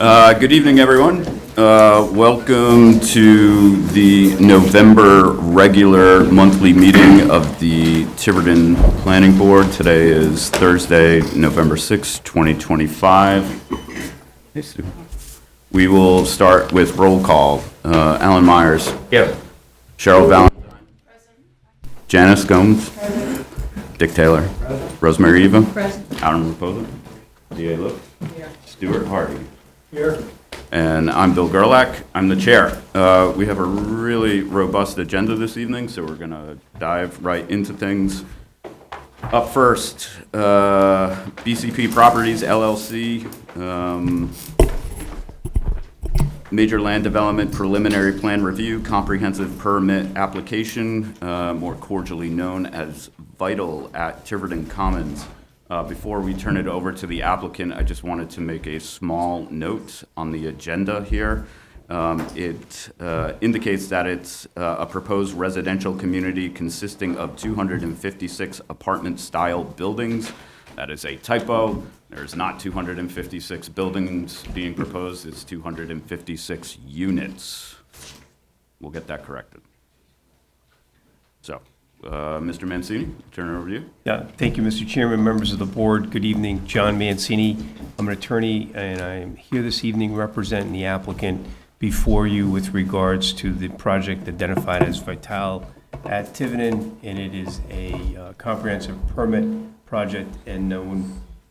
Good evening, everyone. Welcome to the November regular monthly meeting of the Tiverton Planning Board. Today is Thursday, November 6, 2025. Hey, Stu. We will start with roll call. Alan Myers. Here. Cheryl Valentine. Janice Gomes. Dick Taylor. Rosemary Eva. Adam Raposa. D.A. Look. Stuart Hardy. Here. And I'm Bill Gerlach. I'm the chair. We have a really robust agenda this evening, so we're going to dive right into things. Up first, BCP Properties, LLC, Major Land Development Preliminary Plan Review, Comprehensive Permit Application, more cordially known as VITAL at Tiverton Commons. Before we turn it over to the applicant, I just wanted to make a small note on the agenda here. It indicates that it's a proposed residential community consisting of 256 apartment-style buildings. That is a typo. There's not 256 buildings being proposed. It's 256 units. We'll get that corrected. So. Mr. Mancini, turn it over to you. Yeah, thank you, Mr. Chairman, members of the board. Good evening. John Mancini. I'm an attorney, and I'm here this evening representing the applicant before you with regards to the project identified as Vital at Tiverton, and it is a comprehensive permit project. And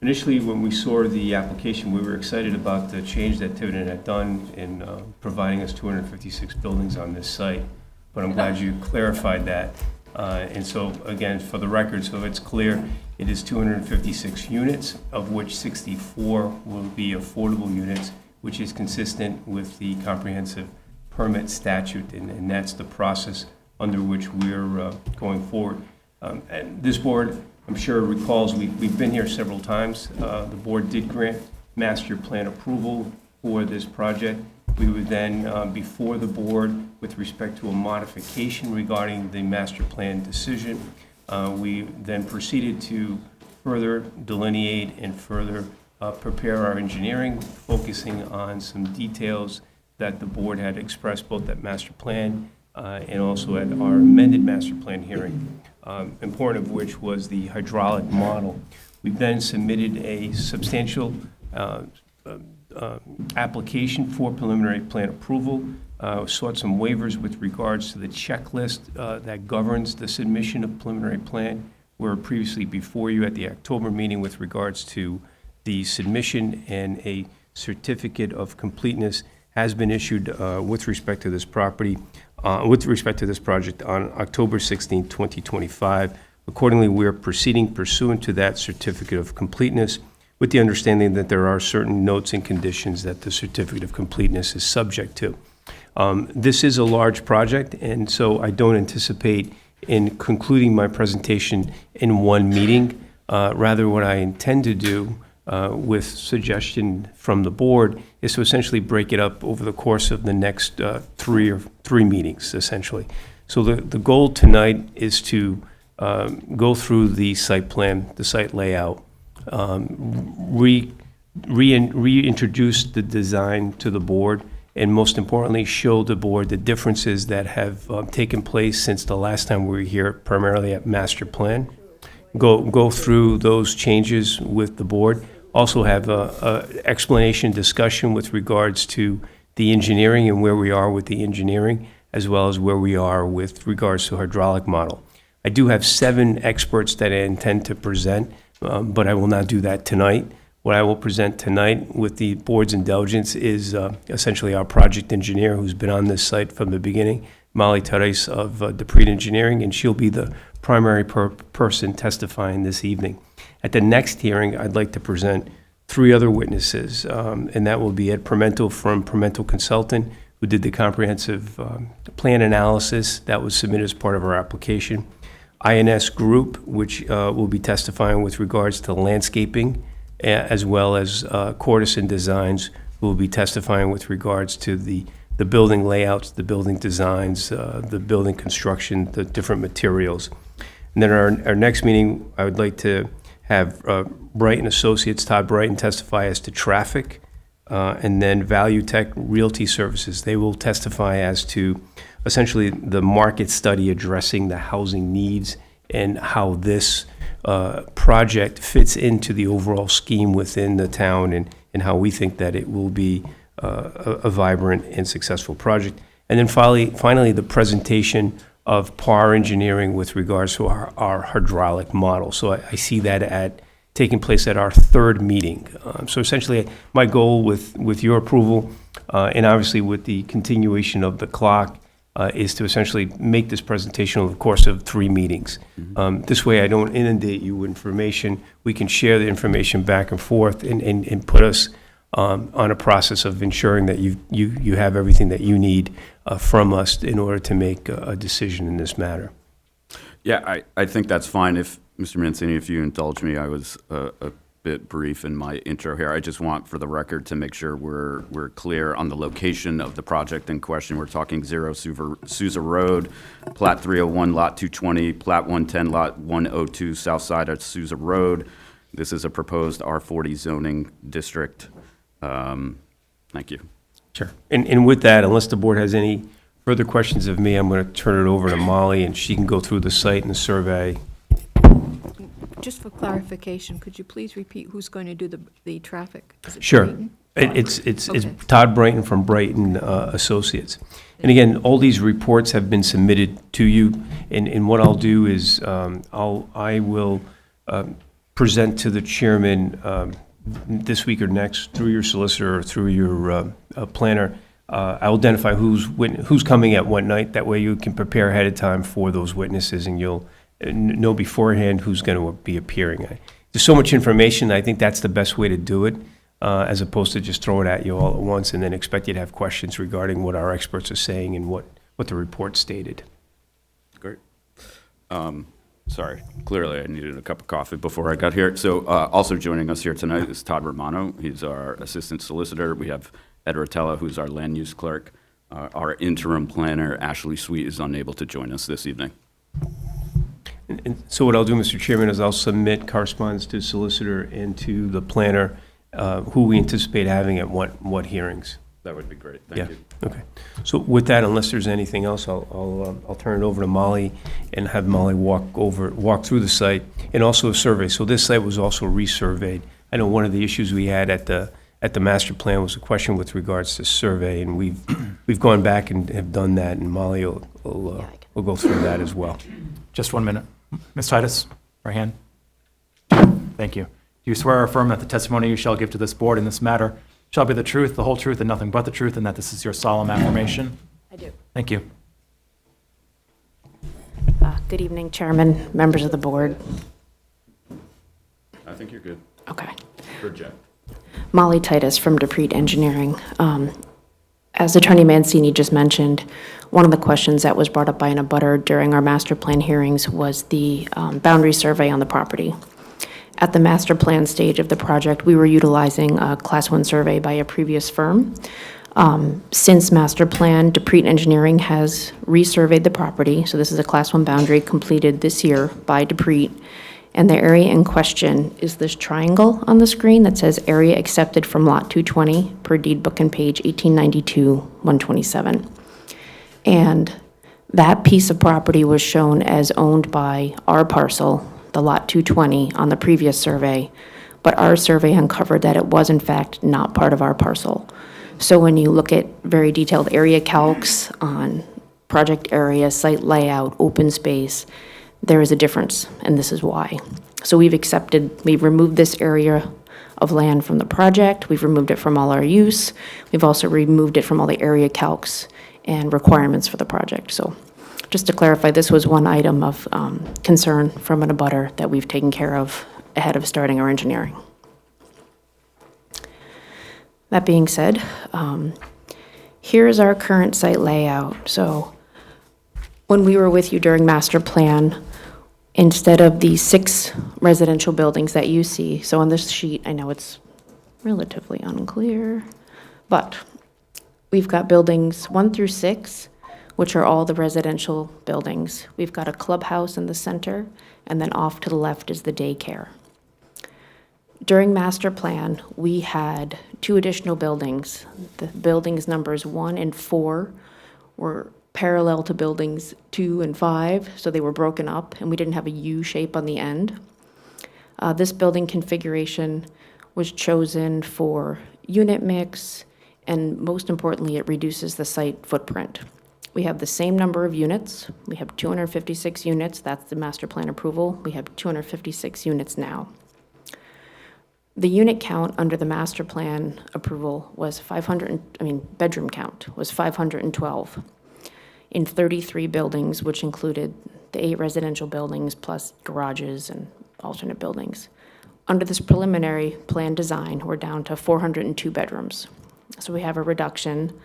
initially, when we saw the application, we were excited about the change that Tiverton had done in providing us 256 buildings on this site. But I'm glad you clarified that. And so, again, for the record, so it's clear, it is 256 units, of which 64 will be affordable units, which is consistent with the comprehensive permit statute, and that's the process under which we're going forward. And this board, I'm sure recalls, we've been here several times. The board did grant master plan approval for this project. We were then before the board with respect to a modification regarding the master plan decision. We then proceeded to further delineate and further prepare our engineering, focusing on some details that the board had expressed both at master plan and also at our amended master plan hearing, important of which was the hydraulic model. We then submitted a substantial application for preliminary plan approval, sought some waivers with regards to the checklist that governs the submission of preliminary plan. We were previously before you at the October meeting with regards to the submission, and a certificate of completeness has been issued with respect to this property, with respect to this project on October 16, 2025. Accordingly, we are proceeding pursuant to that certificate of completeness, with the understanding that there are certain notes and conditions that the certificate of completeness is subject to. This is a large project, and so I don't anticipate in concluding my presentation in one meeting. Rather, what I intend to do, with suggestion from the board, is to essentially break it up over the course of the next three meetings, essentially. So the goal tonight is to go through the site plan, the site layout, reintroduce the design to the board, and most importantly, show the board the differences that have taken place since the last time we were here, primarily at master plan. Go through those changes with the board. Also have a explanation discussion with regards to the engineering and where we are with the engineering, as well as where we are with regards to hydraulic model. I do have 7 experts that I intend to present, but I will not do that tonight. What I will present tonight with the board's indulgence is essentially our project engineer, who's been on this site from the beginning, Molly Torres of Dupree Engineering, and she'll be the primary person testifying this evening. At the next hearing, I'd like to present 3 other witnesses, and that will be Ed Permento from Permento Consultant, who did the comprehensive plan analysis that was submitted as part of our application. INS Group, which will be testifying with regards to landscaping, as well as Courtesan Designs, who will be testifying with regards to the building layouts, the building designs, the building construction, the different materials. And then our next meeting, I would like to have Brighton Associates, Todd Brighton, testify as to traffic, and then Value Tech Realty Services. They will testify as to essentially the market study addressing the housing needs and how this project fits into the overall scheme within the town, and how we think that it will be a vibrant and successful project. And then finally, the presentation of PAR engineering with regards to our hydraulic model. So I see that taking place at our third meeting. So essentially, my goal with your approval, and obviously with the continuation of the clock, is to essentially make this presentation over the course of 3 meetings. This way I don't inundate you with information. We can share the information back and forth and put us on a process of ensuring that you have everything that you need from us in order to make a decision in this matter. Yeah, I think that's fine. If, Mr. Mancini, if you indulge me, I was a bit brief in my intro here. I just want, for the record, to make sure we're clear on the location of the project in question. We're talking 0 Sousa Road, Plat 301, Lot 220, Plat 110, Lot 102, south side of Sousa Road. This is a proposed R40 zoning district. Thank you. Sure. And with that, unless the board has any further questions of me, I'm going to turn it over to Molly, and she can go through the site and the survey. Just for clarification, could you please repeat who's going to do the traffic? Is it Sure. Brighton? It's Okay. Todd Brighton from Brighton Associates. And again, all these reports have been submitted to you, and what I'll do is I will present to the chairman this week or next through your solicitor or through your planner. I'll identify who's coming at what night. That way you can prepare ahead of time for those witnesses, and you'll know beforehand who's going to be appearing. There's so much information, I think that's the best way to do it, as opposed to just throw it at you all at once and then expect you to have questions regarding what our experts are saying and what the report stated. Great. Sorry, clearly I needed a cup of coffee before I got here. So also joining us here tonight is Todd Romano. He's our assistant solicitor. We have Ed Rotella, who's our land use clerk. Our interim planner, Ashley Sweet, is unable to join us this evening. And so what I'll do, Mr. Chairman, is I'll submit correspondence to solicitor and to the planner, who we anticipate having at what hearings. That would be great. Thank you. Okay. So with that, unless there's anything else, I'll turn it over to Molly and have Molly walk through the site and also a survey. So this site was also resurveyed. I know one of the issues we had at the master plan was a question with regards to survey, and we've gone back and have done that, and Molly will go through that as well. Just 1 minute. Ms. Titus, right hand. Thank you. Do you swear or affirm that the testimony you shall give to this board in this matter shall be the truth, the whole truth, and nothing but the truth, and that this is your solemn affirmation? I do. Thank you. Good evening, Chairman, members of the board. I think you're good. Okay. Project. Molly Titus from Dupree Engineering. As Attorney Mancini just mentioned, one of the questions that was brought up by an abutter during our master plan hearings was the boundary survey on the property. At the master plan stage of the project, we were utilizing a Class 1 survey by a previous firm. Since master plan, Dupree Engineering has resurveyed the property, so this is a Class 1 boundary completed this year by Dupree. And the area in question is this triangle on the screen that says area accepted from lot 220 per deed book and page 1892-127. And that piece of property was shown as owned by our parcel, the lot 220, on the previous survey, but our survey uncovered that it was in fact not part of our parcel. So when you look at very detailed area calcs on project area, site layout, open space, there is a difference, and this is why. So we've removed this area of land from the project, we've removed it from all our use, we've also removed it from all the area calcs and requirements for the project. So just to clarify, this was one item of concern from an abutter that we've taken care of ahead of starting our engineering. That being said, here's our current site layout. So when we were with you during master plan, instead of the 6 residential buildings that you see, so on this sheet, I know it's relatively unclear, but we've got buildings 1 through 6, which are all the residential buildings. We've got a clubhouse in the center, and then off to the left is the daycare. During master plan, we had 2 additional buildings. The buildings numbers 1 and 4 were parallel to buildings 2 and 5, so they were broken up, and we didn't have a U shape on the end. This building configuration was chosen for unit mix, and most importantly, it reduces the site footprint. We have the same number of units. We have 256 units. That's the master plan approval. We have 256 units now. The unit count under the master plan approval was bedroom count was 512 in 33 buildings, which included the 8 residential buildings plus garages and alternate buildings. Under this preliminary plan design, we're down to 402 bedrooms. So we have a reduction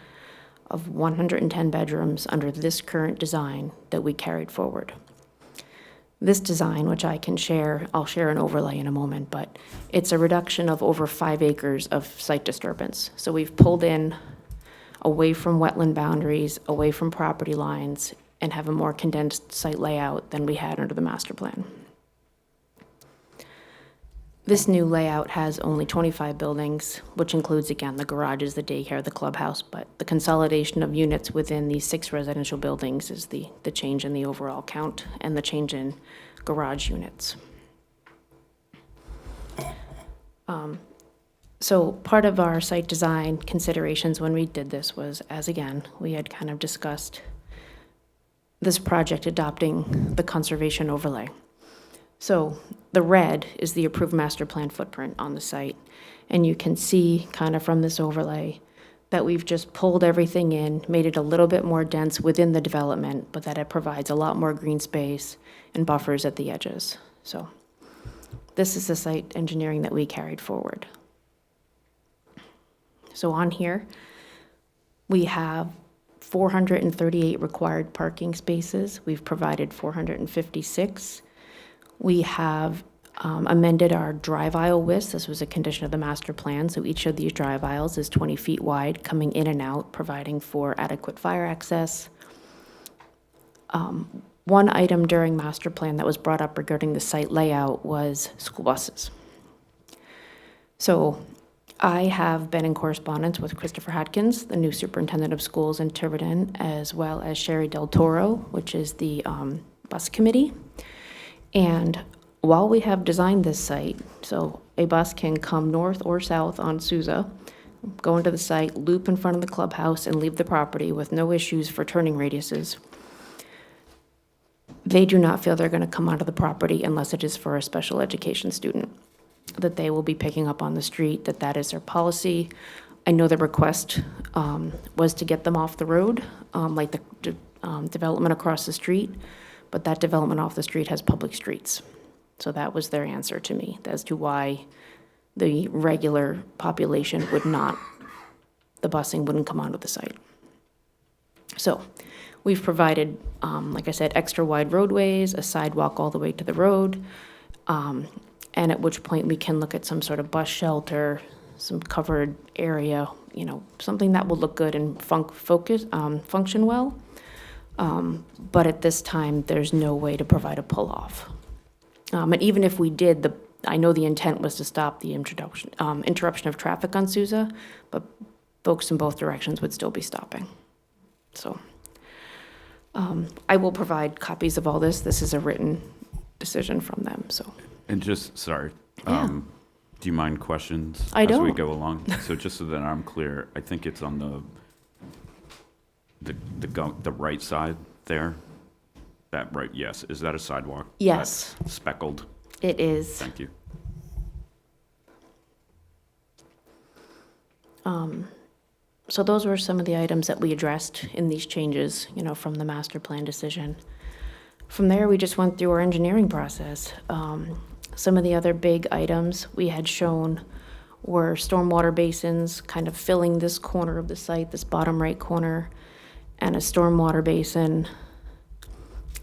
of 110 bedrooms under this current design that we carried forward. This design, which I can share, I'll share an overlay in a moment, but it's a reduction of over 5 acres of site disturbance. So we've pulled in away from wetland boundaries, away from property lines, and have a more condensed site layout than we had under the master plan. This new layout has only 25 buildings, which includes, again, the garages, the daycare, the clubhouse, but the consolidation of units within these 6 residential buildings is the change in the overall count and the change in garage units. So part of our site design considerations when we did this was, as again, we had kind of discussed this project adopting the conservation overlay. So the red is the approved master plan footprint on the site. And you can see kind of from this overlay that we've just pulled everything in, made it a little bit more dense within the development, but that it provides a lot more green space and buffers at the edges. So this is the site engineering that we carried forward. So on here, we have 438 required parking spaces. We've provided 456. We have amended our drive aisle width. This was a condition of the master plan, so each of these drive aisles is 20 feet wide, coming in and out, providing for adequate fire access. One item during master plan that was brought up regarding the site layout was school buses. So I have been in correspondence with Christopher Hatkins, the new superintendent of schools in Tiverton, as well as Sherry Del Toro, which is the bus committee. And while we have designed this site, so a bus can come north or south on Sousa, go into the site, loop in front of the clubhouse, and leave the property with no issues for turning radiuses, they do not feel they're going to come onto the property unless it is for a special education student, that they will be picking up on the street, that is their policy. I know the request was to get them off the road, like the development across the street, but that development off the street has public streets. So that was their answer to me as to why the regular population would not, the busing wouldn't come onto the site. So we've provided, like I said, extra wide roadways, a sidewalk all the way to the road, and at which point we can look at some sort of bus shelter, some covered area, something that will look good and function well. But at this time, there's no way to provide a pull-off. And even if we did, I know the intent was to stop the interruption of traffic on Sousa, but folks in both directions would still be stopping. So I will provide copies of all this. This is a written decision from them, so. And just, sorry, Yeah. do you mind questions I as we don't. go along? So just so that I'm clear, I think it's on the right side there. That right, yes. Is that a sidewalk? Yes. That's speckled. It is. Thank you. So those were some of the items that we addressed in these changes, from the master plan decision. From there, we just went through our engineering process. Some of the other big items we had shown were stormwater basins kind of filling this corner of the site, this bottom right corner, and a stormwater basin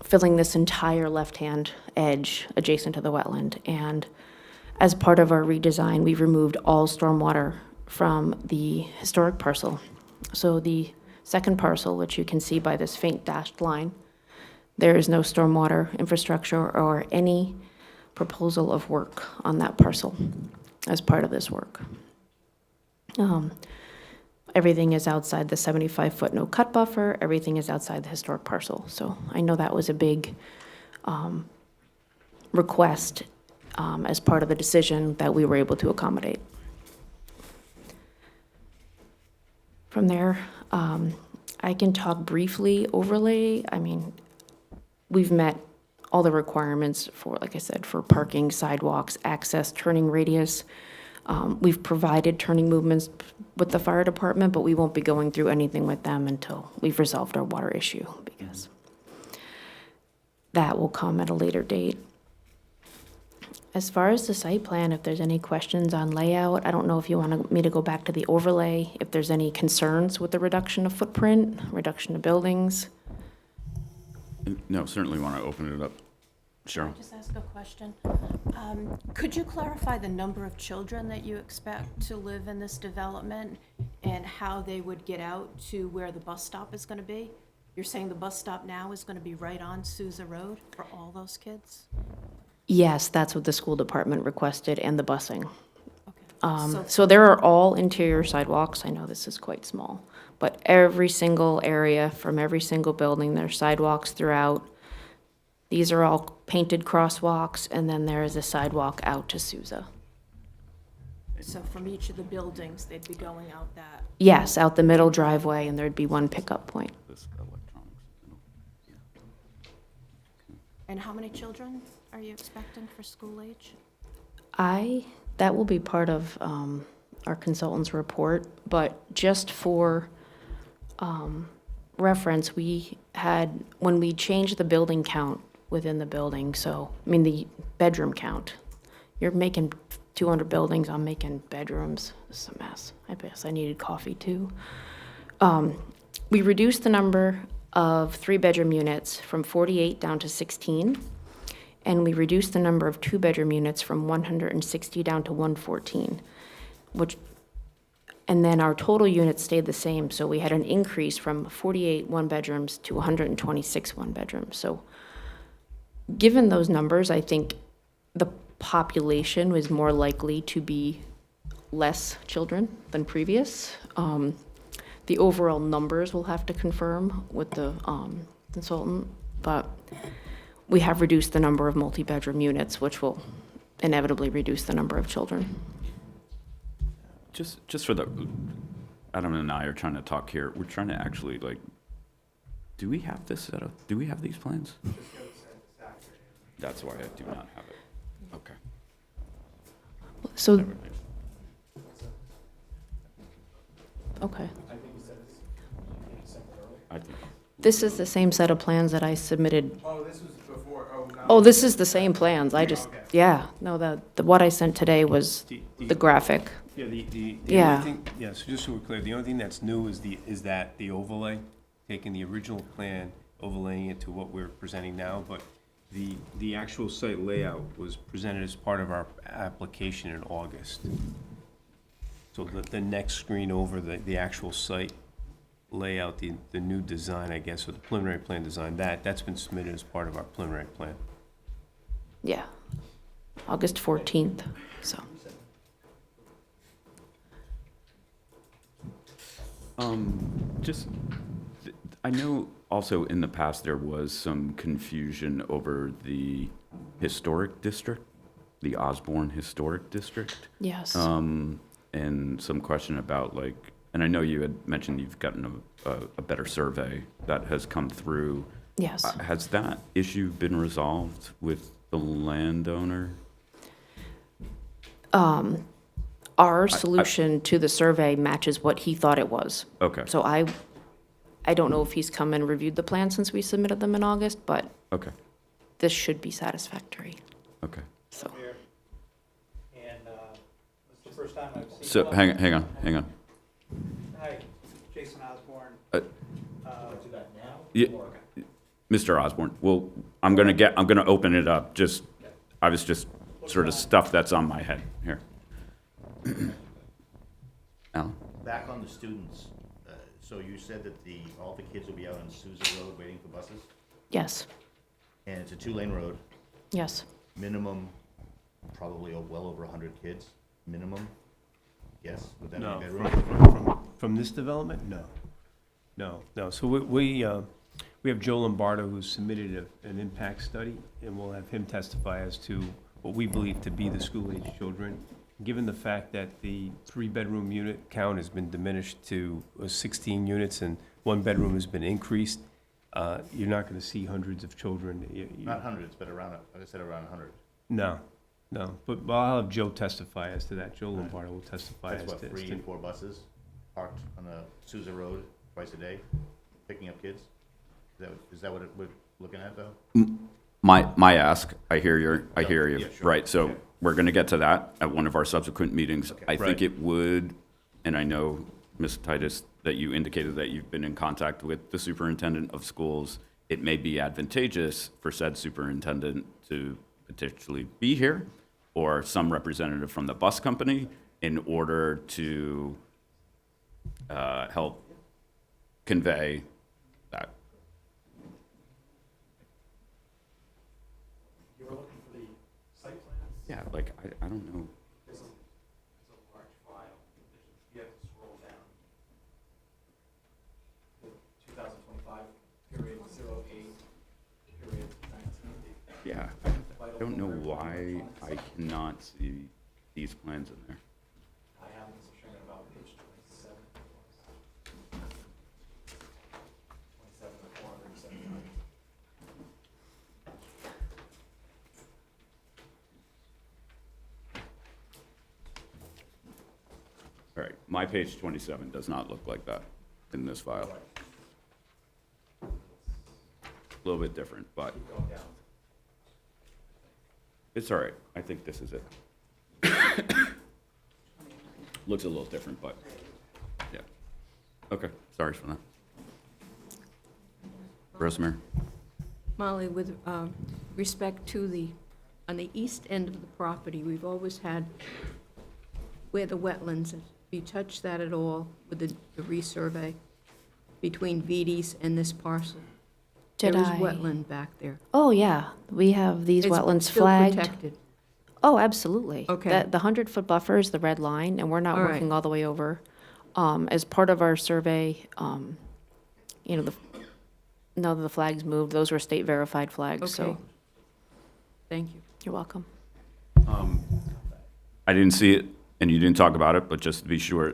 filling this entire left-hand edge adjacent to the wetland. And as part of our redesign, we've removed all stormwater from the historic parcel. So the second parcel, which you can see by this faint dashed line, there is no stormwater infrastructure or any proposal of work on that parcel. as part of this work. Everything is outside the 75-foot no-cut buffer. Everything is outside the historic parcel. So I know that was a big request as part of the decision that we were able to accommodate. From there, I can talk briefly overlay. I mean, we've met all the requirements for, like I said, for parking, sidewalks, access, turning radius. We've provided turning movements with the fire department, but we won't be going through anything with them until we've resolved our water issue, because that will come at a later date. As far as the site plan, if there's any questions on layout, I don't know if you want me to go back to the overlay, if there's any concerns with the reduction of footprint, reduction of buildings. No, certainly want to open it up. Cheryl? Just ask a question. Could you clarify the number of children that you expect to live in this development and how they would get out to where the bus stop is going to be? You're saying the bus stop now is going to be right on Sousa Road for all those kids? Yes, that's what the school department requested, and the busing. Okay. So there are all interior sidewalks. I know this is quite small, but every single area from every single building, there's sidewalks throughout. These are all painted crosswalks, and then there is a sidewalk out to Sousa. So from each of the buildings, they'd be going out that. Yes, out the middle driveway, and there'd be one pickup point. This electronics. And how many children are you expecting for school age? That will be part of our consultant's report, but just for reference, we had, when we changed the building count within the building, so, I mean, the bedroom count, you're making 200 buildings, I'm making bedrooms, it's a mess. I guess I needed coffee too. We reduced the number of 3-bedroom units from 48 down to 16, and we reduced the number of 2-bedroom units from 160 down to 114, and then our total units stayed the same, so we had an increase from 48 one-bedrooms to 126 one-bedrooms. So given those numbers, I think the population was more likely to be less children than previous. The overall numbers we'll have to confirm with the consultant, but we have reduced the number of multi-bedroom units, which will inevitably reduce the number of children. Just for the, Adam and I are trying to talk here. We're trying to actually, like, do we have this set up? Do we have these plans? That's why I do not have it. Okay. So, Never mind. okay. I think. This is the same set of plans that I submitted. Oh, this was before, Oh, this is the same plans. I just, Okay. yeah, no, what I sent today was the graphic. Yeah, the Yeah. only thing, yeah, so just so we're clear, the only thing that's new is the overlay, taking the original plan, overlaying it to what we're presenting now, but the actual site layout was presented as part of our application in August. So the next screen over, the actual site layout, the new design, I guess, or the preliminary plan design, that's been submitted as part of our preliminary plan. Yeah, August 14th, so. Just, I know also in the past there was some confusion over the historic district, the Osborne Historic District. Yes. And some question about, like, and I know you had mentioned you've gotten a better survey that has come through. Yes. Has that issue been resolved with the landowner? Our solution to the survey matches what he thought it was. Okay, So I don't know if he's come and reviewed the plan since we submitted them in August, but okay, this should be satisfactory, okay. so. and it's the first time I've seen. So, hang on. Hi, Jason Osborne. Uh, Do that now? Yeah, Mr. Osborne, well, I'm gonna open it up, I was just sort of stuff that's on my head here. Alan? Back on the students, so you said that all the kids will be out on Sousa Road waiting for buses? Yes, And it's a 2-lane road, yes, minimum, probably well over 100 kids. minimum? Yes, would that No, be a bedroom? from this development? No. So we have Joe Lombardo, who's submitted an impact study, and we'll have him testify as to what we believe to be the school-age children. Given the fact that the three-bedroom unit count has been diminished to 16 units and one bedroom has been increased, you're not going to see hundreds of children. Not hundreds, but around, like I said, around 100. No. But I'll have Joe testify as to that. Joe Lombardo will testify That's as to. what, 3 and 4 buses parked on the Sousa Road twice a day, picking up kids? Is that what we're looking at, though? My ask, I hear you, Yeah, sure. right, so Yeah. we're gonna get to that at one of our subsequent meetings. Okay. I think Right. it would, and I know, Ms. Titus, that you indicated that you've been in contact with the superintendent of schools. It may be advantageous for said superintendent to potentially be here, or some representative from the bus company, in order to help convey that. You were looking for the site plans? Yeah, like, I don't know. This is a large file. You have to scroll down. The 2025, period 08, period 19. Yeah, I don't know why I cannot see these plans in there. I have this showing about page 27. 27 to 479. All right, my page 27 does not look like that in this file. A little bit different, but Going down. it's all right. I think this is it. Looks a little different, but, yeah. Okay, sorry for that. Rosemary? Molly, with respect to on the east end of the property, we've always had where the wetlands, have you touched that at all with the resurvey between Vides and this parcel? Did There is I? wetland back there. Oh, yeah, we have these It's wetlands still flagged. protected. Oh, absolutely. Okay. The 100-foot buffer is the red line, and we're not All right. working all the way over. As part of our survey, now that the flags moved, those were state-verified flags, Okay. so Thank you. you're welcome. I didn't see it, and you didn't talk about it, but just to be sure,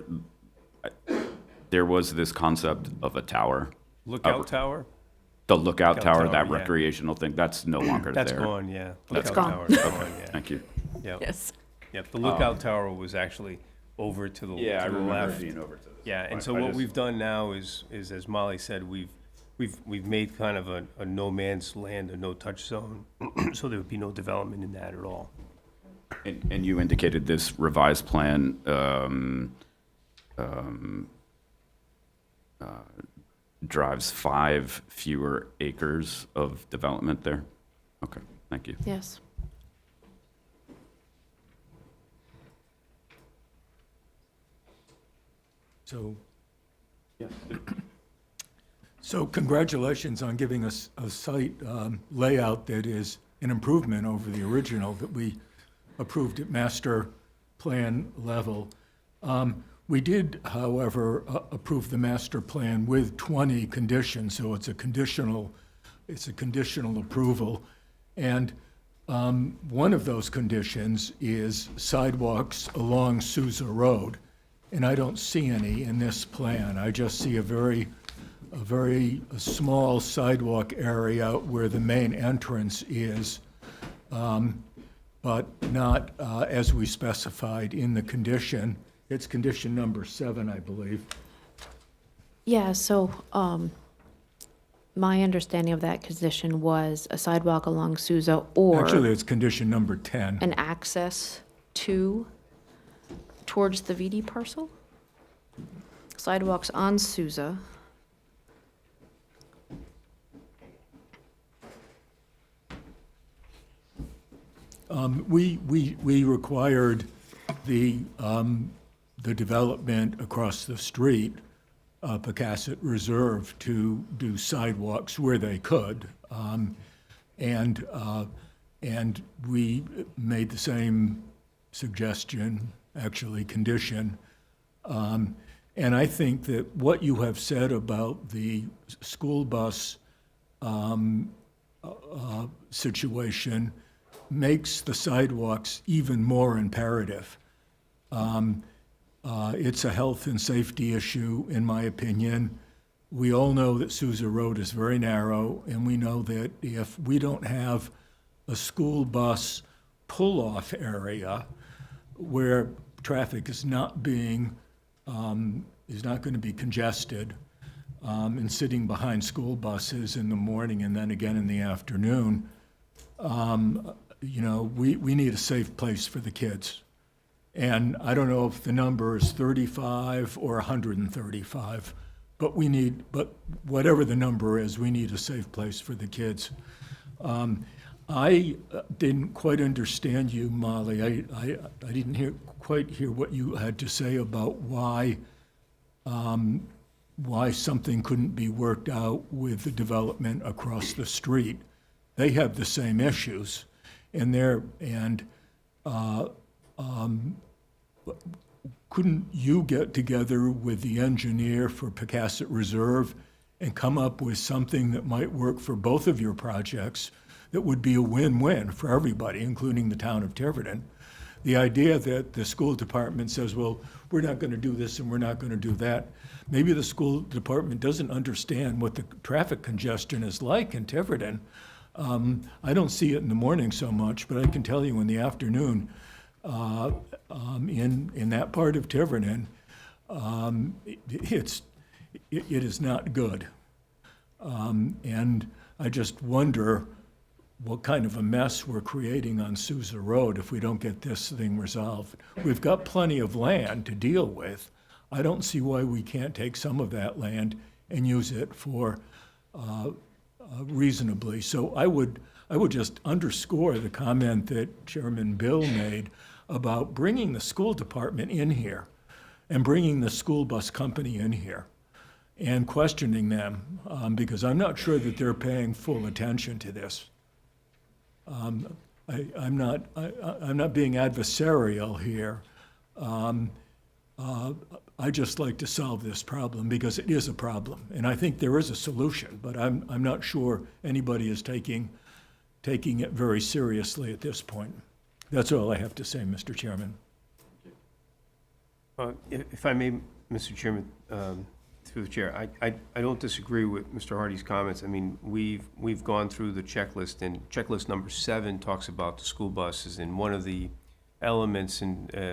there was this concept of a tower. Lookout tower? The lookout Lookout tower, tower, that yeah. recreational thing, that's no longer there. That's gone, yeah. That's Lookout gone. tower's gone, yeah. Thank you. Yep. Yes. Yep, the lookout tower was actually over to the left. over to this. Yeah, and so what we've done now is as Molly said, we've made kind of a no man's land, a no-touch zone, so there would be no development in that at all. And you indicated this revised plan drives 5 fewer acres of development there? Okay, thank you. Yes. So, so congratulations on giving us a site layout that is an improvement over the original that we approved at master plan level. We did, however, approve the master plan with 20 conditions, so it's a conditional approval. And one of those conditions is sidewalks along Sousa Road, and I don't see any in this plan. I just see a very small sidewalk area where the main entrance is, but not as we specified in the condition. It's condition number 7, I believe. Yeah, so my understanding of that condition was a sidewalk along Sousa or Actually, it's condition number 10. an access towards the VD parcel. Sidewalks on Sousa. We required the development across the street, Pecasset Reserve, to do sidewalks where they could. And we made the same suggestion actually, condition. And I think that what you have said about the school bus situation makes the sidewalks even more imperative. It's a health and safety issue, in my opinion. We all know that Sousa Road is very narrow, and we know that if we don't have a school bus pull-off area where traffic is not being, is not going to be congested, and sitting behind school buses in the morning and then again in the afternoon, we need a safe place for the kids. And I don't know if the number is 35 or 135, but whatever the number is, we need a safe place for the kids. I didn't quite understand you, Molly. I didn't quite hear what you had to say about why something couldn't be worked out with the development across the street. They have the same issues, couldn't you get together with the engineer for Pecasset Reserve and come up with something that might work for both of your projects that would be a win-win for everybody, including the town of Tiverton? The idea that the school department says, well, we're not going to do this and we're not going to do that. Maybe the school department doesn't understand what the traffic congestion is like in Tiverton. I don't see it in the morning so much, but I can tell you in the afternoon, in that part of Tiverton, it is not good. And I just wonder what kind of a mess we're creating on Sousa Road if we don't get this thing resolved. We've got plenty of land to deal with. I don't see why we can't take some of that land and use it for reasonably. So I would just underscore the comment that Chairman Bill made about bringing the school department in here and bringing the school bus company in here and questioning them, because I'm not sure that they're paying full attention to this. I'm not being adversarial here. I just like to solve this problem because it is a problem, and I think there is a solution, but I'm not sure anybody is taking it very seriously at this point. That's all I have to say, Mr. Chairman. If I may, Mr. Chairman, through the chair, I don't disagree with Mr. Hardy's comments. I mean, we've gone through the checklist, and checklist number 7 talks about the school buses, and one of the elements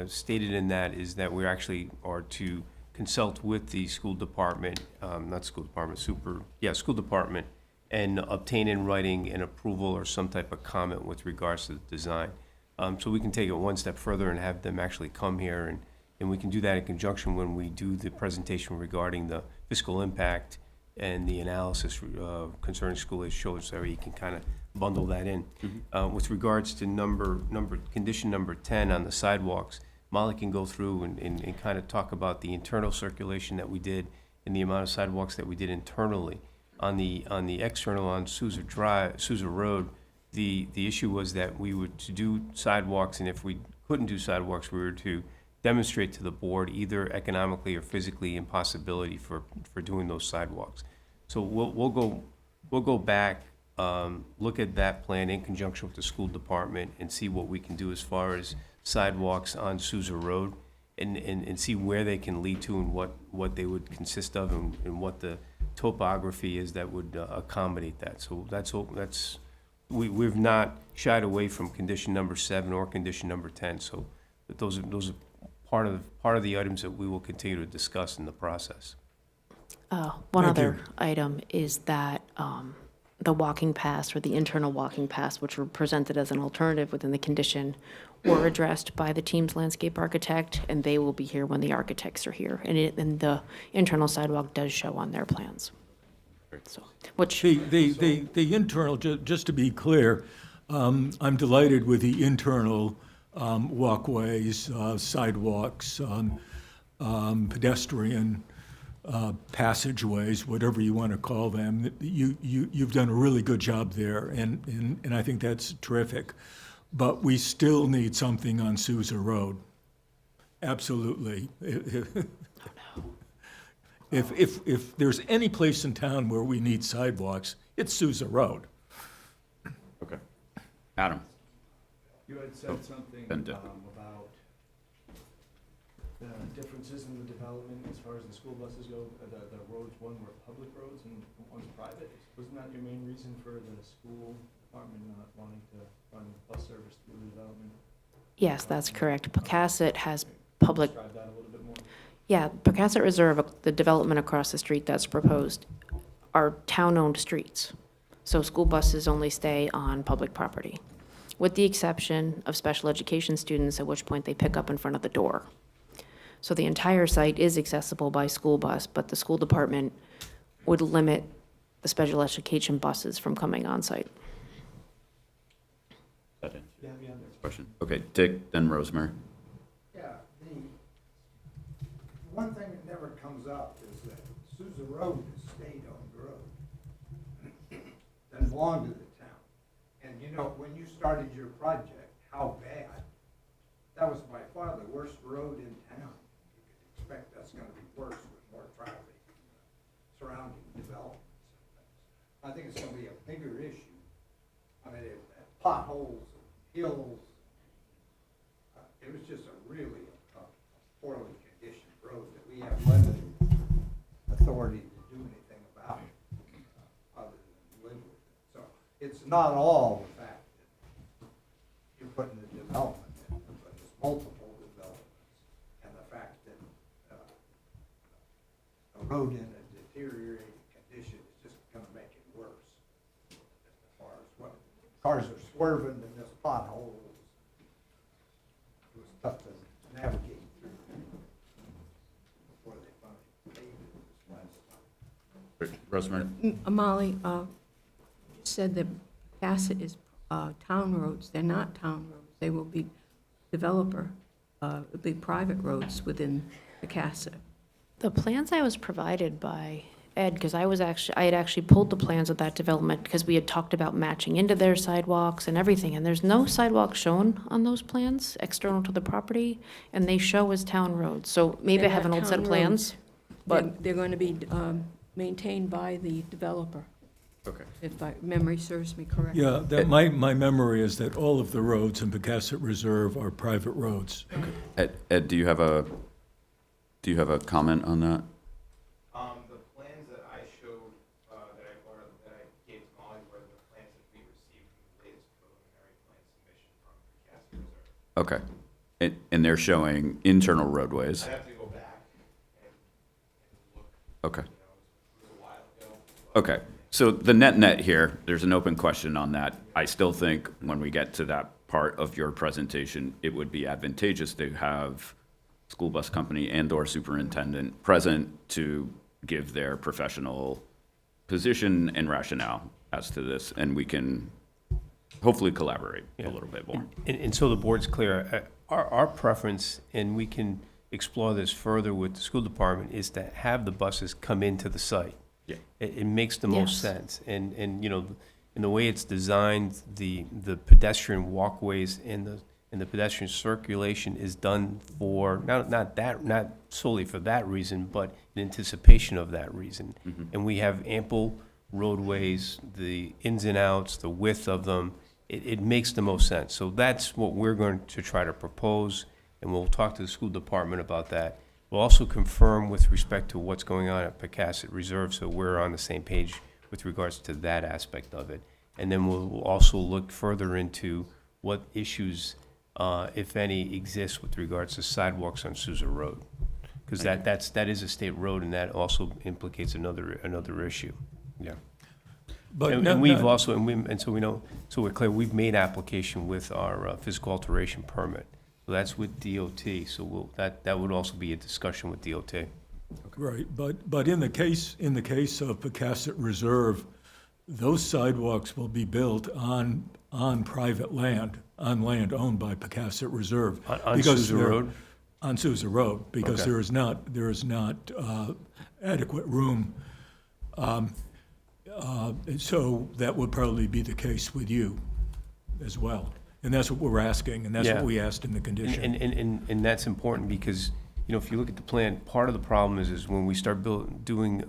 stated in that is that we actually are to consult with the school department, school department, and obtain in writing an approval or some type of comment with regards to the design. So we can take it one step further and have them actually come here, and we can do that in conjunction when we do the presentation regarding the fiscal impact and the analysis concerning school age children, so you can kind of bundle that in. With regards to condition number 10 on the sidewalks, Molly can go through and kind of talk about the internal circulation that we did and the amount of sidewalks that we did internally. On the external, on Sousa Road, the issue was that we were to do sidewalks, and if we couldn't do sidewalks, we were to demonstrate to the board either economically or physically impossibility for doing those sidewalks. So we'll go back, look at that plan in conjunction with the school department and see what we can do as far as sidewalks on Sousa Road, and see where they can lead to and what they would consist of and what the topography is that would accommodate that. So we've not shied away from condition number 7 or condition number 10. So those are part of the items that we will continue to discuss in the process. One other item is that the walking paths or the internal walking paths, which were presented as an alternative within the condition, were addressed by the team's landscape architect, and they will be here when the architects are here. And the internal sidewalk does show on their plans. So, The internal, just to be clear, I'm delighted with the internal walkways, sidewalks, pedestrian passageways, whatever you want to call them. You've done a really good job there, and I think that's terrific. But we still need something on Sousa Road. Absolutely. If there's any place in town where we need sidewalks, it's Sousa Road. Okay. Adam? You had said something then do. about the differences in the development as far as the school buses go. The roads, one were public roads and one's private. Wasn't that your main reason for the school department not wanting to run bus service through the development? Yes, that's correct. Pocasset has public, Describe that a little bit more. yeah, Pocasset Reserve, the development across the street that's proposed, are town-owned streets. So school buses only stay on public property, with the exception of special education students, at which point they pick up in front of the door. So the entire site is accessible by school bus, but the school department would limit the special education buses from coming on site. That answers Yeah, your that's question. Okay, Dick, then Rosemary. Yeah, the one thing that never comes up is that Sousa Road is state-owned road. Doesn't belong to the town. And you know, when you started your project, how bad, that was by far the worst road in town. You could expect that's gonna be worse with more traffic, surrounding developments and things. I think it's gonna be a bigger issue. I mean, potholes, hills. It was just a really poorly conditioned road that we have limited authority to do anything about, other than live with it. So it's not all the fact that you're putting the development in, but it's multiple developments. And the fact that a road in a deteriorating condition is just gonna make it worse. As far as what, cars are swerving and there's potholes. It was tough to navigate through before they finally paved it this last time. Rosemary? Molly, you said that Bassett is town roads. They're not town roads. They will be developer, it'll be private roads within the Bassett. The plans I was provided by Ed, because I had actually pulled the plans of that development, because we had talked about matching into their sidewalks and everything, and there's no sidewalks shown on those plans, external to the property, and they show as town roads. So maybe I They're have an not old set of town plans, roads. but They're going to be maintained by the developer, Okay. if my memory serves me correctly. Yeah, that, my memory is that all of the roads in Pocasset Reserve are private roads. Ed, do you have a comment on that? The plans that I showed, that I gave to Molly were the plans that we received from the latest preliminary plan submission from Pocasset Reserve. Okay. And they're showing internal roadways. I'd have to go back and look, Okay. it was a while ago. but- Okay. So the net here, there's an open question on that. I still think when we get to that part of your presentation, it would be advantageous to have school bus company and/or superintendent present to give their professional position and rationale as to this, and we can hopefully collaborate a little bit more. And so the board's clear. Our preference, and we can explore this further with the school department, is to have the buses come into the site. Yeah. It makes the most Yes. sense. And, you know, in the way it's designed, the pedestrian walkways and the pedestrian circulation is done for, not solely for that reason, but in anticipation of that reason. And we have ample roadways, the ins and outs, the width of them. It makes the most sense. So that's what we're going to try to propose, and we'll talk to the school department about that. We'll also confirm with respect to what's going on at Pocasset Reserve, so we're on the same page with regards to that aspect of it. And then we'll also look further into what issues, if any, exist with regards to sidewalks on Sousa Road. Because that is a state road, and that also implicates another issue. Yeah. But And we've also, and so we know, so we're clear, we've made application with our physical alteration permit. So that's with DOT, so that would also be a discussion with DOT. Right, but in the case of Pocasset Reserve, those sidewalks will be built on private land, on land owned by Pocasset Reserve. On because Sousa they're- Road? On Sousa Road, because Okay. there is not adequate room. So that would probably be the case with you as well. And that's what we're asking, and that's Yeah. what we asked in the condition. And that's important because, if you look at the plan, part of the problem is when we start doing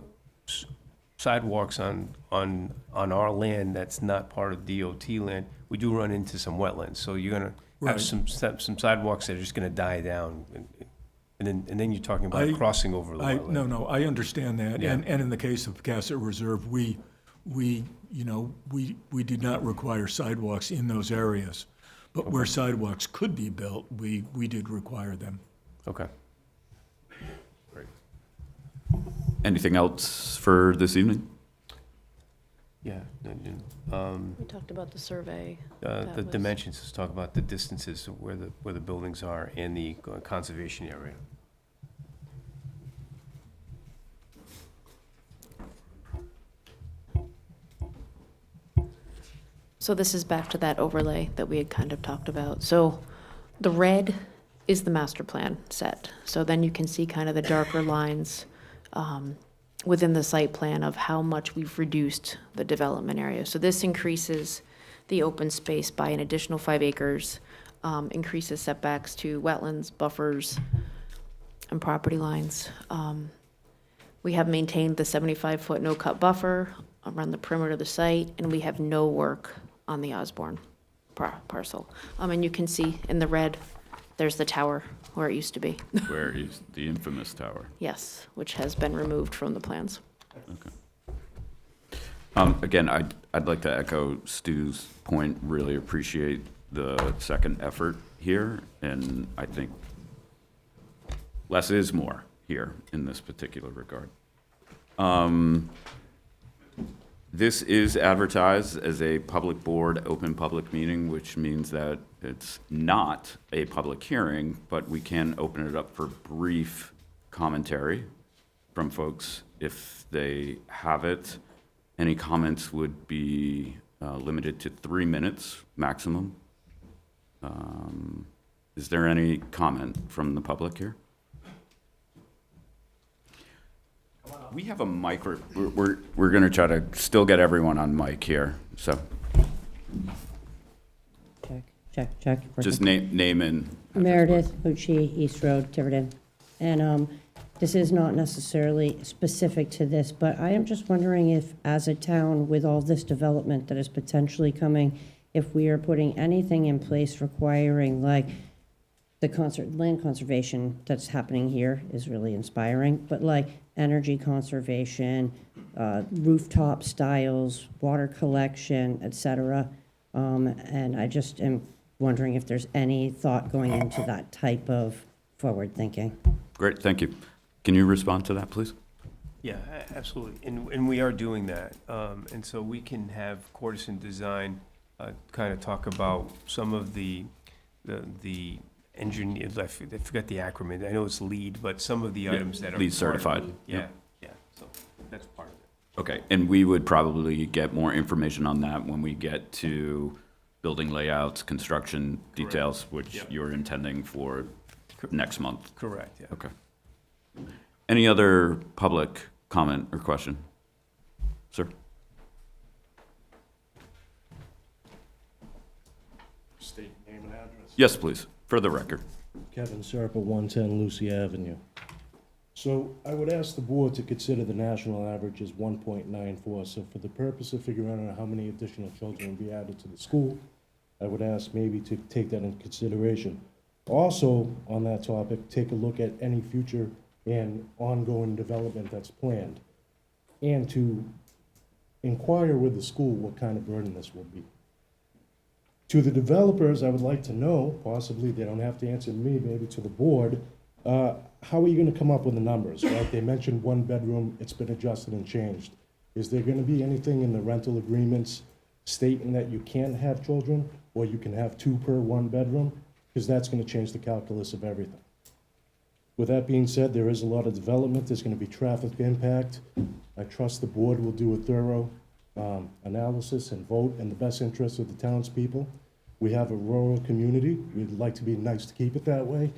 sidewalks on our land that's not part of DOT land, we do run into some wetlands. So you're gonna have Right. some sidewalks that are just gonna die down. And then you're talking about I- crossing over the wetland. No, I understand that. Yeah. And in the case of Cassett Reserve, we did not require sidewalks in those areas. But where sidewalks could be built, we did require them. Okay. Anything else for this evening? Yeah. We talked about the survey. The That was- dimensions, let's talk about the distances of where the buildings are and the conservation area. So this is back to that overlay that we had kind of talked about. So the red is the master plan set. So then you can see kind of the darker lines within the site plan of how much we've reduced the development area. So this increases the open space by an additional 5 acres, increases setbacks to wetlands, buffers, and property lines. We have maintained the 75-foot no-cut buffer around the perimeter of the site, and we have no work on the Osborne parcel. And you can see in the red, there's the tower where it used to be. Where is the infamous tower? Yes, which has been removed from the plans. Again, I'd like to echo Stu's point, really appreciate the second effort here, and I think less is more here in this particular regard. This is advertised as a public board, open public meeting, which means that it's not a public hearing, but we can open it up for brief commentary from folks if they have it. Any comments would be limited to 3 minutes maximum. Is there any comment from the public here? We have a mic, we're gonna try to still get everyone on mic here, so Check. just name and. Meredith Pucci, East Road, Tiverton. And this is not necessarily specific to this, but I am just wondering if, as a town, with all this development that is potentially coming, if we are putting anything in place requiring, like, the land conservation that's happening here is really inspiring, but like energy conservation, rooftop styles, water collection, et cetera. And I just am wondering if there's any thought going into that type of forward thinking. Great, thank you. Can you respond to that, please? Yeah, absolutely, and we are doing that. And so we can have Courtesan Design kind of talk about some of the engineer, I forgot the acronym, I know it's LEED, but some of the items that are. LEED certified. Yeah, so that's part of it. Okay, and we would probably get more information on that when we get to building layouts, construction details, which Yep. you're intending for next month. Correct, yeah. Okay. Any other public comment or question? Sir? State name and address. Yes, please, for the record. Kevin Serpa, 110 Lucy Avenue. So I would ask the board to consider the national average is 1.94. So for the purpose of figuring out how many additional children will be added to the school, I would ask maybe to take that into consideration. Also, on that topic, take a look at any future and ongoing development that's planned, and to inquire with the school what kind of burden this will be. To the developers, I would like to know, possibly they don't have to answer to me, maybe to the board, how are you gonna come up with the numbers, right? They mentioned 1 bedroom, it's been adjusted and changed. Is there gonna be anything in the rental agreements stating that you can't have children, or you can have 2 per 1 bedroom? Because that's gonna change the calculus of everything. With that being said, there is a lot of development, there's gonna be traffic impact. I trust the board will do a thorough analysis and vote in the best interest of the townspeople. We have a rural community, we'd like to be nice to keep it that way.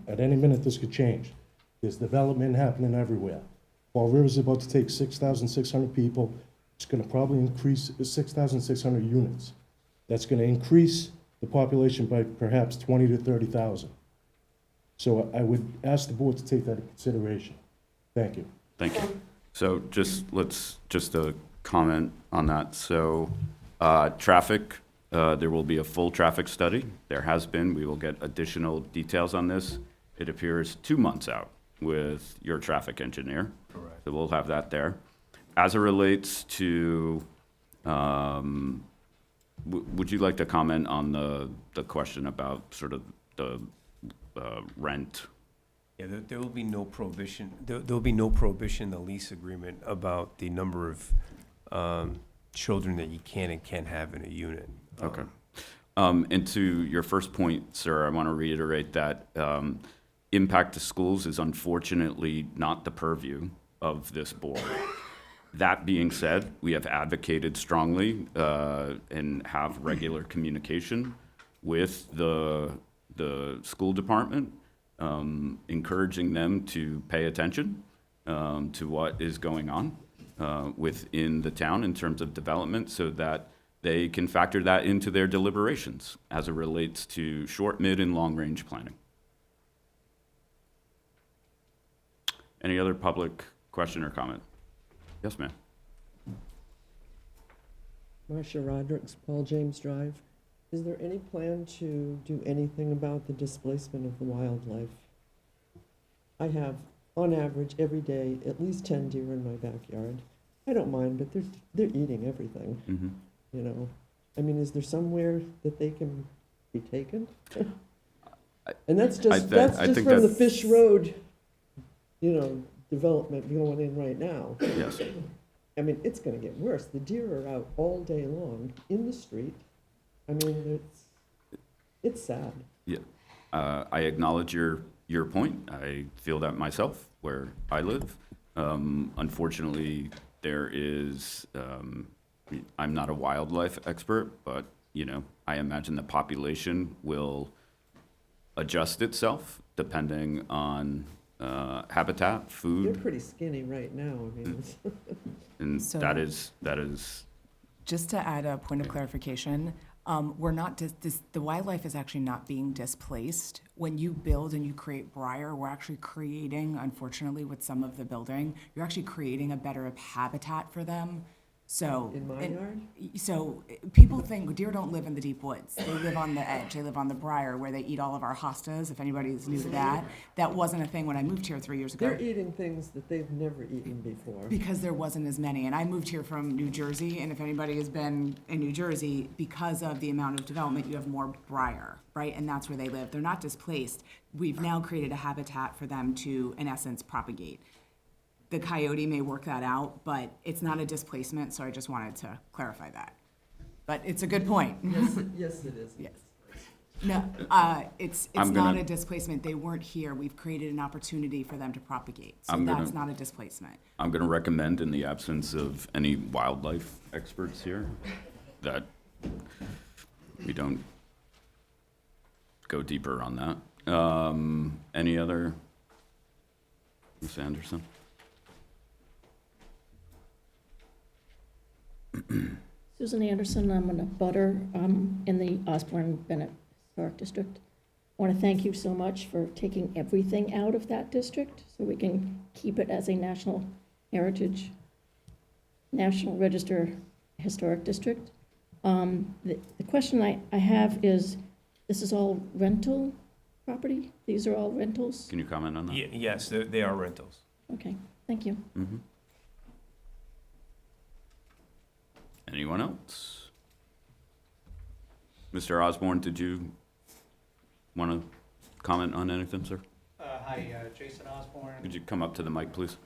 At any minute, this could change. There's development happening everywhere. Fall River's about to take 6,600 people, it's gonna probably increase 6,600 units. That's gonna increase the population by perhaps 20 to 30,000. So I would ask the board to take that into consideration. Thank you. Thank you. So just a comment on that. So traffic, there will be a full traffic study. There has been. We will get additional details on this. It appears 2 months out with your traffic engineer. Correct. So we'll have that there. As it relates to, would you like to comment on the question about sort of the rent? Yeah, there will be no prohibition, there'll be no prohibition in the lease agreement about the number of children that you can and can't have in a unit. Okay. And to your first point, sir, I want to reiterate that impact to schools is unfortunately not the purview of this board. That being said, we have advocated strongly and have regular communication with the school department, encouraging them to pay attention to what is going on within the town in terms of development so that they can factor that into their deliberations as it relates to short, mid, and long-range planning. Any other public question or comment? Yes, ma'am. Marcia Rodericks, Paul James Drive. Is there any plan to do anything about the displacement of the wildlife? I have, on average, every day, at least 10 deer in my backyard. I don't mind, but they're eating everything, Mm-hmm. you know? I mean, is there somewhere that they can be taken? And that's just think from the that's- Fish Road, you know, development going in right now. Yes. I mean, it's gonna get worse. The deer are out all day long in the street. I mean, it's sad. Yeah. I acknowledge your point. I feel that myself where I live. Unfortunately, there is, I'm not a wildlife expert, but, you know, I imagine the population will adjust itself depending on habitat, They're food, pretty skinny right now. I mean, it's and So- that is, Just to add a point of clarification, we're not, the wildlife is actually not being displaced. When you build and you create briar, we're actually creating, unfortunately, with some of the building, you're actually creating a better habitat for them. So. in my yard. So people think deer don't live in the deep woods. They live on the edge. They live on the briar where they eat all of our hostas, if anybody's new to that. That wasn't a thing when I moved here 3 years ago. They're eating things that they've never eaten before. Because there wasn't as many. And I moved here from New Jersey, and if anybody has been in New Jersey, because of the amount of development, you have more briar, right? And that's where they live. They're not displaced. We've now created a habitat for them to, in essence, propagate. The coyote may work that out, but it's not a displacement, so I just wanted to clarify that. But it's a good point. Yes, it is. Yes. No, it's I'm not gonna- a displacement. They weren't here. We've created an opportunity for them to propagate. So I'm that's gonna- not a displacement. I'm going to recommend, in the absence of any wildlife experts here, that we don't go deeper on that. Any other? Ms. Anderson? Susan Anderson, I'm in a butter in the Osborne Bennett Historic District. I want to thank you so much for taking everything out of that district so we can keep it as a National Heritage, National Register Historic District. The question I have is, this is all rental property? These are all rentals? Can you comment on that? Yes, they are rentals. Okay, thank you. Mhm. Anyone else? Mr. Osborne, did you want to comment on anything, sir? Hi, Jason Osborne. Could you come up to the mic, please?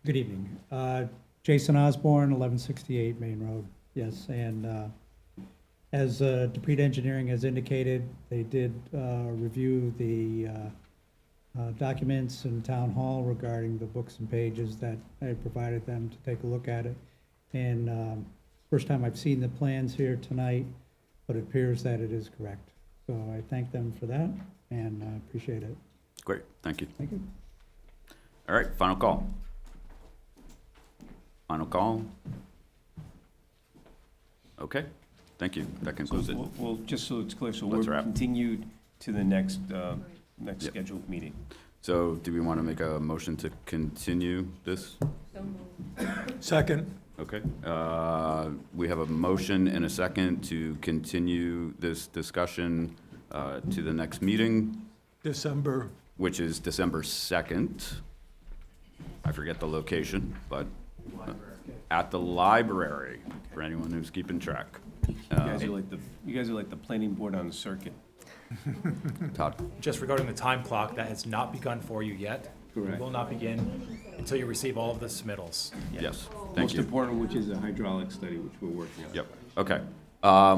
Good evening. Jason Osborne, 1168 Main Road. Yes, and as Deprete Engineering has indicated, they did review the documents in Town Hall regarding the books and pages that I provided them to take a look at it. And first time I've seen the plans here tonight, but it appears that it is correct. So I thank them for that, and I appreciate it. Great, thank you. Thank you. All right, final call. Final call? Okay, thank you. That concludes it. Well, just so it's clear, so Let's we're wrap. continued to the next Yep. scheduled meeting. So do we want to make a motion to continue this? Second, Okay. We have a motion and a second to continue this discussion to the next meeting, December, which is December 2nd. I forget the location, but at the library, for anyone who's keeping track. You guys are like the planning board on the circuit. Todd? Just regarding the time clock, that has not begun for you yet. Correct. It will not begin until you receive all of the submittals. Yes, thank Most you. important, which is a hydraulic study, which we're working on. Yep, okay.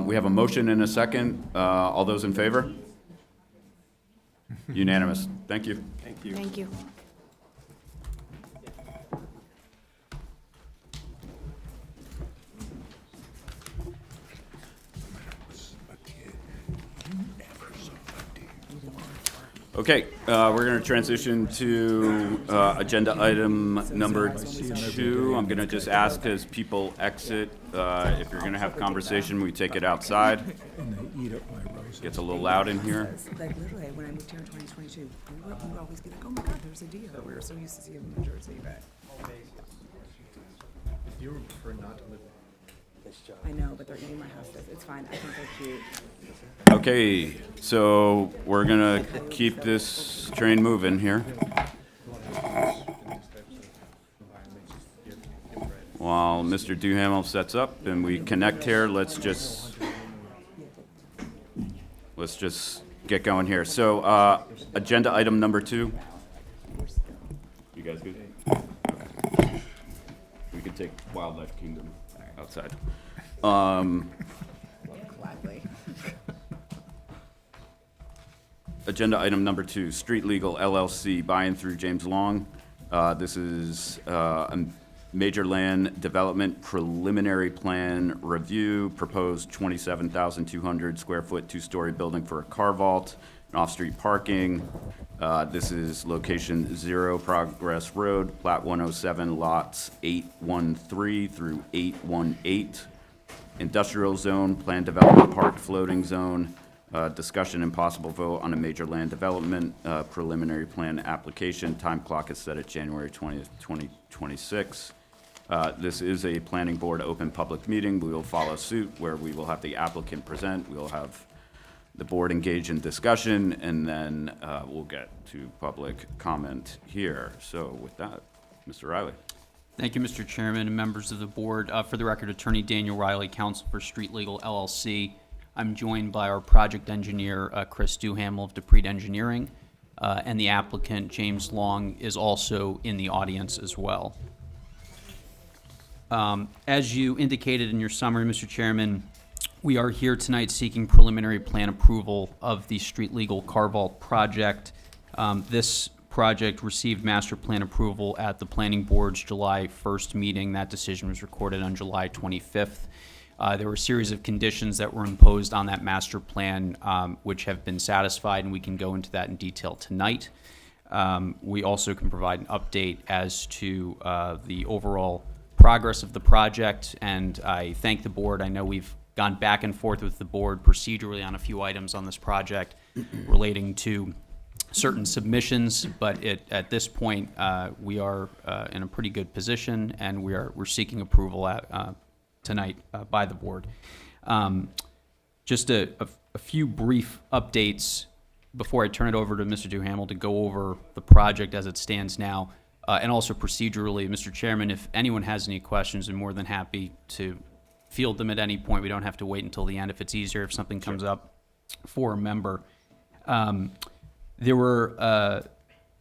We have a motion and a second. All those in favor? Unanimous. Thank you. Thank you. Thank you. Okay, we're going to transition to agenda item number 2. I'm going to just ask as people exit, if you're going to have conversation, we take it outside. and they eat up my roses. Gets a little loud in here. Like literally, when I moved here in 2022, we would always be like, oh my God, there's a deer. We were so used to seeing them in Jersey, but. You would prefer not to live I know, but they're eating my hostas. It's fine. I think they're cute. Okay, so we're going to keep this train moving here. While Mr. Duhamel sets up and we connect here, let's just get going here. So, agenda item number 2. You guys good? Okay. We could take Wildlife Kingdom outside. Gladly. Agenda item number 2, Street Legal LLC, by and through James Long. This is a major land development preliminary plan review, proposed 27,200 square foot, 2-story building for a car vault, and off-street parking. This is location 0 Progress Road, Plat 107, lots 813 through 818. Industrial zone, planned development park floating zone. Discussion and possible vote on a major land development preliminary plan application. Time clock is set at January 20th, 2026. This is a planning board open public meeting. We will follow suit where we will have the applicant present. We will have the board engage in discussion, and then we'll get to public comment here. So with that, Mr. Riley. Thank you, Mr. Chairman and members of the board. For the record, Attorney Daniel Riley, counsel for Street Legal LLC. I'm joined by our project engineer, Chris Duhamel of Dupree Engineering, and the applicant, James Long, is also in the audience as well. As you indicated in your summary, Mr. Chairman, we are here tonight seeking preliminary plan approval of the Street Legal Car Vault project. This project received master plan approval at the Planning Board's July 1st meeting. That decision was recorded on July 25th. There were a series of conditions that were imposed on that master plan, which have been satisfied, and we can go into that in detail tonight. We also can provide an update as to the overall progress of the project, and I thank the board. I know we've gone back and forth with the board procedurally on a few items on this project relating to certain submissions, but at this point, we are in a pretty good position, and we're seeking approval tonight by the board. Just a few brief updates before I turn it over to Mr. Duhamel to go over the project as it stands now, and also procedurally. Mr. Chairman, if anyone has any questions, I'm more than happy to field them at any point. We don't have to wait until the end if it's easier if something comes up for a member. There were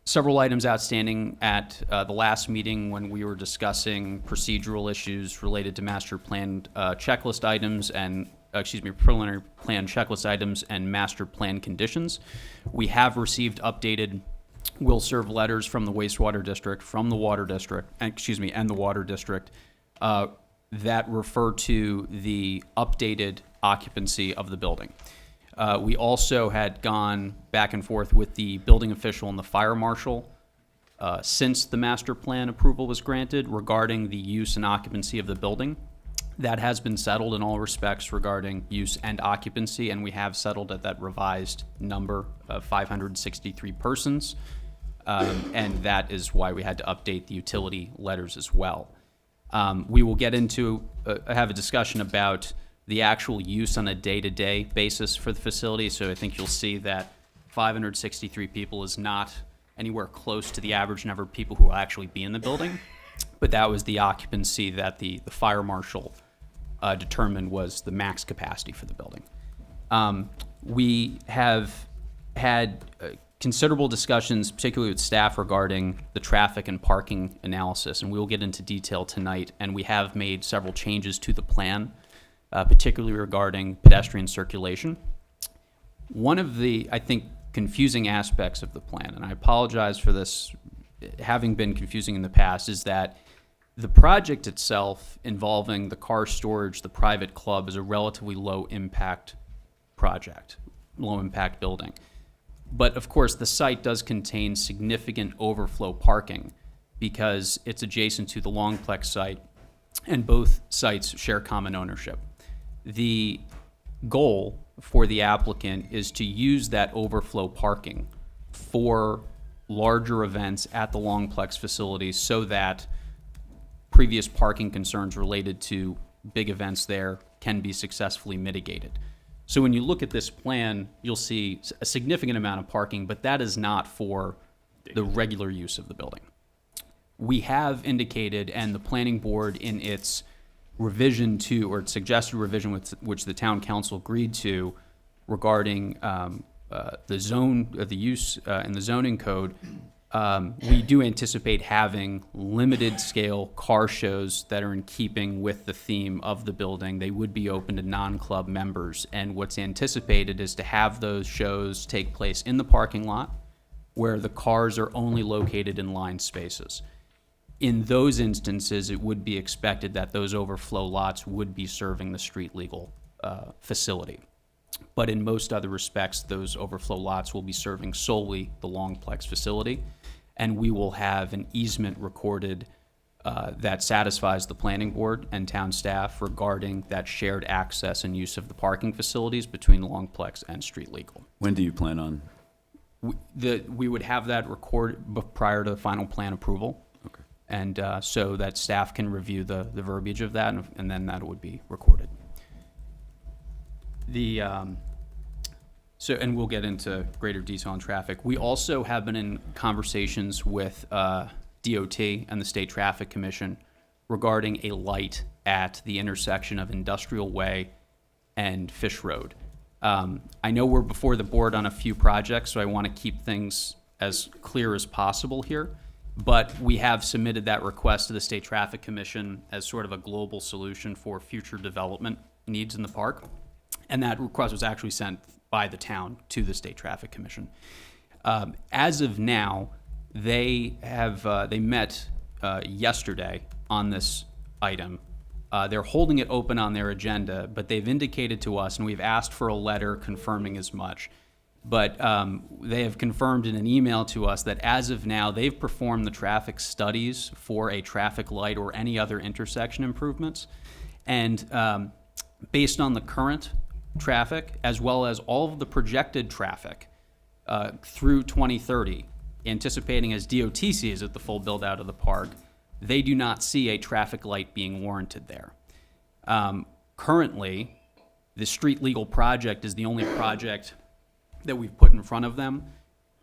several items outstanding at the last meeting when we were discussing procedural issues related to master plan checklist items and, preliminary plan checklist items and master plan conditions. We have received updated will serve letters from the wastewater district, from the water district, and the water district that refer to the updated occupancy of the building. We also had gone back and forth with the building official and the fire marshal since the master plan approval was granted regarding the use and occupancy of the building. That has been settled in all respects regarding use and occupancy, and we have settled at that revised number of 563 persons. And that is why we had to update the utility letters as well. We will get into, have a discussion about the actual use on a day-to-day basis for the facility. So I think you'll see that 563 people is not anywhere close to the average number of people who will actually be in the building. But that was the occupancy that the fire marshal determined was the max capacity for the building. We have had considerable discussions, particularly with staff, regarding the traffic and parking analysis, and we will get into detail tonight. And we have made several changes to the plan, particularly regarding pedestrian circulation. One of the, I think, confusing aspects of the plan, and I apologize for this having been confusing in the past, is that the project itself involving the car storage, the private club, is a relatively low-impact project, low-impact building. But of course, the site does contain significant overflow parking because it's adjacent to the Longplex site, and both sites share common ownership. The goal for the applicant is to use that overflow parking for larger events at the Longplex facility so that previous parking concerns related to big events there can be successfully mitigated. So when you look at this plan, you'll see a significant amount of parking, but that is not for the regular use of the building. We have indicated, and the planning board in its revision to, or its suggested revision with which the town council agreed to regarding the zone, the use in the zoning code, we do anticipate having limited scale car shows that are in keeping with the theme of the building. They would be open to non-club members, and what's anticipated is to have those shows take place in the parking lot where the cars are only located in line spaces. In those instances, it would be expected that those overflow lots would be serving the street legal facility. But in most other respects, those overflow lots will be serving solely the Longplex facility, and we will have an easement recorded that satisfies the planning board and town staff regarding that shared access and use of the parking facilities between Longplex and street legal. When do you plan on? We would have that recorded prior to the final plan approval. Okay. And so that staff can review the verbiage of that, and then that would be recorded. And we'll get into greater detail on traffic. We also have been in conversations with DOT and the State Traffic Commission regarding a light at the intersection of Industrial Way and Fish Road. I know we're before the board on a few projects, so I want to keep things as clear as possible here. But we have submitted that request to the State Traffic Commission as sort of a global solution for future development needs in the park. And that request was actually sent by the town to the State Traffic Commission. As of now, they met yesterday on this item. They're holding it open on their agenda, but they've indicated to us, and we've asked for a letter confirming as much, but they have confirmed in an email to us that as of now, they've performed the traffic studies for a traffic light or any other intersection improvements. And based on the current traffic, as well as all of the projected traffic through 2030, anticipating as DOT sees it the full build out of the park, they do not see a traffic light being warranted there. Currently, the street legal project is the only project that we've put in front of them.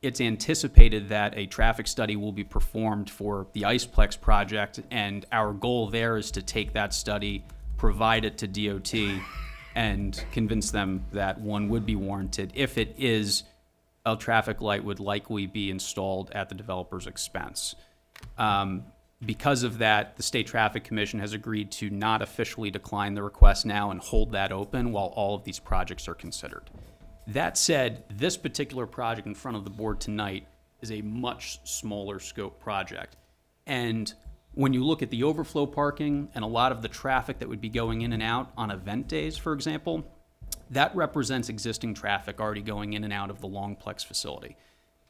It's anticipated that a traffic study will be performed for the Iceplex project, and our goal there is to take that study, provide it to DOT, and convince them that one would be warranted. If it is, a traffic light would likely be installed at the developer's expense. Because of that, the State Traffic Commission has agreed to not officially decline the request now and hold that open while all of these projects are considered. That said, this particular project in front of the board tonight is a much smaller scope project. And when you look at the overflow parking and a lot of the traffic that would be going in and out on event days, for example, that represents existing traffic already going in and out of the Longplex facility.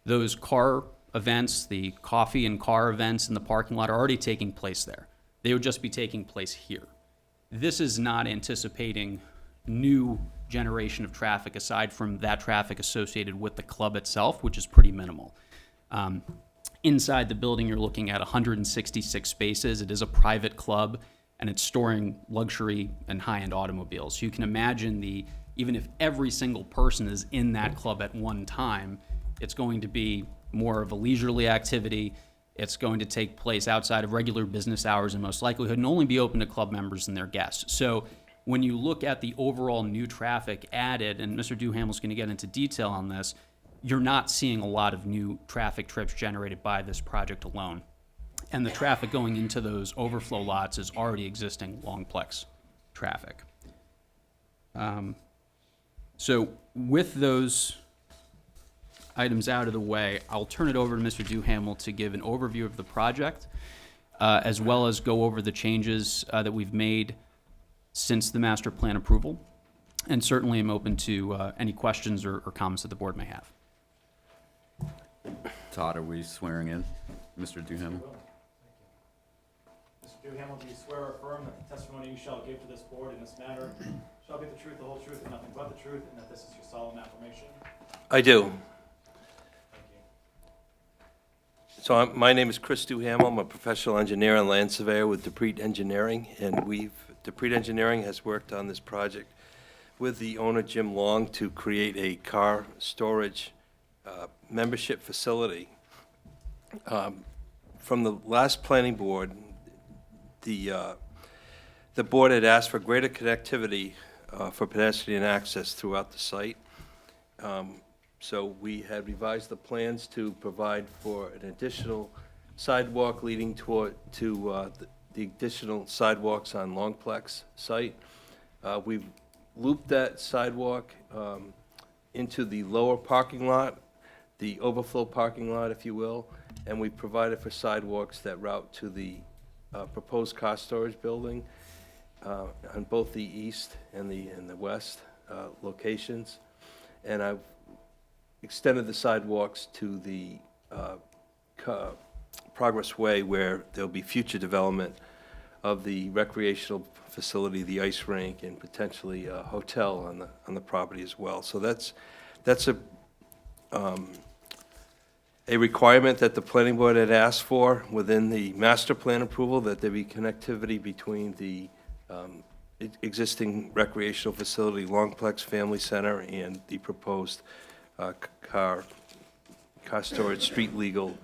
Those car events, the coffee and car events in the parking lot are already taking place there. They would just be taking place here. This is not anticipating new generation of traffic aside from that traffic associated with the club itself, which is pretty minimal. Inside the building, you're looking at 166 spaces. It is a private club, and it's storing luxury and high-end automobiles. So you can imagine even if every single person is in that club at one time, it's going to be more of a leisurely activity. It's going to take place outside of regular business hours in most likelihood and only be open to club members and their guests. So when you look at the overall new traffic added, and Mr. Duhamel's going to get into detail on this, you're not seeing a lot of new traffic trips generated by this project alone. And the traffic going into those overflow lots is already existing longplex traffic. So with those items out of the way, I'll turn it over to Mr. Duhamel to give an overview of the project, as well as go over the changes that we've made since the master plan approval. And certainly I'm open to any questions or comments that the board may have. Todd, are we swearing in Mr. Duhamel? Mr. Duhamel, do you swear or affirm that the testimony you shall give to this board in this matter shall be the truth, the whole truth, and nothing but the truth, and that this is your solemn affirmation? I do. Thank you. So my name is Chris Duhamel. I'm a professional engineer and land surveyor with Dupree Engineering, and Dupree Engineering has worked on this project with the owner, Jim Long, to create a car storage membership facility. From the last planning board, the board had asked for greater connectivity for pedestrian access throughout the site. So we had revised the plans to provide for an additional sidewalk leading to the additional sidewalks on Longplex site. We've looped that sidewalk into the lower parking lot, the overflow parking lot, if you will, and we provided for sidewalks that route to the proposed car storage building on both the east and the west locations. And I've extended the sidewalks to the Progress Way, where there'll be future development of the recreational facility, the ice rink, and potentially a hotel on the property as well. So that's a requirement that the planning board had asked for within the master plan approval, that there be connectivity between the existing recreational facility, Longplex Family Center, and the proposed car storage street legal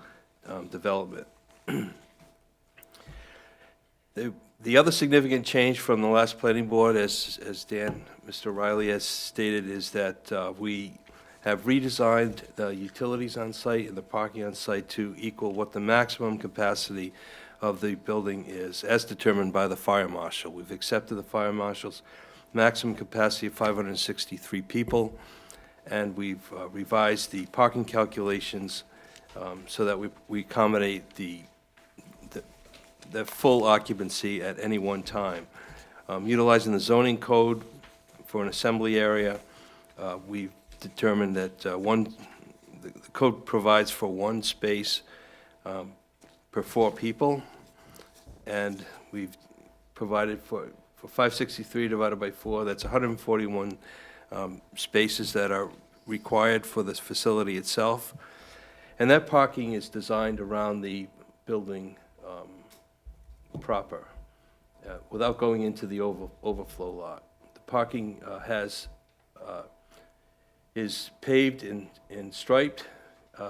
development. The other significant change from the last planning board, as Mr. Riley has stated, is that we have redesigned the utilities on site and the parking on site to equal what the maximum capacity of the building is, as determined by the fire marshal. We've accepted the fire marshal's maximum capacity of 563 people, and we've revised the parking calculations so that we accommodate the full occupancy at any one time. Utilizing the zoning code for an assembly area, we've determined that the code provides for one space per 4 people, and we've provided for 563 divided by 4, that's 141 spaces that are required for this facility itself. And that parking is designed around the building proper, without going into the overflow lot. The parking is paved and striped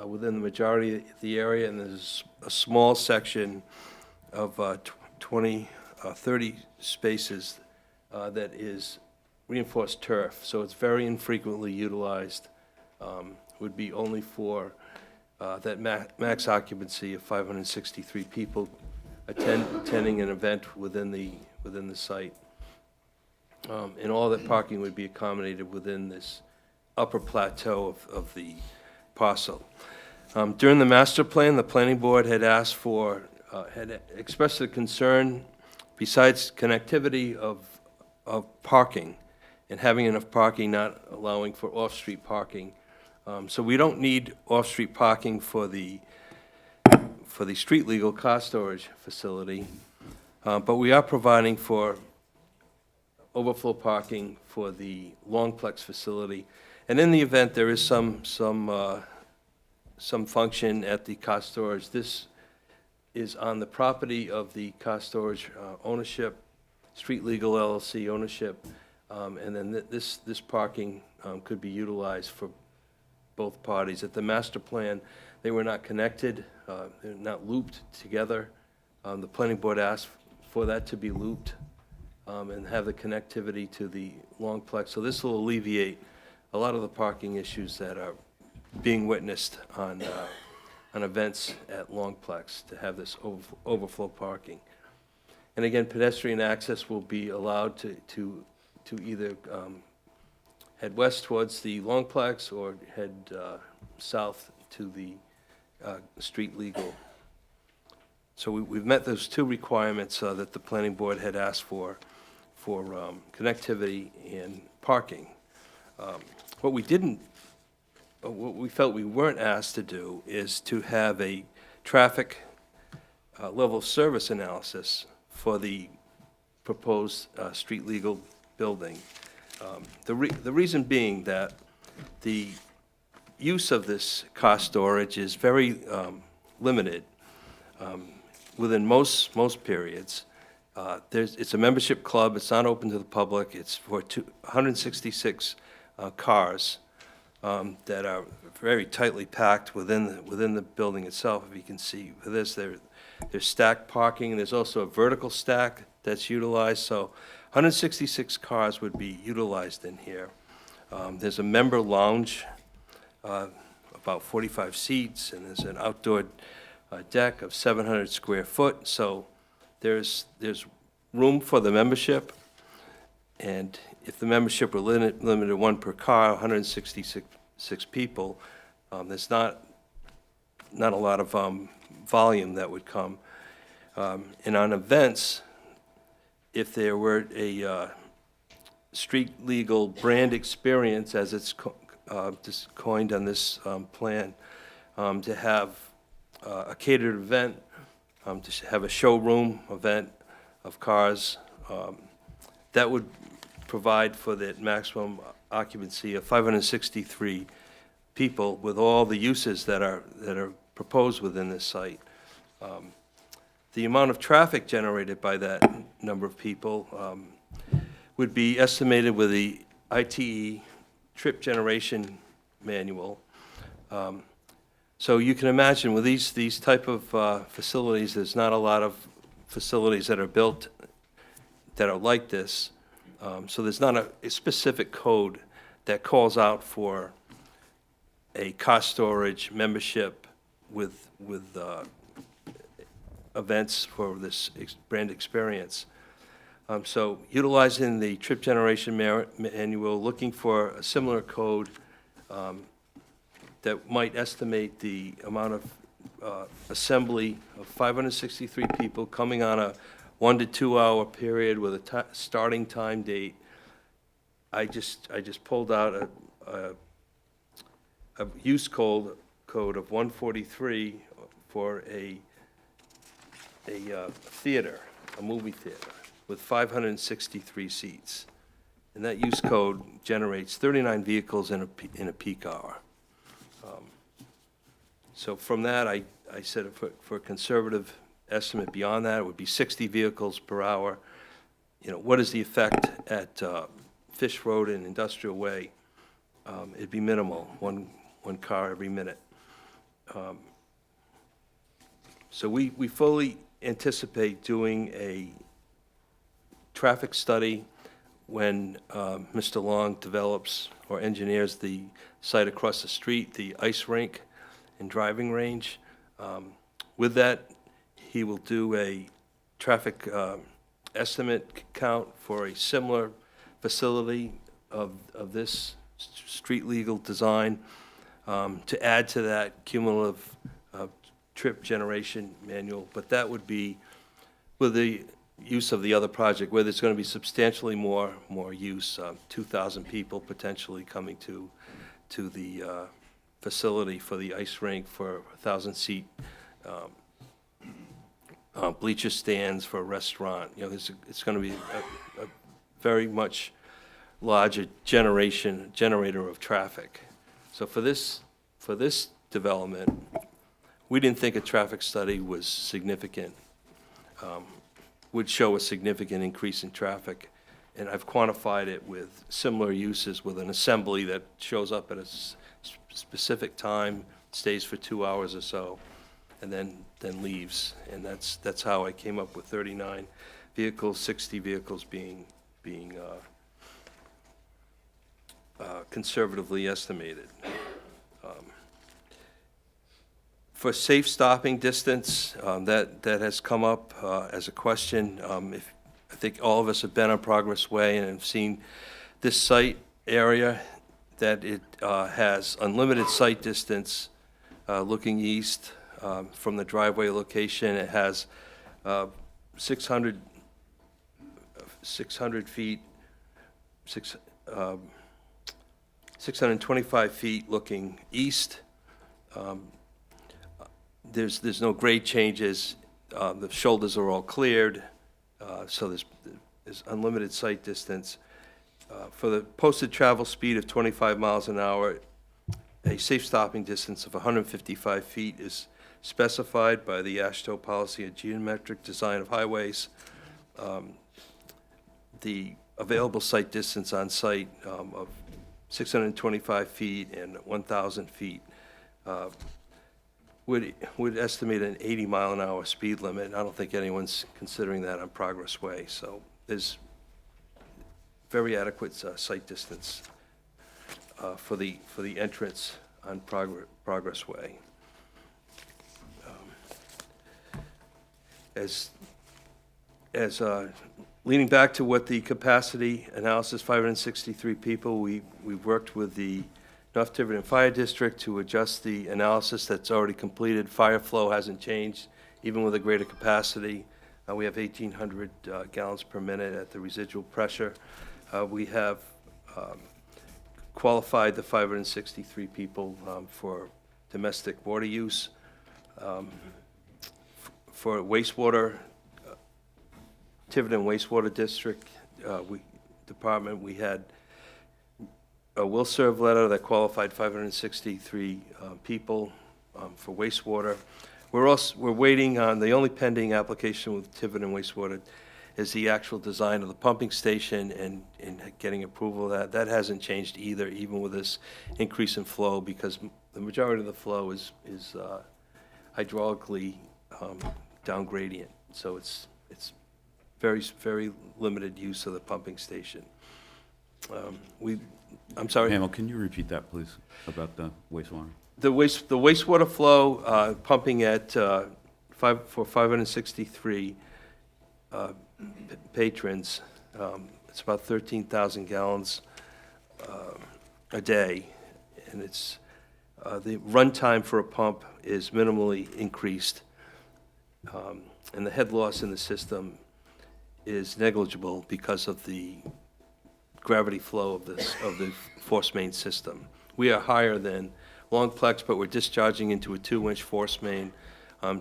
within the majority of the area, and there's a small section of 30 spaces that is reinforced turf, so it's very infrequently utilized. Would be only for that max occupancy of 563 people attending an event within the site. And all that parking would be accommodated within this upper plateau of the parcel. During the master plan, the planning board had asked for, had expressed a concern, besides connectivity of parking, and having enough parking, not allowing for off-street parking. So we don't need off-street parking for the for the street legal car storage facility, but we are providing for overflow parking for the Longplex facility. And in the event there is some function at the car storage, this is on the property of the car storage ownership, Street Legal LLC ownership, and then this parking could be utilized for both parties. At the master plan, they were not connected, they're not looped together. The planning board asked for that to be looped and have the connectivity to the Longplex. So this will alleviate a lot of the parking issues that are being witnessed on events at Longplex, to have this overflow parking. And again, pedestrian access will be allowed to either head west towards the Longplex or head south to the street legal. So we've met those two requirements that the planning board had asked for connectivity and parking. What we felt we weren't asked to do is to have a traffic level of service analysis for the proposed street legal building. The reason being that the use of this car storage is very limited within most periods. It's a membership club, it's not open to the public, it's for 166 cars that are very tightly packed within the building itself. If you can see for this, there's stacked parking, and there's also a vertical stack that's utilized, so 166 cars would be utilized in here. There's a member lounge, about 45 seats, and there's an outdoor deck of 700 square foot, so there's room for the membership, and if the membership were limited to one per car, 166 people, there's not a lot of volume that would come. And on events, if there were a street legal brand experience, as it's just coined on this plan, to have a catered event, to have a showroom event of cars, that would provide for the maximum occupancy of 563 people with all the uses that are proposed within this site. The amount of traffic generated by that number of people would be estimated with the ITE trip generation manual. So you can imagine with these type of facilities, there's not a lot of facilities that are built that are like this. So there's not a specific code that calls out for a car storage membership with events for this brand experience. So utilizing the trip generation manual, looking for a similar code that might estimate the amount of assembly of 563 people coming on a 1 to 2 hour period with a starting time date. I just pulled out a use code of 143 for a theater, a movie theater, with 563 seats. And that use code generates 39 vehicles in a peak hour. So from that, I said for a conservative estimate beyond that, it would be 60 vehicles per hour. You know, what is the effect at Fish Road and Industrial Way? It'd be minimal, one car every minute. So we fully anticipate doing a traffic study when Mr. Long develops or engineers the site across the street, the ice rink and driving range. With that, he will do a traffic estimate count for a similar facility of this street legal design to add to that cumulative trip generation manual. But that would be with the use of the other project, where there's going to be substantially more use, 2,000 people potentially coming to the facility for the ice rink, for a 1,000-seat bleacher stands for a restaurant. You know, it's going to be a very much larger generator of traffic. So for this development, we didn't think a traffic study was significant, would show a significant increase in traffic. And I've quantified it with similar uses with an assembly that shows up at a specific time, stays for 2 hours or so, and then leaves. And that's how I came up with 39 vehicles, 60 vehicles being conservatively estimated. For safe stopping distance, that has come up as a question. I think all of us have been on Progress Way and have seen this site area, that it has unlimited sight distance looking east from the driveway location. It has 600 feet, 625 feet looking east. There's no grade changes. The shoulders are all cleared, so there's unlimited sight distance. For the posted travel speed of 25 miles an hour, a safe stopping distance of 155 feet is specified by the AASHTO policy of geometric design of highways. The available sight distance on site of 625 feet and 1,000 feet would estimate an 80-mile-an-hour speed limit, and I don't think anyone's considering that on Progress Way. So there's very adequate sight distance for the entrance on Progress Way. As leaning back to what the capacity analysis, 563 people, we worked with the North Tiverton Fire District to adjust the analysis that's already completed. Fire flow hasn't changed, even with a greater capacity. We have 1,800 gallons per minute at the residual pressure. We have qualified the 563 people for domestic water use. For wastewater, Tiverton Wastewater District Department, we had a will serve letter that qualified 563 people for wastewater. We're waiting on, the only pending application with Tiverton Wastewater is the actual design of the pumping station and getting approval of that. That hasn't changed either, even with this increase in flow, because the majority of the flow is hydraulically down gradient. So it's very, very limited use of the pumping station. I'm sorry? Hamill, can you repeat that, please, about the wastewater? The wastewater flow, pumping at for 563 patrons, it's about 13,000 gallons a day, and it's the run time for a pump is minimally increased, and the head loss in the system is negligible because of the gravity flow of the force main system. We are higher than Longplex, but we're discharging into a 2-inch force main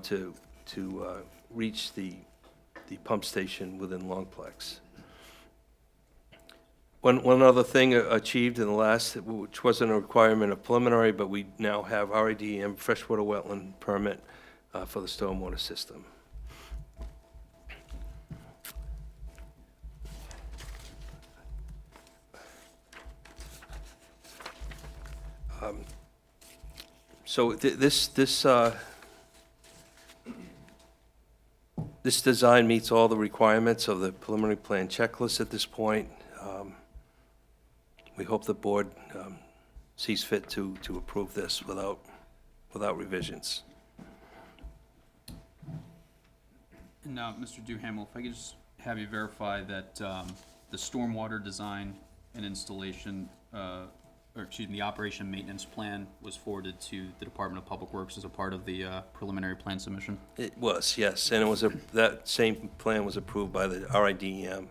to reach the pump station within Longplex. One other thing achieved in the last, which wasn't a requirement of preliminary, but we now have RIDM freshwater wetland permit for the stormwater system. So this design meets all the requirements of the preliminary plan checklist at this point. We hope the board sees fit to approve this without revisions. And now, Mr. Duhamel, if I could just have you verify that the stormwater design and installation, the operation and maintenance plan was forwarded to the Department of Public Works as a part of the preliminary plan submission? It was, yes, and it was that same plan was approved by the RIDEM.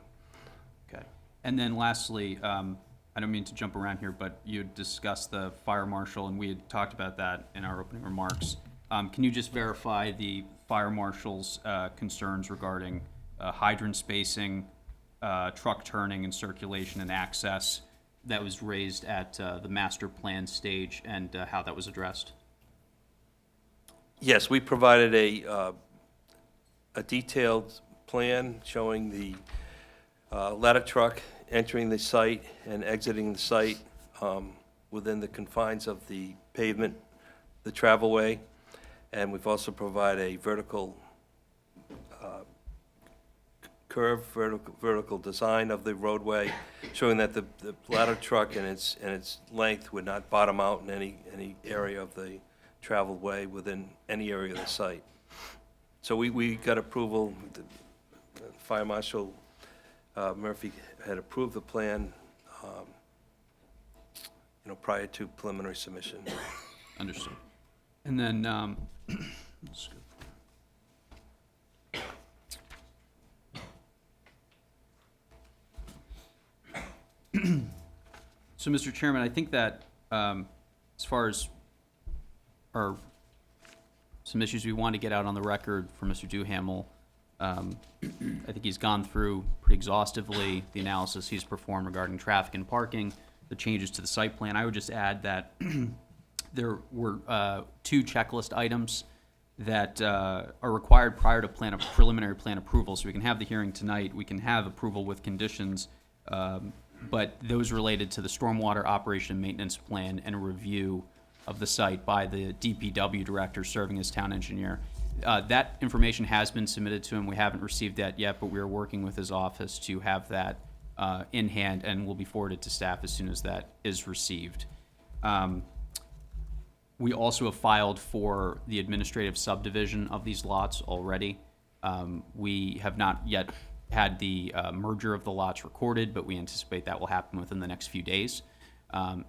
Okay. And then lastly, I don't mean to jump around here, but you had discussed the fire marshal, and we had talked about that in our opening remarks. Can you just verify the fire marshal's concerns regarding hydrant spacing, truck turning and circulation and access that was raised at the master plan stage, and how that was addressed. Yes, we provided a detailed plan showing the ladder truck entering the site and exiting the site within the confines of the pavement, the travelway, and we've also provided a vertical curve, vertical design of the roadway, showing that the ladder truck and its length would not bottom out in any area of the traveled way within any area of the site. So we got approval. The Fire Marshal Murphy had approved the plan, prior to preliminary submission. Understood. And then, let's go. So, Mr. Chairman, I think that as far as some issues we want to get out on the record for Mr. Duhamel, I think he's gone through pretty exhaustively the analysis he's performed regarding traffic and parking, the changes to the site plan. I would just add that there were 2 checklist items that are required prior to preliminary plan approval. So we can have the hearing tonight, we can have approval with conditions, but those related to the stormwater operation and maintenance plan and a review of the site by the DPW director serving as town engineer. That information has been submitted to him. We haven't received that yet, but we are working with his office to have that in hand, and will be forwarded to staff as soon as that is received. We also have filed for the administrative subdivision of these lots already. We have not yet had the merger of the lots recorded, but we anticipate that will happen within the next few days. I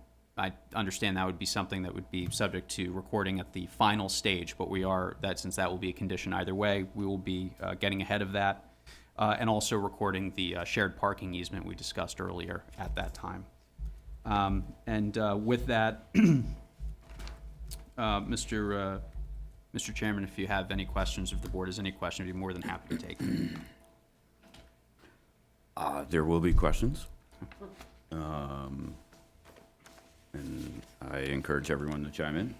understand that would be something that would be subject to recording at the final stage, but since that will be a condition either way, we will be getting ahead of that, and also recording the shared parking easement we discussed earlier at that time. With that, Mr. Chairman, if you have any questions, if the board has any questions, I'd be more than happy to take them. There will be questions. And I encourage everyone to chime in.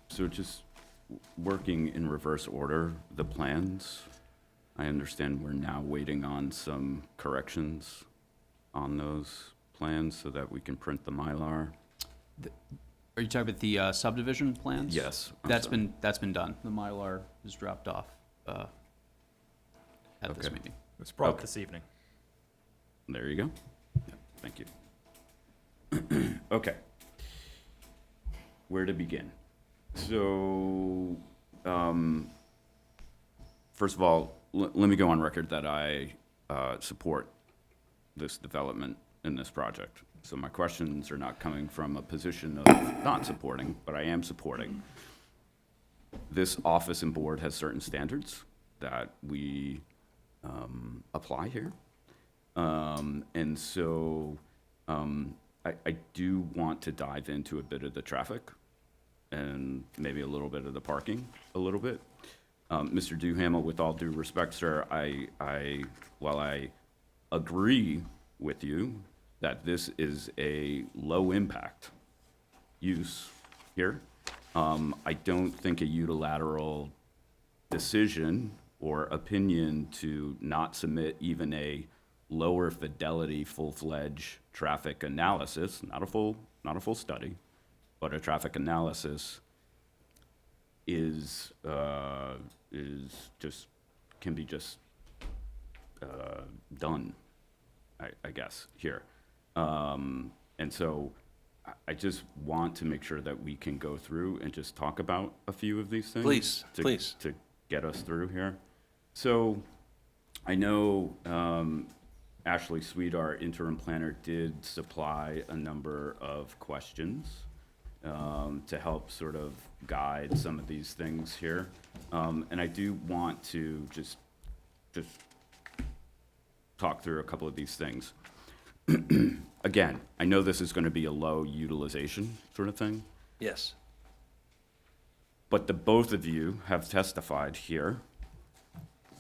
So just working in reverse order, the plans, I understand we're now waiting on some corrections on those plans so that we can print the Mylar. Are you talking about the subdivision plans? Yes. That's been done. The Mylar is dropped off at this meeting. It's brought up this evening. There you go. Yep, thank you. Okay. Where to begin? So, first of all, let me go on record that I support this development in this project. So my questions are not coming from a position of not supporting, but I am supporting. This office and board has certain standards that we apply here. And so I do want to dive into a bit of the traffic and maybe a little bit of the parking, a little bit. Mr. Duhamel, with all due respect, sir, while I agree with you that this is a low-impact use here, I don't think a unilateral decision or opinion to not submit even a lower fidelity, full-fledged traffic analysis, not a full study, but a traffic analysis can be done, I guess, here. And so I just want to make sure that we can go through and just talk about a few of these things. Please. To get us through here. So I know Ashley Sweet, our interim planner, did supply a number of questions to help sort of guide some of these things here. And I do want to just talk through a couple of these things. Again, I know this is going to be a low utilization sort of thing. Yes. But the both of you have testified here,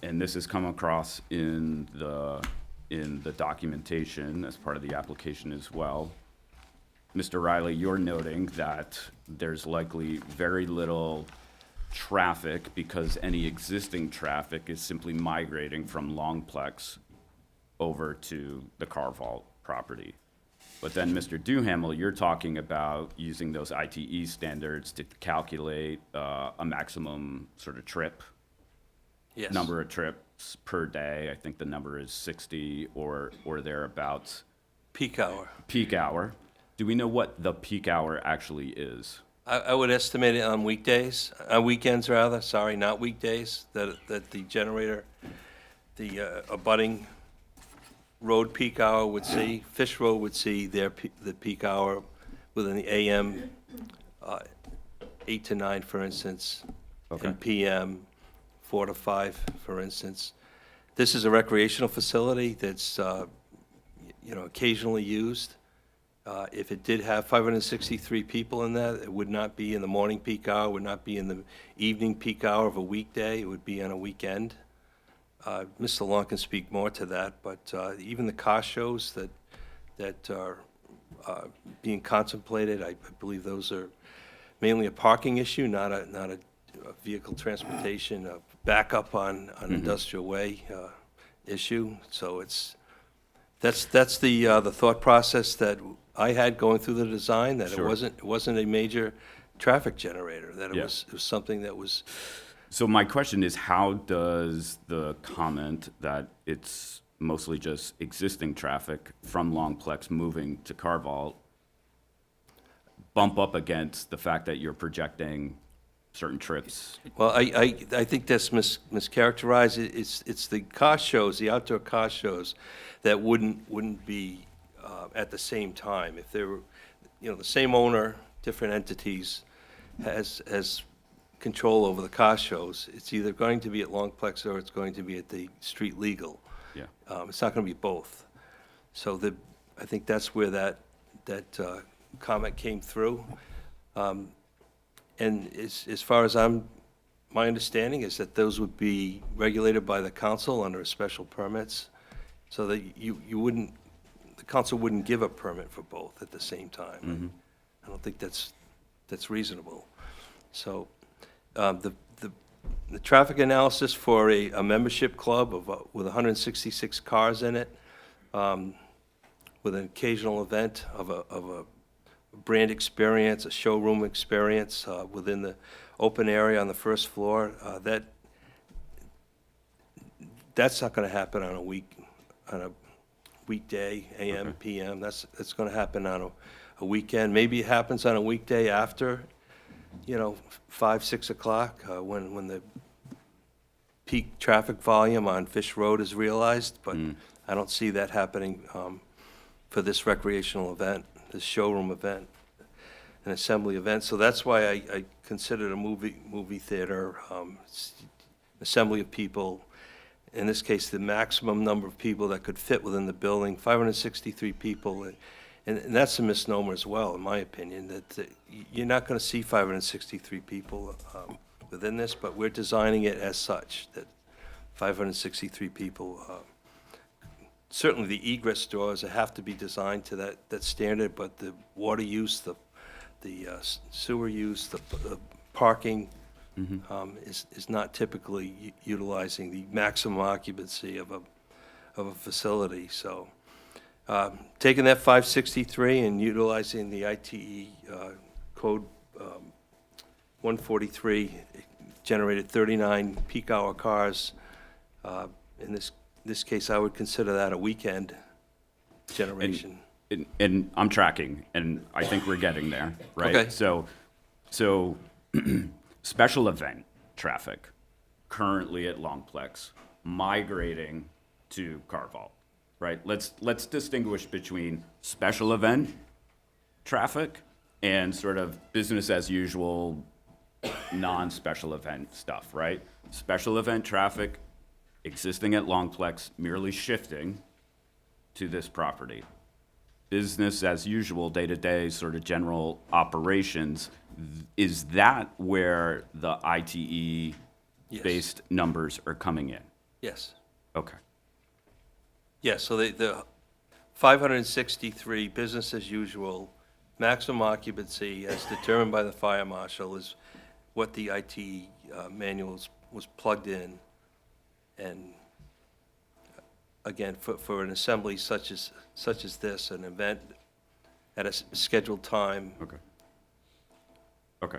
and this has come across in the documentation as part of the application as well. Mr. Riley, you're noting that there's likely very little traffic because any existing traffic is simply migrating from Longplex over to the car vault property. But then, Mr. Duhamel, you're talking about using those ITE standards to calculate a maximum sort of trip, Yes. number of trips per day. I think the number is 60 or thereabouts. Peak hour. Peak hour. Do we know what the peak hour actually is? I would estimate it on weekdays, weekends rather, sorry, not weekdays, that the generator, the abutting road peak hour would see, Fish Road would see the peak hour within the AM, 8 to 9, for instance, Okay. and PM, 4 to 5, for instance. This is a recreational facility that's, occasionally used. If it did have 563 people in that, it would not be in the morning peak hour, would not be in the evening peak hour of a weekday, it would be on a weekend. Mr. Long can speak more to that, but even the car shows that are being contemplated, I believe those are mainly a parking issue, not a vehicle transportation, a backup on Industrial Way issue. So that's the thought process that I had going through the design, that Sure. it wasn't a major traffic generator, that it Yeah. was something that was. So my question is, how does the comment that it's mostly just existing traffic from Longplex moving to car vault bump up against the fact that you're projecting certain trips? Well, I think that's mischaracterized. It's the car shows, the outdoor car shows, that wouldn't be at the same time. If they were, the same owner, different entities, has control over the car shows, it's either going to be at Longplex or it's going to be at the street legal. Yeah. It's not going to be both. So I think that's where that comment came through. And as far as my understanding is that those would be regulated by the council under special permits, so that the council wouldn't give a permit for both at the same time. I don't think that's reasonable. So the traffic analysis for a membership club with 166 cars in it, with an occasional event of a brand experience, a showroom experience within the open area on the first floor, that's not going to happen on a weekday, AM, Okay. PM. That's going to happen on a weekend. Maybe it happens on a weekday after, 5, 6 o'clock, when the peak traffic volume on Fish Road is realized, but I don't see that happening for this recreational event, this showroom event, an assembly event. So that's why I considered a movie theater, assembly of people. In this case, the maximum number of people that could fit within the building, 563 people. And that's a misnomer as well, in my opinion, that you're not going to see 563 people within this, but we're designing it as such, that 563 people. Certainly the egress doors have to be designed to that standard, but the water use, the sewer use, the parking is not typically utilizing the maximum occupancy of a facility. So taking that 563 and utilizing the ITE code 143, it generated 39 peak hour cars. In this case, I would consider that a weekend generation. And I'm tracking, and I think we're getting there, right? Okay. So special event traffic currently at Longplex migrating to car vault, right? Let's distinguish between special event traffic and sort of business as usual, non-special event stuff, right? Special event traffic existing at Longplex, merely shifting to this property. Business as usual, day-to-day sort of general operations is that where the ITE-based numbers are coming in? Yes. Okay. Yes, so the 563 business as usual, maximum occupancy as determined by the fire marshal is what the IT manual was plugged in. And again, for an assembly such as this, an event at a scheduled time. Okay. Okay.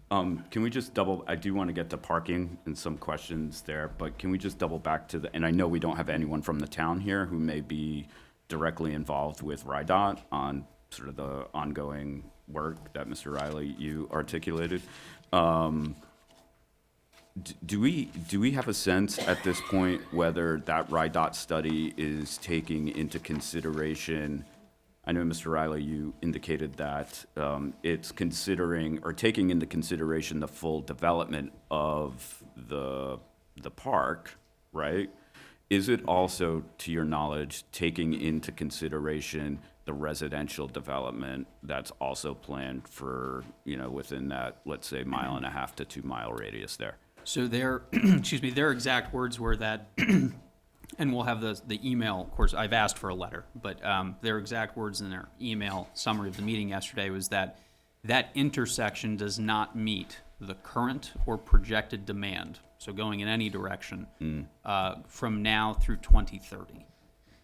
Can we just I do want to get to parking and some questions there, but can we just double back to and I know we don't have anyone from the town here who may be directly involved with RIDOT on sort of the ongoing work that Mr. Riley, you articulated. Do we have a sense at this point whether that RIDOT study is taking into consideration, I know, Mr. Riley, you indicated that it's considering or taking into consideration the full development of the park, right? Is it also, to your knowledge, taking into consideration the residential development that's also planned for, within that, let's say, 1.5 to 2 mile radius there? So their, excuse me, their exact words were that, and we'll have the email, of course, I've asked for a letter, but their exact words in their email summary of the meeting yesterday was that intersection does not meet the current or projected demand, so going in any direction, from now through 2030.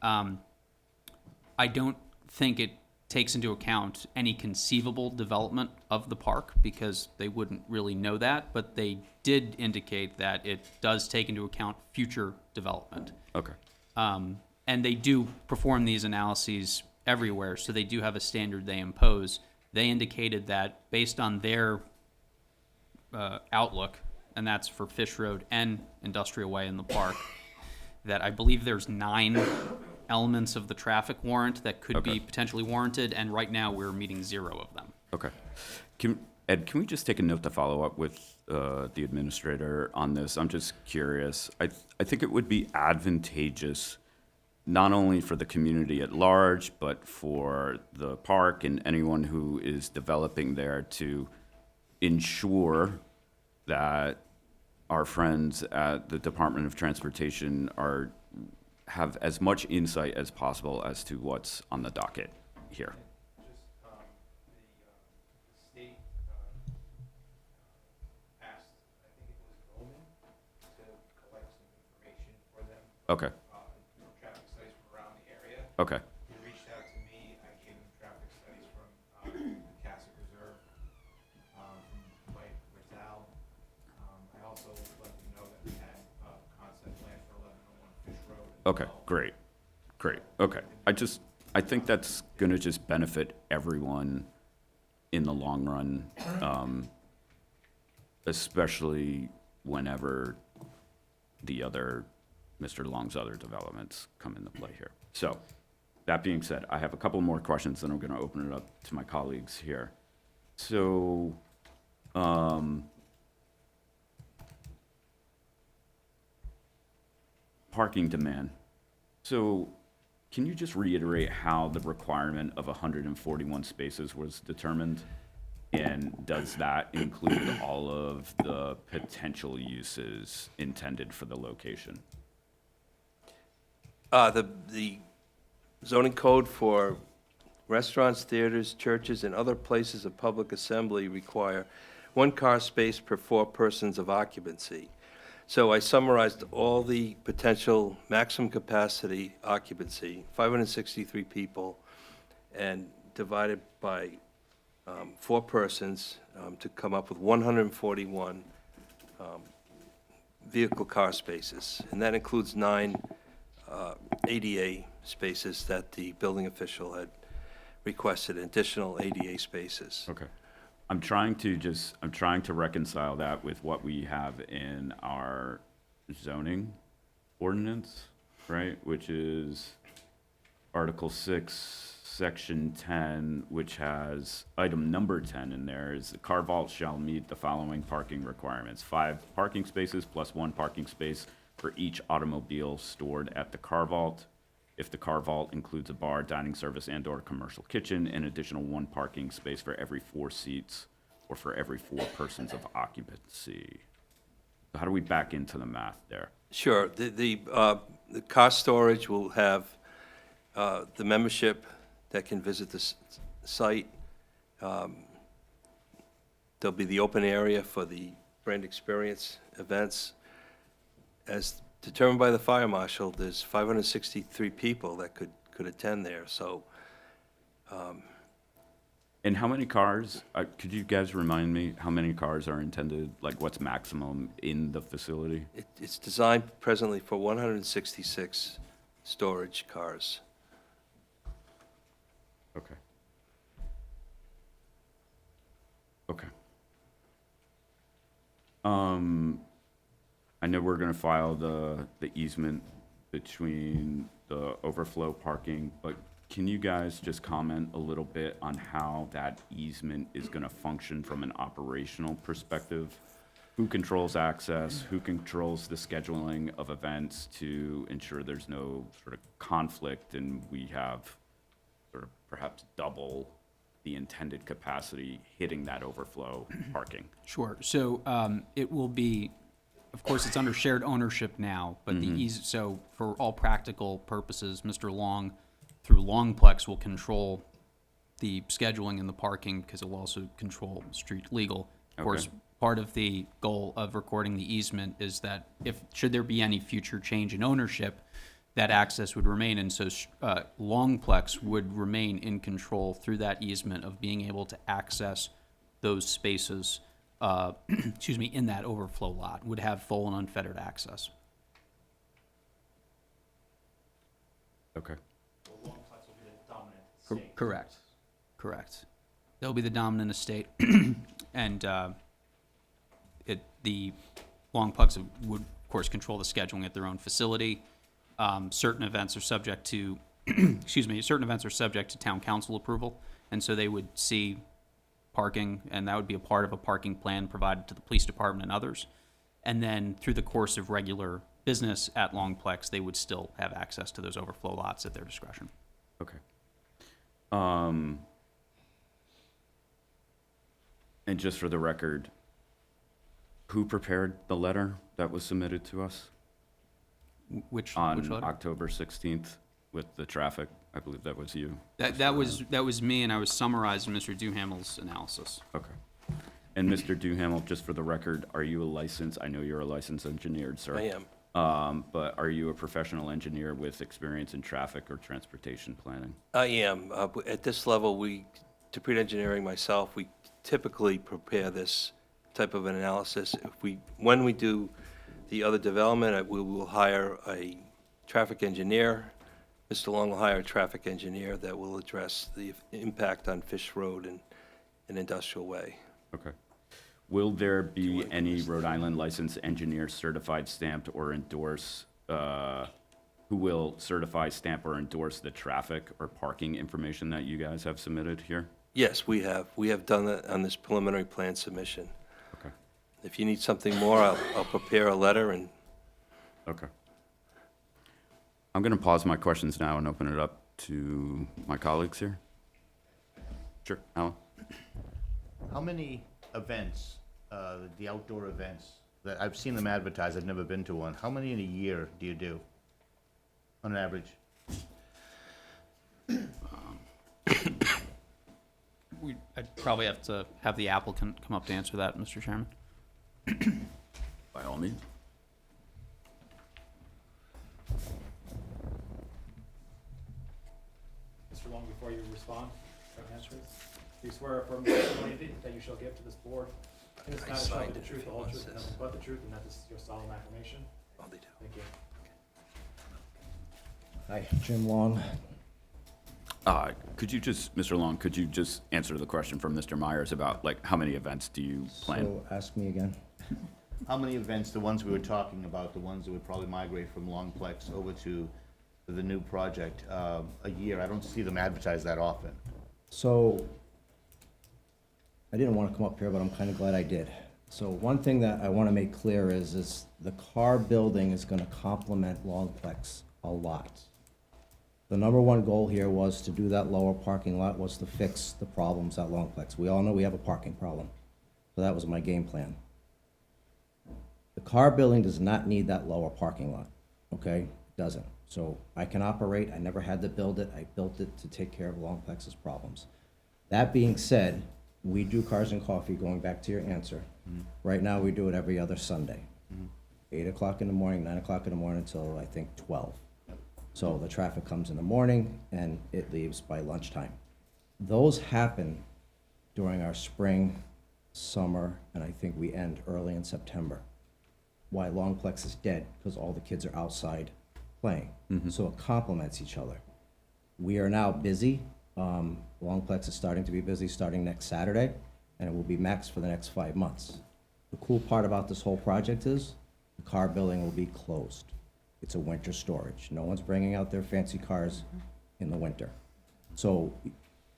I don't think it takes into account any conceivable development of the park because they wouldn't really know that, but they did indicate that it does take into account future development. Okay. And they do perform these analyses everywhere, so they do have a standard they impose. They indicated that based on their outlook, and that's for Fish Road and Industrial Way in the park, that I believe there's 9 elements of the traffic warrant that could be potentially warranted, and right now we're meeting 0 of them. Okay. Ed, can we just take a note to follow up with the administrator on this? I'm just curious. I think it would be advantageous not only for the community at large, but for the park and anyone who is developing there to ensure that our friends at the Department of Transportation have as much insight as possible as to what's on the docket here. Just, the state asked, I think it was Goldman, to collect some information for them. Okay. Traffic studies from around the area. Okay. They reached out to me, I gave them traffic studies from Castle Reserve, from Mike Rizal. I also let them know that we had a concept plan for 1101 Fish Road. Okay, great. Okay. I think that's going to just benefit everyone in the long run, especially whenever Mr. Long's other developments come into play here. So, that being said, I have a couple more questions, and I'm going to open it up to my colleagues here. So, parking demand. So, can you just reiterate how the requirement of 141 spaces was determined? And does that include all of the potential uses intended for the location? The zoning code for restaurants, theaters, churches, and other places of public assembly require 1 car space per 4 persons of occupancy. So I summarized all the potential maximum capacity occupancy, 563 people, and divided by 4 persons to come up with 141 vehicle car spaces. And that includes 9 ADA spaces that the building official had requested, additional ADA spaces. Okay. I'm trying to reconcile that with what we have in our zoning ordinance, right? Which is Article 6, Section 10, which has item number 10 in there, is the car vault shall meet the following parking requirements: 5 parking spaces plus 1 parking space for each automobile stored at the car vault. If the car vault includes a bar, dining service, and/or commercial kitchen, an additional 1 parking space for every 4 seats or for every 4 persons of occupancy? How do we back into the math there? Sure. The car storage will have the membership that can visit the site. There'll be the open area for the brand experience events. As determined by the fire marshal, there's 563 people that could attend there, so. And how many cars, could you guys remind me, how many cars are intended, like what's maximum in the facility? It's designed presently for 166 storage cars. Okay. Okay. I know we're gonna file the easement between the overflow parking, but can you guys just comment a little bit on how that easement is gonna function from an operational perspective? Who controls access? Who controls the scheduling of events to ensure there's no sort of conflict and we have sort of perhaps double the intended capacity hitting that overflow parking? Sure. So it will be, of course, it's under shared ownership now, but so for all practical purposes, Mr. Long, through Longplex, will control the scheduling and the parking because it will also control street legal. Of course, part of the goal of recording the easement is that should there be any future change in ownership, that access would remain, and so Longplex would remain in control through that easement of being able to access those spaces, excuse me, in that overflow lot, would have full and unfettered access. Okay. Correct. Correct. They'll be the dominant estate, and the Longplex would, of course, control the scheduling at their own facility. Certain events are subject to, excuse me, certain events are subject to town council approval, and so they would see parking, and that would be a part of a parking plan provided to the police department and others. And then through the course of regular business at Longplex, they would still have access to those overflow lots at their discretion. Okay. And just for the record, who prepared the letter that was submitted to us? Which On letter? October 16th with the traffic? I believe that was you. That was me, and I was summarizing Mr. Duhamel's analysis. Okay. And Mr. Duhamel, just for the record, are you a licensed, I know you're a licensed engineer, sir. I am. But are you a professional engineer with experience in traffic or transportation planning? I am. At this level, Tiverton Engineering, myself, we typically prepare this type of an analysis. When we do the other development, we will hire a traffic engineer. Mr. Long will hire a traffic engineer that will address the impact on Fish Road and Industrial Way. Okay. Will there be any Rhode Island licensed engineer certified, stamped, or endorse, who will certify, stamp, or endorse the traffic or parking information that you guys have submitted here? Yes, we have. We have done that on this preliminary plan submission. Okay. If you need something more, I'll prepare a letter and. Okay. I'm going to pause my questions now and open it up to my colleagues here. Sure, Alan? How many events, the outdoor events, that I've seen them advertised, I've never been to one, how many in a year do you do, on average? I'd probably have to have the applicant come up to answer that, Mr. Chairman. By all means. Mr. Long, before you respond, do you swear or affirm the testimony that you shall give to this board in this matter shall be the truth, the whole truth, and nothing but the truth, and that this is your solemn affirmation? Oh, they do. Thank you. Hi, Jim Long. Could you just, Mr. Long, could you just answer the question from Mr. Myers about, like, how many events do you plan? So ask me again. How many events, the ones we were talking about, the ones that would probably migrate from Longplex over to the new project, a year? I don't see them advertised that often. So I didn't want to come up here, but I'm kind of glad I did. So one thing that I want to make clear is the car building is going to complement Longplex a lot. The number one goal here was to do that lower parking lot, was to fix the problems at Longplex. We all know we have a parking problem. So that was my game plan. The car building does not need that lower parking lot, okay? It doesn't. So I can operate, I never had to build it, I built it to take care of Long Plex's problems. That being said, we do Cars and Coffee, going back to your answer. Right now, we do it every other Sunday. 8 o'clock in the morning, 9 o'clock in the morning until I think 12. So the traffic comes in the morning and it leaves by lunchtime. Those happen during our spring, summer, and I think we end early in September. Why Longplex is dead, because all the kids are outside playing. So it complements each other. We are now busy. Longplex is starting to be busy starting next Saturday, and it will be max for the next 5 months. The cool part about this whole project is the car building will be closed. It's a winter storage. No one's bringing out their fancy cars in the winter. So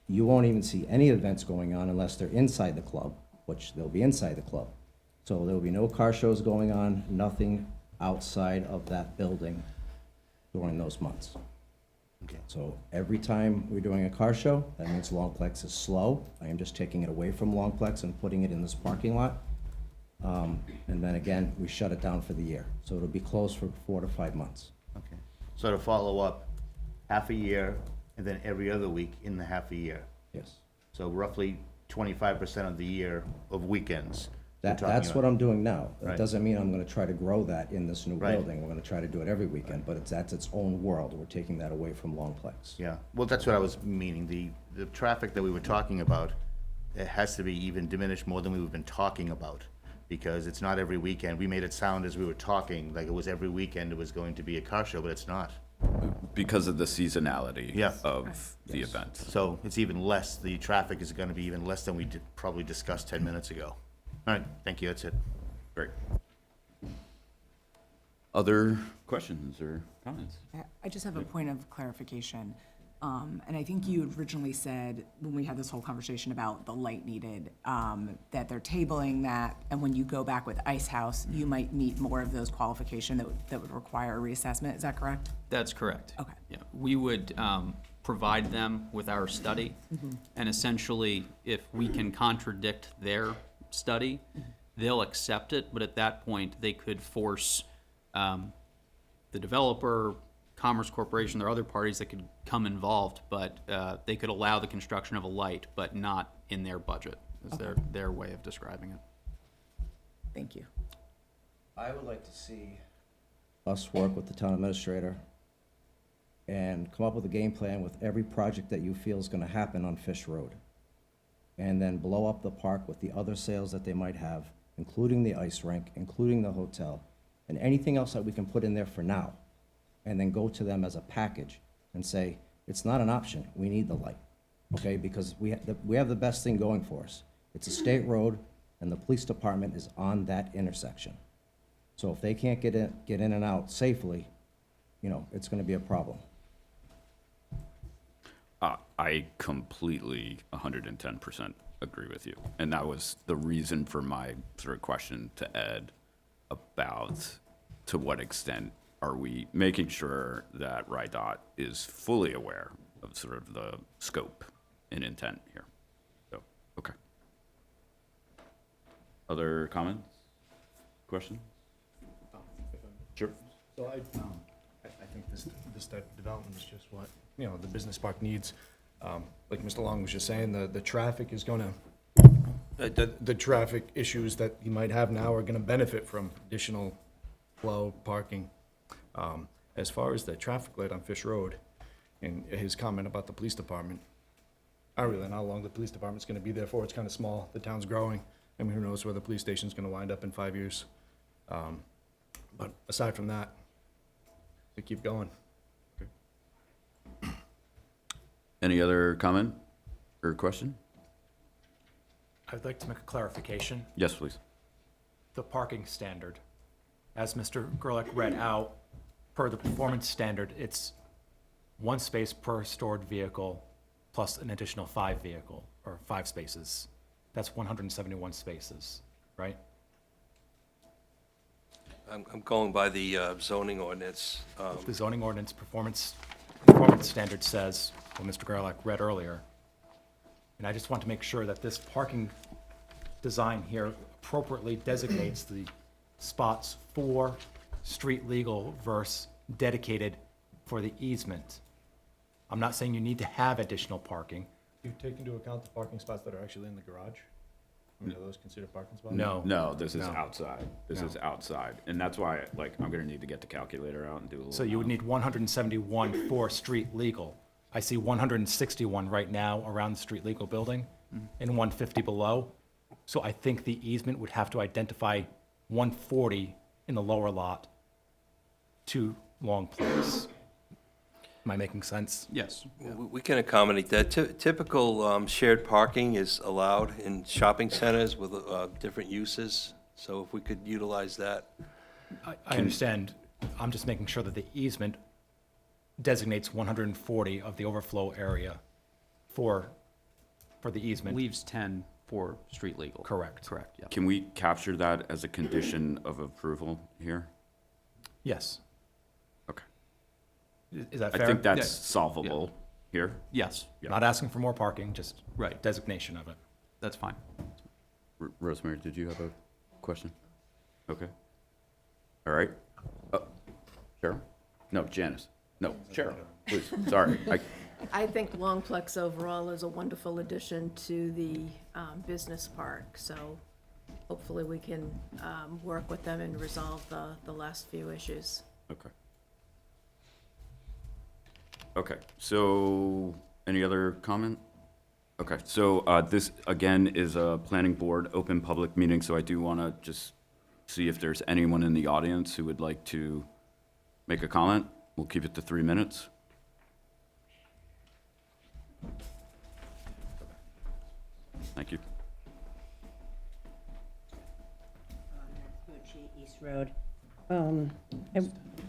you won't even see any events going on unless they're inside the club, which they'll be inside the club. So there will be no car shows going on, nothing outside of that building during those months. Okay. So every time we're doing a car show, that means Longplex is slow. I am just taking it away from Longplex and putting it in this parking lot. And then again, we shut it down for the year. So it'll be closed for 4 to 5 months. Okay. So to follow up, half a year, and then every other week in the half a year. Yes. So roughly 25% of the year of weekends. we're talking That's what about. I'm doing now. It Right. doesn't mean I'm gonna try to grow that in this new Right. building. We're gonna try to do it every weekend, but that's its own world. We're taking that away from Longplex. Yeah, well, that's what I was meaning. The traffic that we were talking about, it has to be even diminished more than we've been talking about. Because it's not every weekend. We made it sound as we were talking, like it was every weekend it was going to be a car show, but it's not. Because of the seasonality Yeah. of the events. So it's even less, the traffic is gonna be even less than we did, probably discussed 10 minutes ago. All right, thank you, that's it. Great. Other questions or comments? I just have a point of clarification. And I think you originally said, when we had this whole conversation about the light needed, that they're tabling that, and when you go back with Ice House, you might meet more of those qualifications that would require a reassessment, is that correct? That's correct. Okay. Yeah, we would provide them with our study, and essentially, if we can contradict their study, they'll accept it, but at that point, they could force the developer, Commerce Corporation, there are other parties that could come involved, but they could allow the construction of a light, but not in their budget, is their way of describing it. Thank you. I would like to see us work with the town administrator and come up with a game plan with every project that you feel is gonna happen on Fish Road. And then blow up the park with the other sales that they might have, including the ice rink, including the hotel, and anything else that we can put in there for now. And then go to them as a package and say, it's not an option, we need the light, okay? Because we have the best thing going for us. It's a state road, and the police department is on that intersection. So if they can't get in and out safely, it's gonna be a problem. I completely 110% agree with you. And that was the reason for my sort of question to Ed about to what extent are we making sure that RIDOT is fully aware of sort of the scope and intent here? So, okay. Other comments? Questions? Sure. So I think this type of development is just what, the business park needs. Like Mr. Long was just saying, the traffic is gonna, the traffic issues that you might have now are gonna benefit from additional flow, parking. As far as the traffic light on Fish Road and his comment about the police department, I don't really know how long the police department's gonna be there for. It's kinda small. The town's growing. I mean, who knows where the police station's gonna wind up in 5 years. But aside from that, we keep going. Any other comment or question? I'd like to make a clarification. Yes, please. The parking standard, as Mr. Gerlach read out, per the performance standard, it's 1 space per stored vehicle plus an additional 5 spaces. That's 171 spaces, right? I'm going by the zoning ordinance. The zoning ordinance performance standard says, what Mr. Gerlach read earlier, and I just want to make sure that this parking design here appropriately designates the spots for street legal versus dedicated for the easement. I'm not saying you need to have additional parking. Do you take into account the parking spots that are actually in the garage? I mean, are those considered parking spots? No. No, this is No. outside. This No. is outside. And that's why, like, I'm gonna need to get the calculator out and do a little. So you would need 171 for street legal. I see 161 right now around the street legal building and 150 below. So I think the easement would have to identify 140 in the lower lot to Long Place. Am I making sense? Yes. We can accommodate that. Typical shared parking is allowed in shopping centers with different uses, so if we could utilize that. I understand. I'm just making sure that the easement designates 140 of the overflow area for the easement. Leaves 10 for street legal. Correct. Correct, yeah. Can we capture that as a condition of approval here? Yes. Okay. Is that I fair? think that's Yeah. solvable here. Yes, Yeah. Not asking for more parking, just right, designation of it. that's fine. Rosemary, did you have a question? Okay. All right. Cheryl? No, Janice. No, Cheryl, please. Sorry. I think Longplex overall is a wonderful addition to the business park, so hopefully we can work with them and resolve the last few issues. Okay. Okay, so any other comment? Okay, so this, again, is a planning board open public meeting, so I do want to just see if there's anyone in the audience who would like to make a comment. We'll keep it to 3 minutes. Thank you. East Road.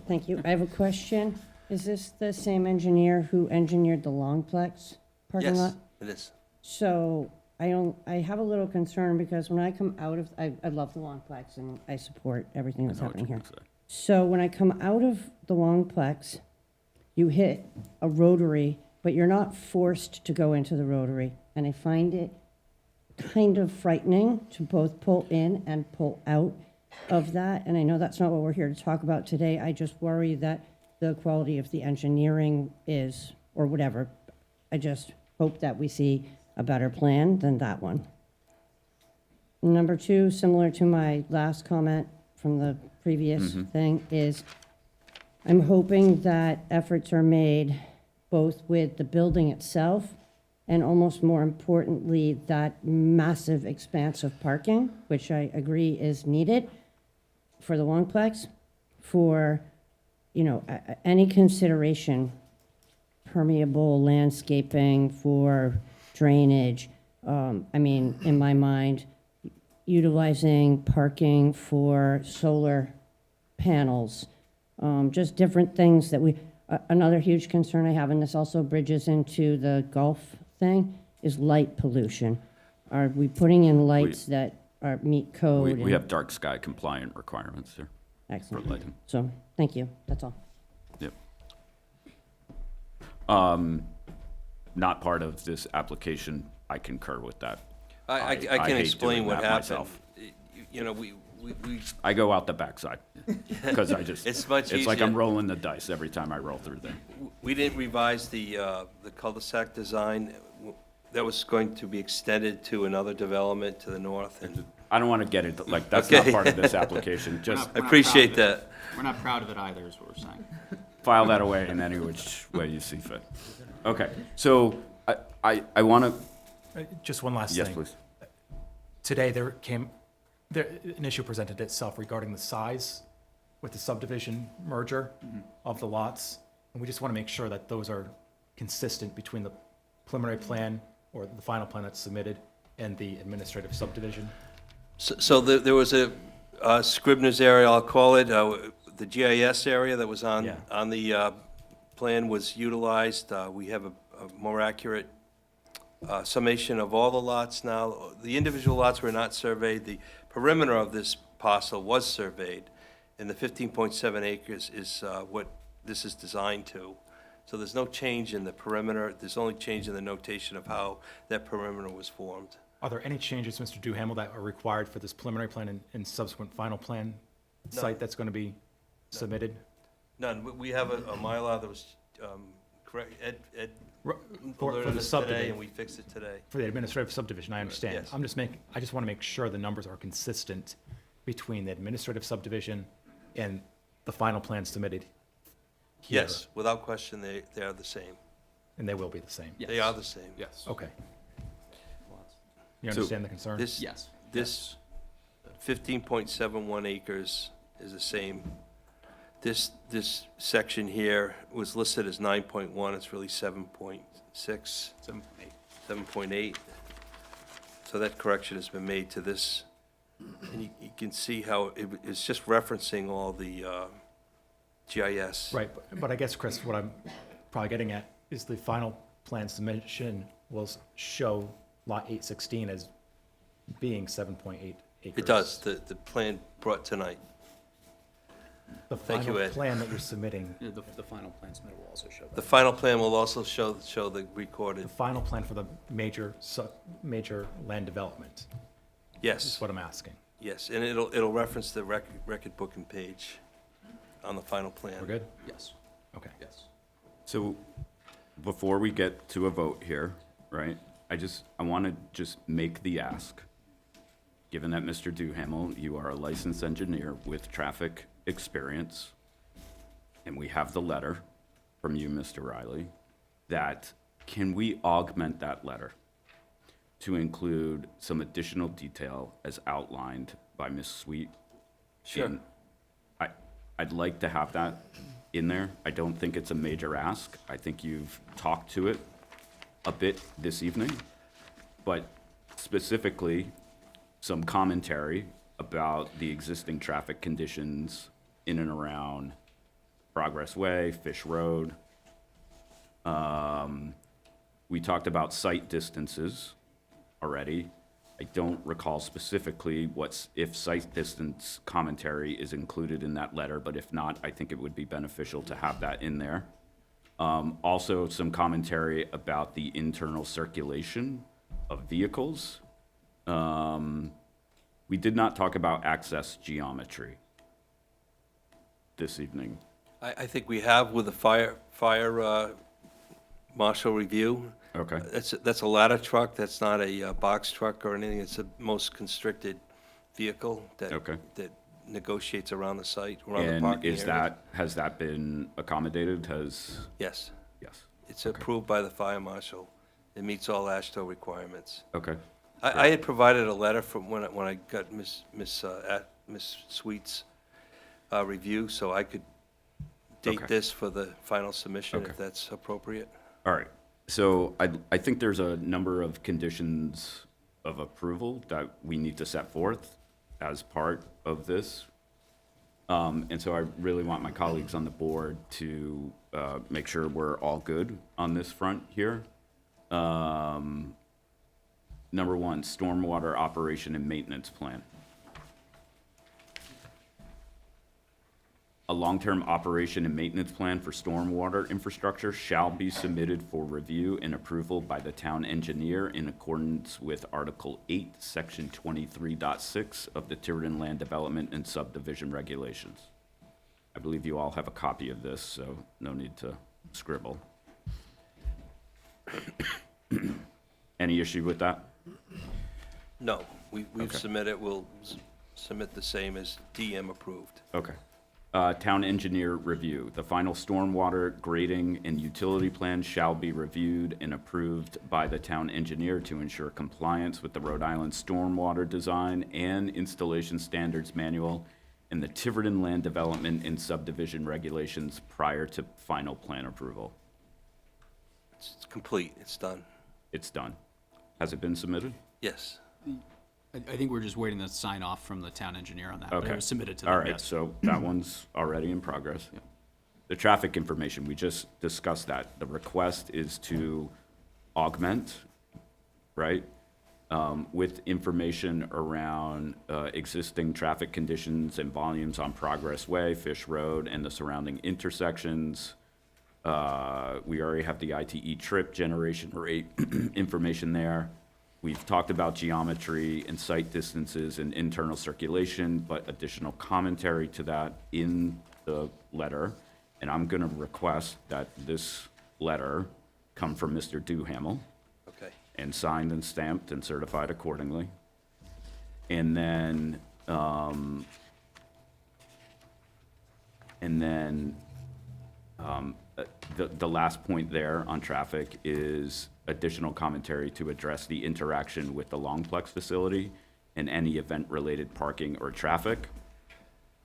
Thank you. I have a question. Is this the same engineer who engineered the Longplex parking lot? Yes, it is. So I have a little concern because when I come out of, I love the Longplex and I support everything that's I know what happening you're here. gonna say. So when I come out of the Longplex, you hit a rotary, but you're not forced to go into the rotary. And I find it kind of frightening to both pull in and pull out of that. And I know that's not what we're here to talk about today. I just worry that the quality of the engineering is, or whatever. I just hope that we see a better plan than that one. Number two, similar to my last comment from the previous thing, is I'm hoping that efforts are made both with the building itself and almost more importantly, that massive expanse of parking, which I agree is needed for the Longplex, for, you know, any consideration, permeable landscaping for drainage. I mean, in my mind, utilizing parking for solar panels, just different things that another huge concern I have, and this also bridges into the golf thing, is light pollution. Are we putting in lights that meet code? We have dark sky compliant requirements here for Excellent. lighting. So, thank you, that's all. Yep. Not part of this application. I concur with that. I hate can explain doing what that happened. myself. You know, we I go out the backside because I just, It's much it's like I'm easier. rolling the dice every time I roll through there. We didn't revise the cul-de-sac design that was going to be extended to another development to the north, and I don't want to get it, like, that's not Okay. part of this application. Just I appreciate that. We're not proud of it either, is what we're saying. file that away in any which way you see fit. Okay, so I want to, Just one last thing. yes, please. Today, an issue presented itself regarding the size with the subdivision merger of the lots. And we just want to make sure that those are consistent between the preliminary plan or the final plan that's submitted and the administrative subdivision. So there was a Scribner's area, I'll call it, the GIS area that was on the plan was utilized. We have a more accurate summation of all the lots now. The individual lots were not surveyed. The perimeter of this parcel was surveyed, and the 15.7 acres is what this is designed to. So there's no change in the perimeter. There's only change in the notation of how that perimeter was formed. Are there any changes, Mr. Duhamel, that are required for this preliminary plan and subsequent final plan site that's going to be submitted? None. We have a Mylar that was correct. Ed For alerted the us today, subdivision, and we fixed it today. for the administrative subdivision, I understand. Yes. I just want to make sure the numbers are consistent between the administrative subdivision and the final plan submitted here. Yes, without question, they are the same. And they will be the same? They are the same. Yes. Okay. You So- understand the concern? This, Yes. this 15.71 acres is the same. This section here was listed as 9.1, it's really 7.6, 7.8. So that correction has been made to this. And you can see how it's just referencing all the GIS. Right, but I guess, Chris, what I'm probably getting at is the final plan submission will show lot 816 as being 7.8 acres. It does, the plan brought tonight. The Thank you, final Ed. plan that you're submitting, The final plan submitted will also show that. The final plan will also show the the recorded, final plan for the major land development, is yes, what I'm asking. yes, and it'll reference the record booking page on the final plan. We're good? Yes. Okay. Yes. So before we get to a vote here, right, I want to just make the ask. Given that, Mr. Duhamel, you are a licensed engineer with traffic experience, and we have the letter from you, Mr. Riley, that can we augment that letter to include some additional detail as outlined by Ms. Sweet? Sure. And I'd like to have that in there. I don't think it's a major ask. I think you've talked to it a bit this evening, but specifically, some commentary about the existing traffic conditions in and around Progress Way, Fish Road. We talked about site distances already. I don't recall specifically if site distance commentary is included in that letter, but if not, I think it would be beneficial to have that in there. Also, some commentary about the internal circulation of vehicles. We did not talk about access geometry this evening. I think we have with the fire marshal review. Okay. That's a ladder truck, that's not a box truck or anything, it's the most constricted vehicle that negotiates around the site, around the parking area. Has that been accommodated? Yes. Yes. It's approved by the fire marshal. It meets all ASHTO requirements. Okay. I had provided a letter from when I got Miss Sweet's review, so I could date Okay. this for the final submission Okay. if that's appropriate. All right. So I think there's a number of conditions of approval that we need to set forth as part of this. And so I really want my colleagues on the board to make sure we're all good on this front here. Number one, stormwater operation and maintenance plan. A long-term operation and maintenance plan for stormwater infrastructure shall be submitted for review and approval by the town engineer in accordance with Article 8, Section 23.6 of the Tiverton Land Development and Subdivision Regulations. I believe you all have a copy of this, so no need to scribble. Any issue with that? No, we've Okay. submitted, we'll submit the same as DM approved. Okay. Town engineer review. The final stormwater grading and utility plan shall be reviewed and approved by the town engineer to ensure compliance with the Rhode Island Stormwater Design and Installation Standards Manual and the Tiverton Land Development and Subdivision Regulations prior to final plan approval. It's complete, it's done. It's done. Has it been submitted? Yes. I think we're just waiting to sign off from the town engineer on that. But Okay. it was submitted to them, All right, yes. so that one's already in progress. The traffic information, we just discussed that. The request is to augment, right, with information around existing traffic conditions and volumes on Progress Way, Fish Road, and the surrounding intersections. We already have the ITE trip generation rate information there. we've talked about geometry and site distances and internal circulation, but additional commentary to that in the letter. And I'm going to request that this letter come from Mr. Duhamel. Okay. And signed and stamped and certified accordingly. And then, the last point there on traffic is additional commentary to address the interaction with the Longplex facility and any event-related parking or traffic.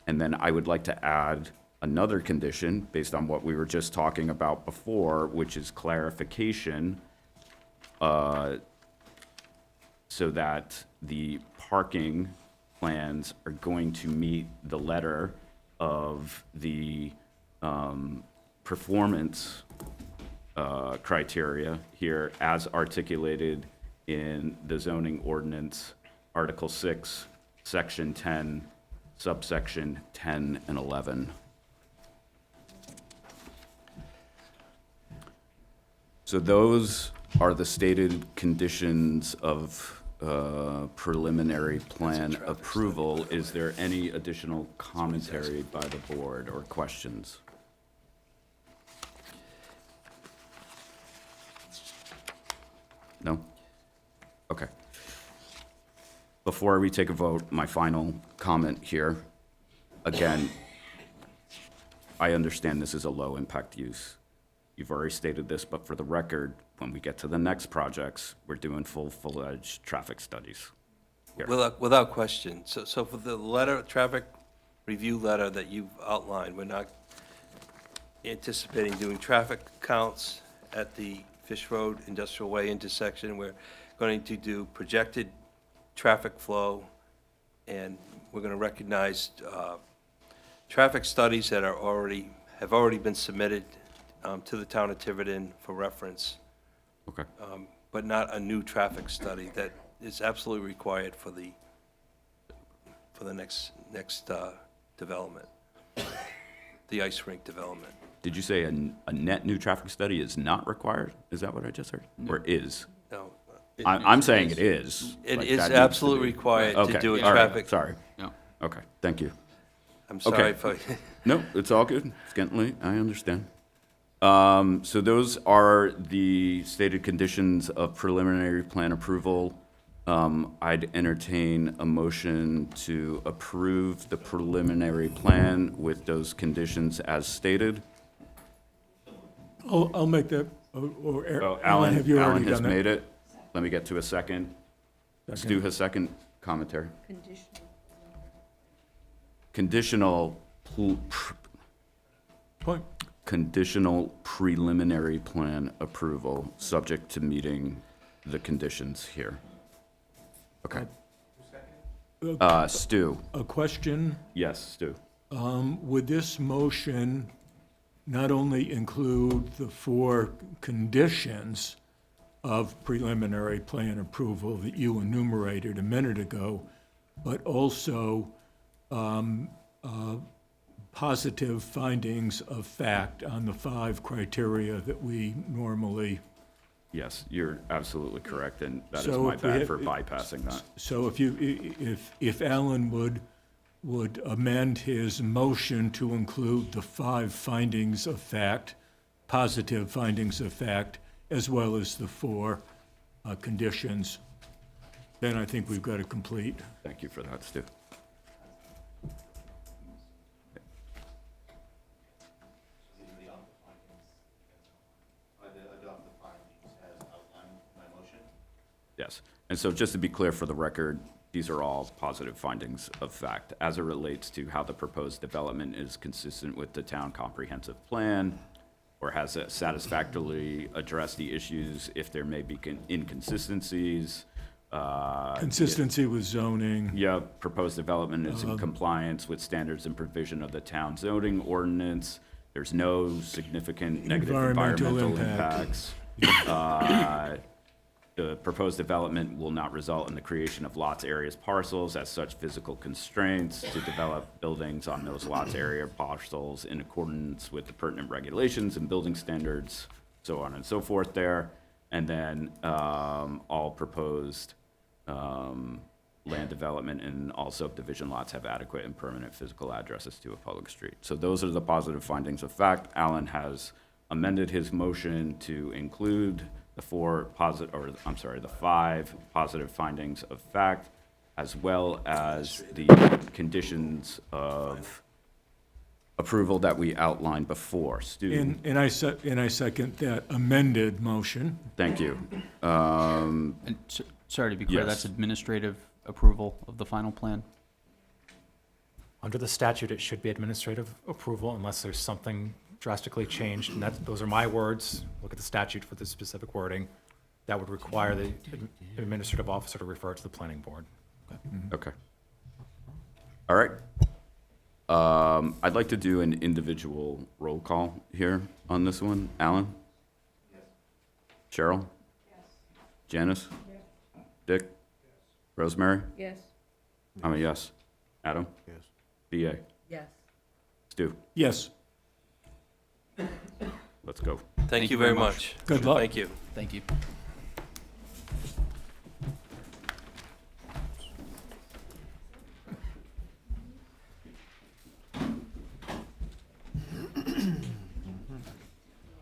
And then I would like to add another condition based on what we were just talking about before, which is clarification, so that the parking plans are going to meet the letter of the performance criteria here as articulated in the zoning ordinance, Article 6, Section 10, subsection 10 and 11. So those are the stated conditions of preliminary plan approval. Is there any additional commentary by the board or questions? No? Okay. Before we take a vote, my final comment here. Again, I understand this is a low-impact use. You've already stated this, but for the record, when we get to the next projects, we're doing full-fledged traffic studies. Here. Without question. So for the letter, traffic review letter that you've outlined, we're not anticipating doing traffic counts at the Fish Road Industrial Way intersection. We're going to do projected traffic flow, and we're going to recognize traffic studies that have already been submitted to the town of Tiverton for reference. Okay. But not a new traffic study that is absolutely required for the next development, the ice rink development. Did you say a net new traffic study is not required? Is that what I just heard? Or is? No. I'm saying it is. It Like, is that needs to absolutely be- required to Okay, do a all right, traffic. Sorry. Yeah. Okay, thank you. I'm Okay. sorry if I. No, it's all good. It's getting late. I understand. So those are the stated conditions of preliminary plan approval. I'd entertain a motion to approve the preliminary plan with those conditions as stated. I'll make that, or Oh, Alan, have you Alan already has done that? made it. Let me get to a second. Stu has second commentary. Conditional Point. Conditional preliminary plan approval, subject to meeting the conditions here. Okay. Stu. A question, Yes, Stu. would this motion not only include the 4 conditions of preliminary plan approval that you enumerated a minute ago, but also positive findings of fact on the 5 criteria that we normally? Yes, you're absolutely correct, and that is So my if we bad have- for bypassing that. So if Alan would amend his motion to include the 5 findings of fact, positive findings of fact, as well as the 4 conditions, then I think we've got a complete. Thank you for that, Stu. Adopt the findings as outlined in my motion. Yes, and so just to be clear for the record, these are all positive findings of fact as it relates to how the proposed development is consistent with the town comprehensive plan, or has it satisfactorily addressed the issues if there may be inconsistencies. Consistency with zoning. Yeah, proposed development is in compliance with standards and provision of the town zoning ordinance. There's no significant negative Environmental environmental impacts. The proposed development will not result in the creation of lots, areas, parcels, as such physical constraints to develop buildings on those lots, area, parcels in accordance with the pertinent regulations and building standards, so on and so forth there. And then all proposed land development and all subdivision lots have adequate and permanent physical addresses to a public street. So those are the positive findings of fact. Alan has amended his motion to include the the 5 positive findings of fact, as well as the conditions of approval that we outlined before. Stu? And I second that amended motion. Thank you. And sorry to be clear, Yes. that's administrative approval of the final plan? Under the statute, it should be administrative approval unless there's something drastically changed, and those are my words. Look at the statute for the specific wording. That would require the administrative officer to refer it to the planning board. Okay. All right. I'd like to do an individual roll call here on this one. Alan? Yes. Cheryl? Yes. Janice? Yes. Dick? Yes. Rosemary? Yes. I'm a yes. Adam? Yes. BA? Yes. Stu? Yes. Let's go. Thank you very much. Good luck. Thank you. Thank you.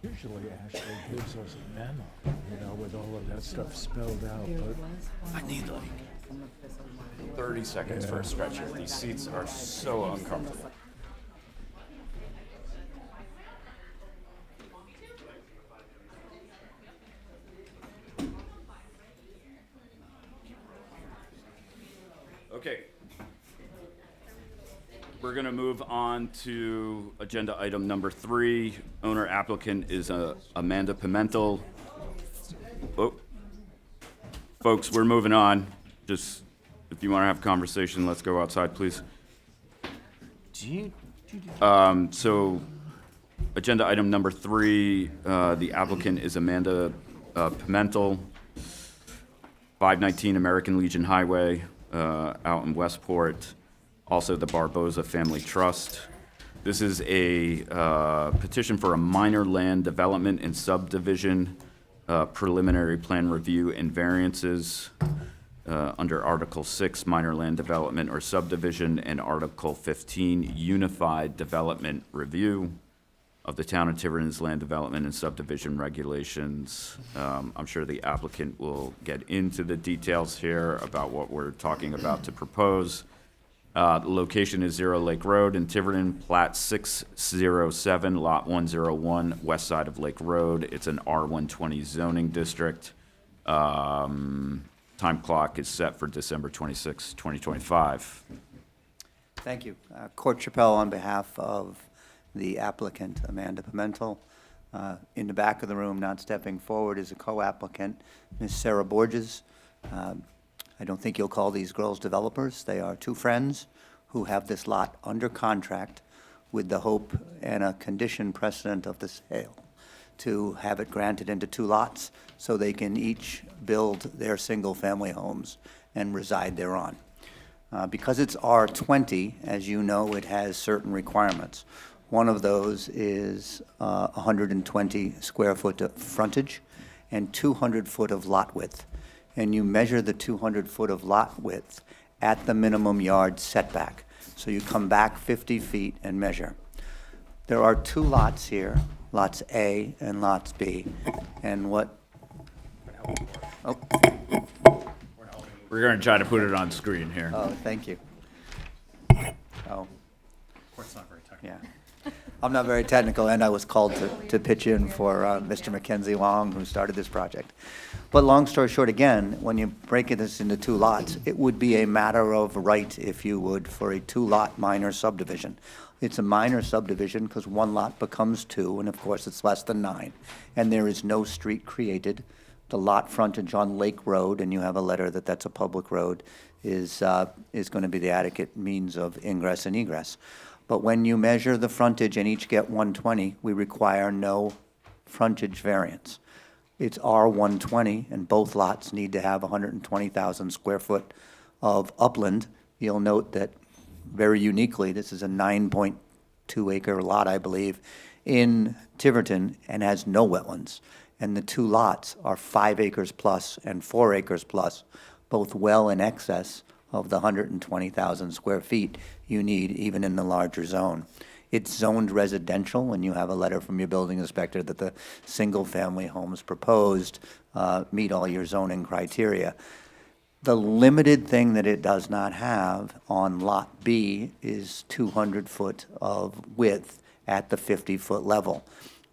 Usually Ashley gives us a memo, you know, with all of that stuff spelled out, but I need like 30 seconds for a stretch here. These seats are so uncomfortable. Okay. We're going to move on to agenda item number 3. Owner applicant is Amanda Pimentel. Oh. Folks, we're moving on. Just, if you want to have a conversation, let's go outside, please. So, agenda item number 3, the applicant is Amanda Pimentel, 519 American Legion Highway, out in Westport. Also the Barboza Family Trust. This is a petition for a minor land development and subdivision preliminary plan review and variances under Article 6, minor land development or subdivision, and Article 15, unified development review of the town of Tiverton's land development and subdivision regulations. I'm sure the applicant will get into the details here about what we're talking about to propose. The location is 0 Lake Road in Tiverton, plat 607, lot 101, west side of Lake Road. It's an R120 zoning district. Time clock is set for December 26, 2025. Thank you. Court Chappelle on behalf of the applicant, Amanda Pimentel. In the back of the room, not stepping forward, is a co-applicant, Ms. Sarah Borges. I don't think you'll call these girls developers. They are 2 friends who have this lot under contract with the hope and a condition precedent of the sale to have it granted into 2 lots so they can each build their single-family homes and reside thereon. Because it's R20, as you know, it has certain requirements. One of those is 120 square foot of frontage and 200 foot of lot width. And you measure the 200 foot of lot width at the minimum yard setback. So you come back 50 feet and measure. There are 2 lots here, lots A and lots B. And what? Oh. We're going to try to put it on screen here. Oh, thank you. Oh. Court's not very technical. Yeah. I'm not very technical, and I was called to pitch in for Mr. Mackenzie Long, who started this project. But long story short, again, when you break this into 2 lots, it would be a matter of right, if you would, for a 2-lot minor subdivision. It's a minor subdivision because 1 lot becomes 2, and of course, it's less than 9. And there is no street created. The lot frontage on Lake Road, and you have a letter that that's a public road, is going to be the adequate means of ingress and egress. But when you measure the frontage and each get 120, we require no frontage variance. It's R120, and both lots need to have 120,000 square foot of upland. You'll note that very uniquely, this is a 9.2 acre lot, I believe, in Tiverton and has no wetlands. and the two lots are 5 acres plus and 4 acres plus, both well in excess of the 120,000 square feet you need even in the larger zone. It's zoned residential, and you have a letter from your building inspector that the single-family homes proposed meet all your zoning criteria. The limited thing that it does not have on Lot B is 200-foot of width at the 50-foot level.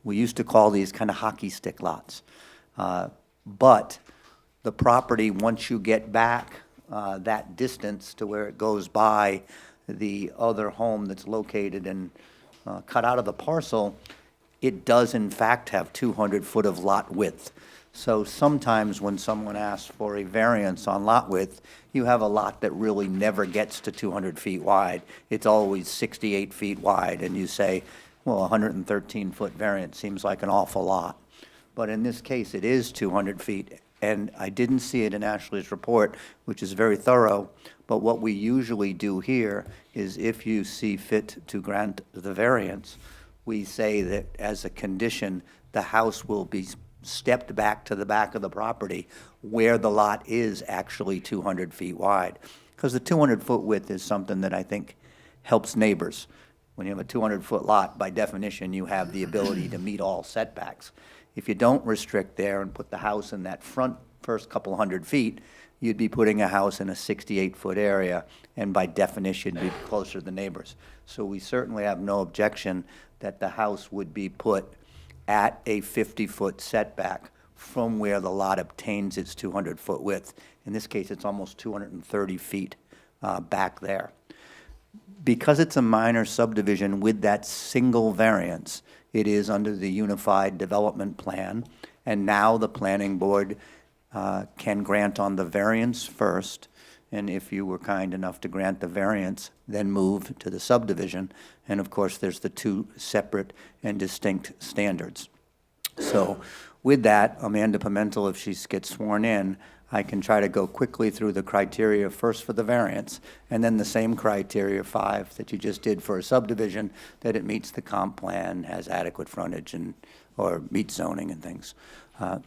We used to call these kind of hockey stick lots. But the property, once you get back that distance to where it goes by the other home that's located and cut out of the parcel, it does in fact have 200-foot of lot width. So sometimes when someone asks for a variance on lot width, you have a lot that really never gets to 200 feet wide. It's always 68 feet wide, and you say, well, 113-foot variance seems like an awful lot. But in this case, it is 200 feet, and I didn't see it in Ashley's report, which is very thorough, but what we usually do here is if you see fit to grant the variance, we say that as a condition, the house will be stepped back to the back of the property where the lot is actually 200 feet wide. Because the 200-foot width is something that I think helps neighbors. When you have a 200-foot lot, by definition, you have the ability to meet all setbacks. If you don't restrict there and put the house in that front first couple hundred feet, you'd be putting a house in a 68-foot area, and by definition, be closer to the neighbors. So we certainly have no objection that the house would be put at a 50-foot setback from where the lot obtains its 200-foot width. In this case, it's almost 230 feet back there. Because it's a minor subdivision with that single variance, it is under the Unified Development Plan, and now the planning board can grant on the variance first, and if you were kind enough to grant the variance, then move to the subdivision. And of course, there's the two separate and distinct standards. So with that, Amanda Pimentel, if she gets sworn in, I can try to go quickly through the criteria first for the variance, and then the same criteria 5 that you just did for a subdivision, that it meets the comp plan, has adequate frontage, and or meets zoning and things.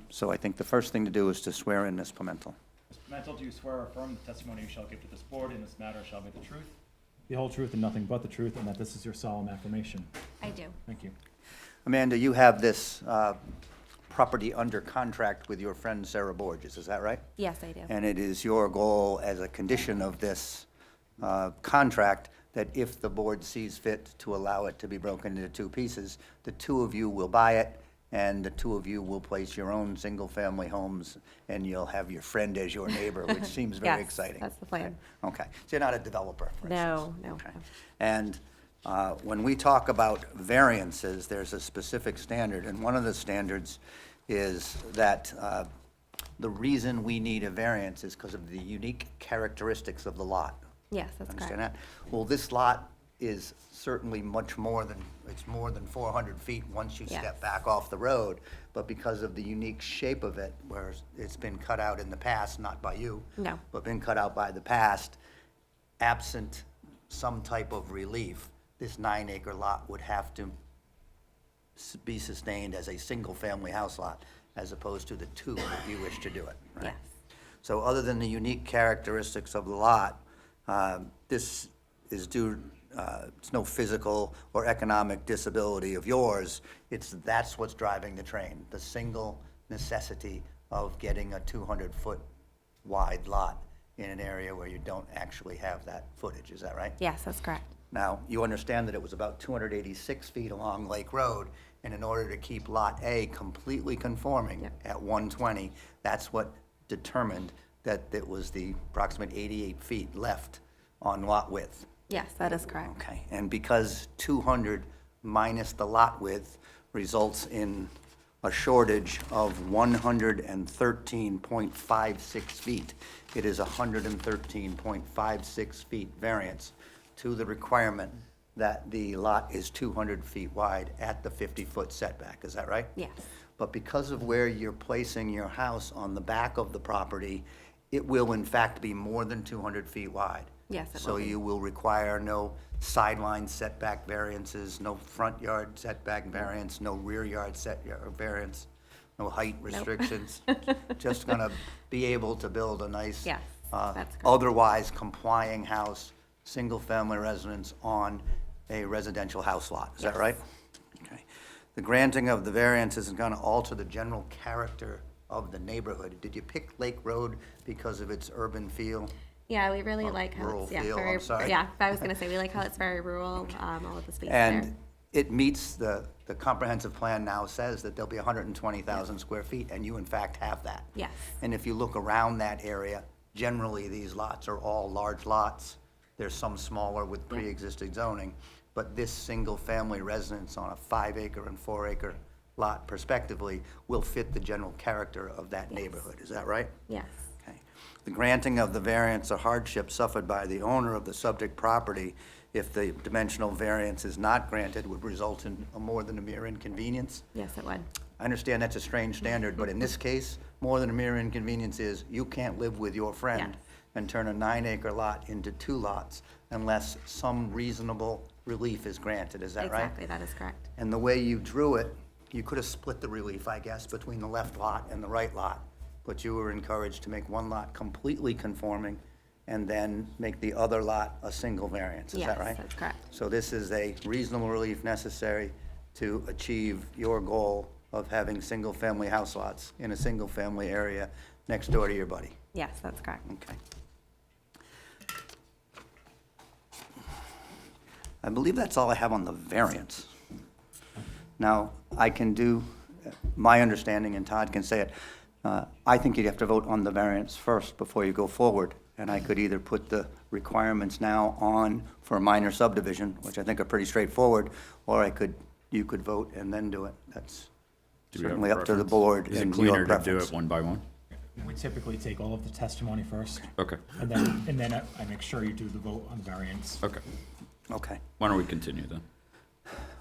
So I think the first thing to do is to swear in Ms. Pimentel. Ms. Pimentel, do you swear or affirm the testimony you shall give to this board in this matter shall be the truth, the whole truth, and nothing but the truth, and that this is your solemn affirmation? I do. Thank you. Amanda, you have this property under contract with your friend Sarah Borges, is that right? Yes, I do. And it is your goal as a condition of this contract that if the board sees fit to allow it to be broken into two pieces, the two of you will buy it, and the two of you will place your own single-family homes, and you'll have your friend as your neighbor, which seems very Yes, exciting. that's the plan. Okay, so you're not a developer, for instance? No. Okay. And when we talk about variances, there's a specific standard, and one of the standards is that the reason we need a variance is because of the unique characteristics of the lot. Yes, that's Understand correct. that? Well, this lot is certainly much more than, it's more than 400 feet once you Yes. step back off the road, but because of the unique shape of it, where it's been cut out in the past, not by you, No. but been cut out by the past, absent some type of relief, this 9-acre lot would have to be sustained as a single-family house lot, as opposed to the two that you wish to do it, right? Yes. So other than the unique characteristics of the lot, this is due, it's no physical or economic disability of yours, that's what's driving the train, the single necessity of getting a 200-foot wide lot in an area where you don't actually have that footage, is that right? Yes, that's correct. Now, you understand that it was about 286 feet along Lake Road, and in order to keep Lot A completely conforming at 120, that's what determined that it was the approximate 88 feet left on lot width. Yes, that is correct. Okay, and because 200 minus the lot width results in a shortage of 113.56 feet, it is 113.56 feet variance to the requirement that the lot is 200 feet wide at the 50-foot setback, is that right? Yes. But because of where you're placing your house on the back of the property, it will in fact be more than 200 feet wide. Yes, it So will be. you will require no sideline setback variances, no front yard setback variance, no rear yard variance. no height restrictions. Just gonna be able to build a nice, Yes, that's correct. otherwise complying house, single-family residence on a residential house lot. Is that Yes. right? Okay. The granting of the variance isn't gonna alter the general character of the neighborhood. Did you pick Lake Road because of its urban feel? Yeah, we really Or like how rural it's, yeah, feel, very, I'm sorry. yeah, I was gonna say, we like how it's very rural, all of the space there. And it meets the comprehensive plan now says that there'll be 120,000 square feet, and you in fact have that. Yes. And if you look around that area, generally, these lots are all large lots. There's some smaller with pre-existing zoning, but this single-family residence on a 5-acre and 4-acre lot prospectively will fit the general character of that neighborhood. Is that right? Yes. Okay. The granting of the variance or hardship suffered by the owner of the subject property, if the dimensional variance is not granted, would result in a more than a mere inconvenience. Yes, it would. I understand that's a strange standard, but in this case, more than a mere inconvenience is you can't live with your friend and turn a 9-acre lot into 2 lots unless some reasonable relief is granted. Is that right? Exactly, that is correct. And the way you drew it, you could have split the relief, I guess, between the left lot and the right lot, but you were encouraged to make one lot completely conforming and then make the other lot a single variance. Is that right? Yes, that's correct. So this is a reasonable relief necessary to achieve your goal of having single-family house lots in a single-family area next door to your buddy. Yes, that's correct. Okay. I believe that's all I have on the variance. Now, I can do, my understanding, and Todd can say it, I think you'd have to vote on the variance first before you go forward, and I could either put the requirements now on for a minor subdivision, which I think are pretty straightforward, or you could vote and then do it. That's Do we have certainly up to the preference? board Is it and your cleaner to do preference. it one by one? We typically take all of the testimony first. Okay. And then I make sure you do the vote on the variance. Okay. Okay. Why don't we continue then?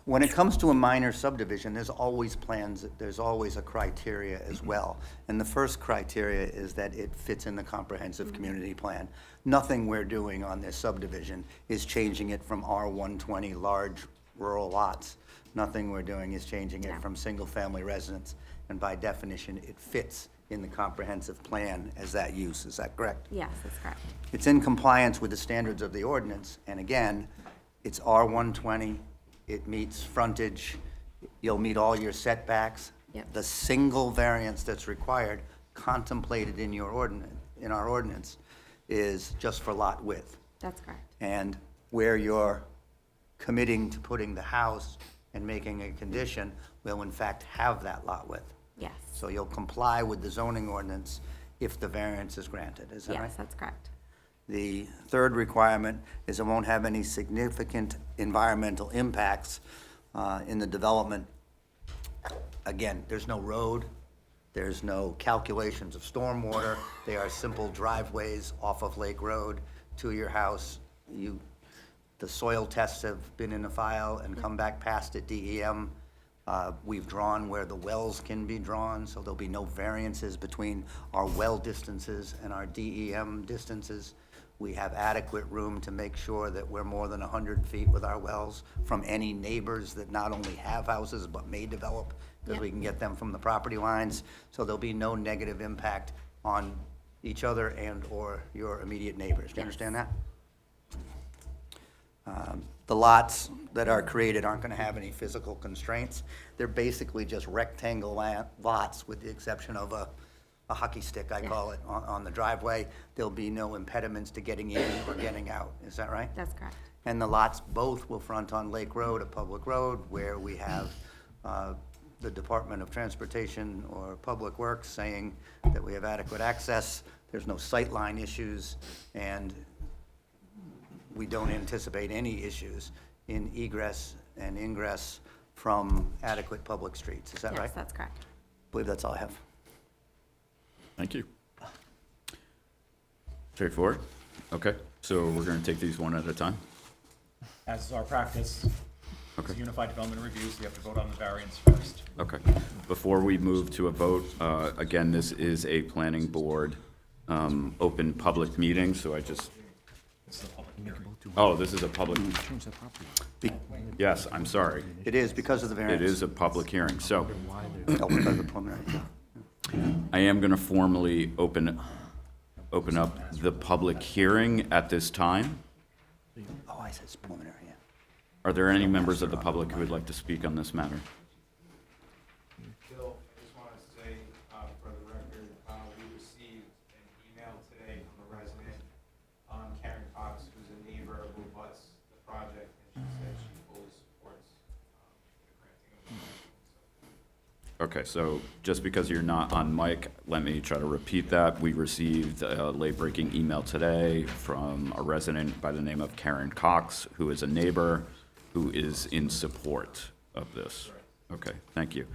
When it comes to a minor subdivision, there's always plans, there's always a criteria as well. And the first criteria is that it fits in the comprehensive community plan. Nothing we're doing on this subdivision is changing it from R120 large rural lots. Nothing we're doing is changing it from single-family residence. And by definition, it fits in the comprehensive plan as that use. Is that correct? Yes, that's correct. It's in compliance with the standards of the ordinance, and again, it's R120, it meets frontage, you'll meet all your setbacks. Yep. The single variance that's required, contemplated in your in our ordinance, is just for lot width. That's correct. And where you're committing to putting the house and making a condition, will in fact have that lot width. Yes. So you'll comply with the zoning ordinance if the variance is granted, is that right? Yes, that's correct. The third requirement is it won't have any significant environmental impacts in the development. Again, there's no road, there's no calculations of stormwater, they are simple driveways off of Lake Road to your house. The soil tests have been in the file and come back past at DEM. We've drawn where the wells can be drawn, so there'll be no variances between our well distances and our DEM distances. We have adequate room to make sure that we're more than 100 feet with our wells from any neighbors that not only have houses but may develop, because we can get them from the property lines. So there'll be no negative impact on each other and/or your immediate neighbors. Do you understand that? The lots that are created aren't going to have any physical constraints. They're basically just rectangle lots with the exception of a hockey stick, I call it, on the driveway. There'll be no impediments to getting in or getting out. Is that right? That's correct. And the lots both will front on Lake Road, a public road, where we have the Department of Transportation or Public Works saying that we have adequate access. There's no sightline issues, and we don't anticipate any issues in egress and ingress from adequate public streets. Is that right? Yes, that's correct. I believe that's all I have. Thank you. Straightforward? Okay, so we're going to take these one at a time? As is our practice, Okay. it's a unified development review, so we have to vote on the variance first. Okay. Before we move to a vote, again, this is a planning board open public meeting, so I just, This is a public Oh, this is a public, yes, I'm sorry. It is because of the variance. It is a public hearing, so Oh, because of the preliminary. I am going to formally open up the public hearing at this time. Oh, I said it's preliminary, yeah. Are there any members of the public who would like to speak on this matter? Bill, I just want to say, for the record, we received an email today from a resident, Karen Cox, who's a neighbor who abuts the project, and she said she fully supports the granting of the license. Okay, so just because you're not on mic, let me try to repeat that. We received a late-breaking email today from a resident by the name of Karen Cox, who is a neighbor who is in support of this. Okay, thank you.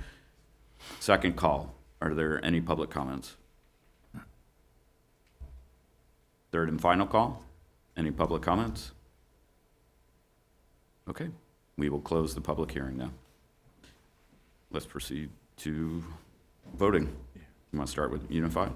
Second call, are there any public comments? Third and final call, any public comments? Okay, we will close the public hearing now. Let's proceed to voting. You want to start with Unified?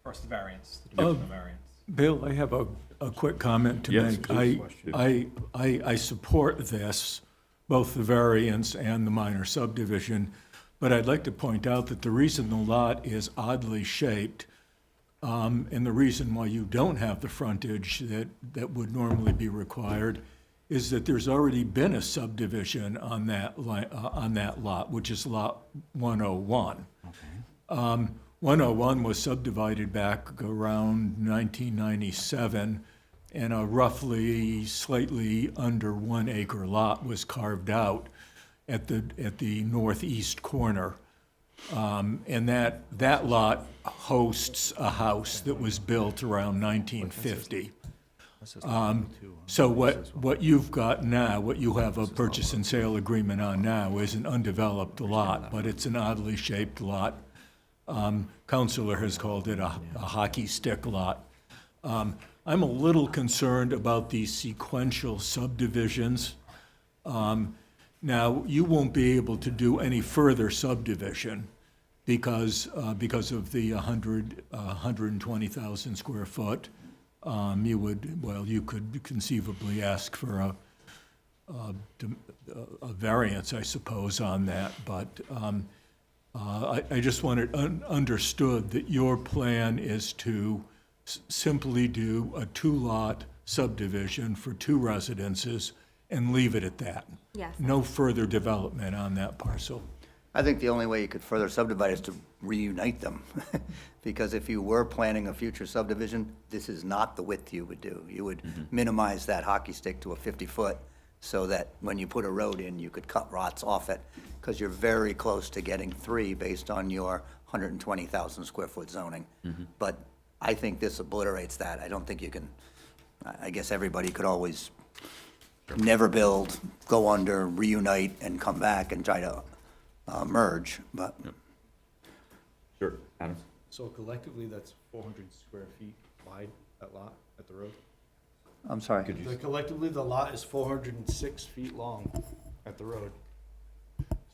First, the variance, the dimensional variance. Bill, I have a quick comment to Yes, make. please. I support this, both the variance and the minor subdivision, but I'd like to point out that the reason the lot is oddly shaped, and the reason why you don't have the frontage that would normally be required, is that there's already been a subdivision on that lot, which is lot 101. 101 was subdivided back around 1997, and a roughly slightly under 1 acre lot was carved out at the northeast corner. And that lot hosts a house that was built around 1950. So what you've got now, what you have a purchase and sale agreement on now is an undeveloped lot, but it's an oddly shaped lot. Counselor has called it a hockey stick lot. I'm a little concerned about these sequential subdivisions. Now, you won't be able to do any further subdivision because of the 120,000 square foot. You could conceivably ask for a variance, I suppose, on that, but I just want it understood that your plan is to simply do a 2-lot subdivision for 2 residences and leave it at that. Yes. No further development on that parcel. I think the only way you could further subdivide is to reunite them. Because if you were planning a future subdivision, this is not the width you would do. You would minimize that hockey stick to a 50-foot so that when you put a road in, you could cut lots off it, because you're very close to getting 3 based on your 120,000 square foot zoning. But I think this obliterates that. I don't think you can, I guess everybody could always never build, go under, reunite, and come back and try to merge, but. Sure, Adam? So collectively, that's 400 square feet wide, that lot at the road? I'm sorry. Collectively, the lot is 406 feet long at the road.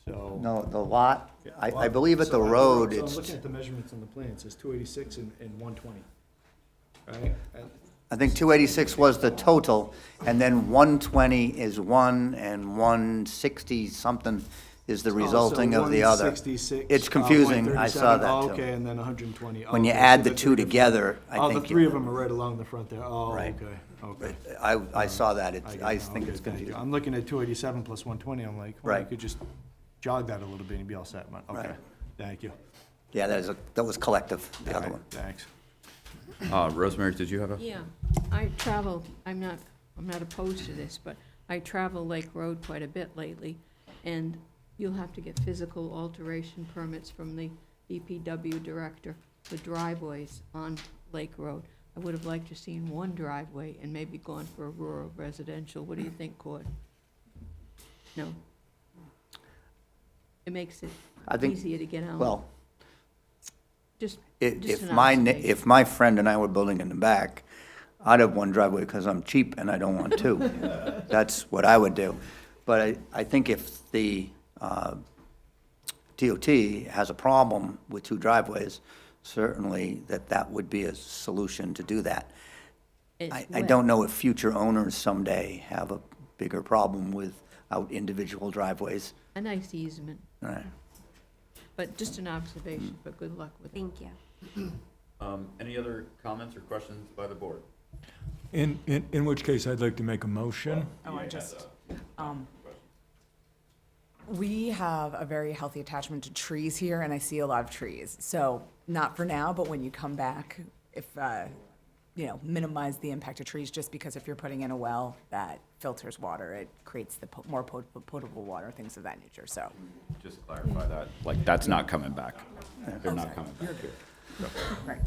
So. No, the lot, I believe at So the road, so I'm it's, looking at the measurements on the plan, it says 286 and 120, right? I think 286 was the total, and then 120 is one, and 160 something is the resulting of the other. 166. It's confusing, I saw that too. Okay, and then 120. When you Okay, add so the that's 2 the difference. together, I Oh, think. the 3 of them are right along the front there. Oh, Right. okay. I saw that, get I it. think Okay, it's thank you. confusing. I'm looking at 287 plus 120, I'm like, well, you Right. could just jog that a little bit and be all set, man. Okay, Right. thank you. Yeah, that was collective, the other All one. right, Thanks. Rosemary, did you have a? Yeah, I travel, I'm not opposed to this, but I travel Lake Road quite a bit lately, and you'll have to get physical alteration permits from the DPW director for driveways on Lake Road. I would have liked to seen 1 driveway and maybe gone for a rural residential. What do you think, Cord? No? It makes it I think- easier to get out. Well, Just if an my, observation. if my friend and I were building in the back, I'd have 1 driveway because I'm cheap and I don't want 2. That's what I would do. But I think if the DOT has a problem with 2 driveways, certainly that would be a solution to do that. It's I wet. don't know if future owners someday have a bigger problem without individual driveways. A nice easement, Right. but just an observation, but good luck with it. Thank you. Any other comments or questions by the board? In which case, I'd like to make a motion. Oh, I just, we have a very healthy attachment to trees here, and I see a lot of trees. So, not for now, but when you come back, if, minimize the impact of trees, just because if you're putting in a well that filters water, it creates the more potable water, things of that nature, so. Just clarify that, like, that's not coming back. They're not coming back here. Right.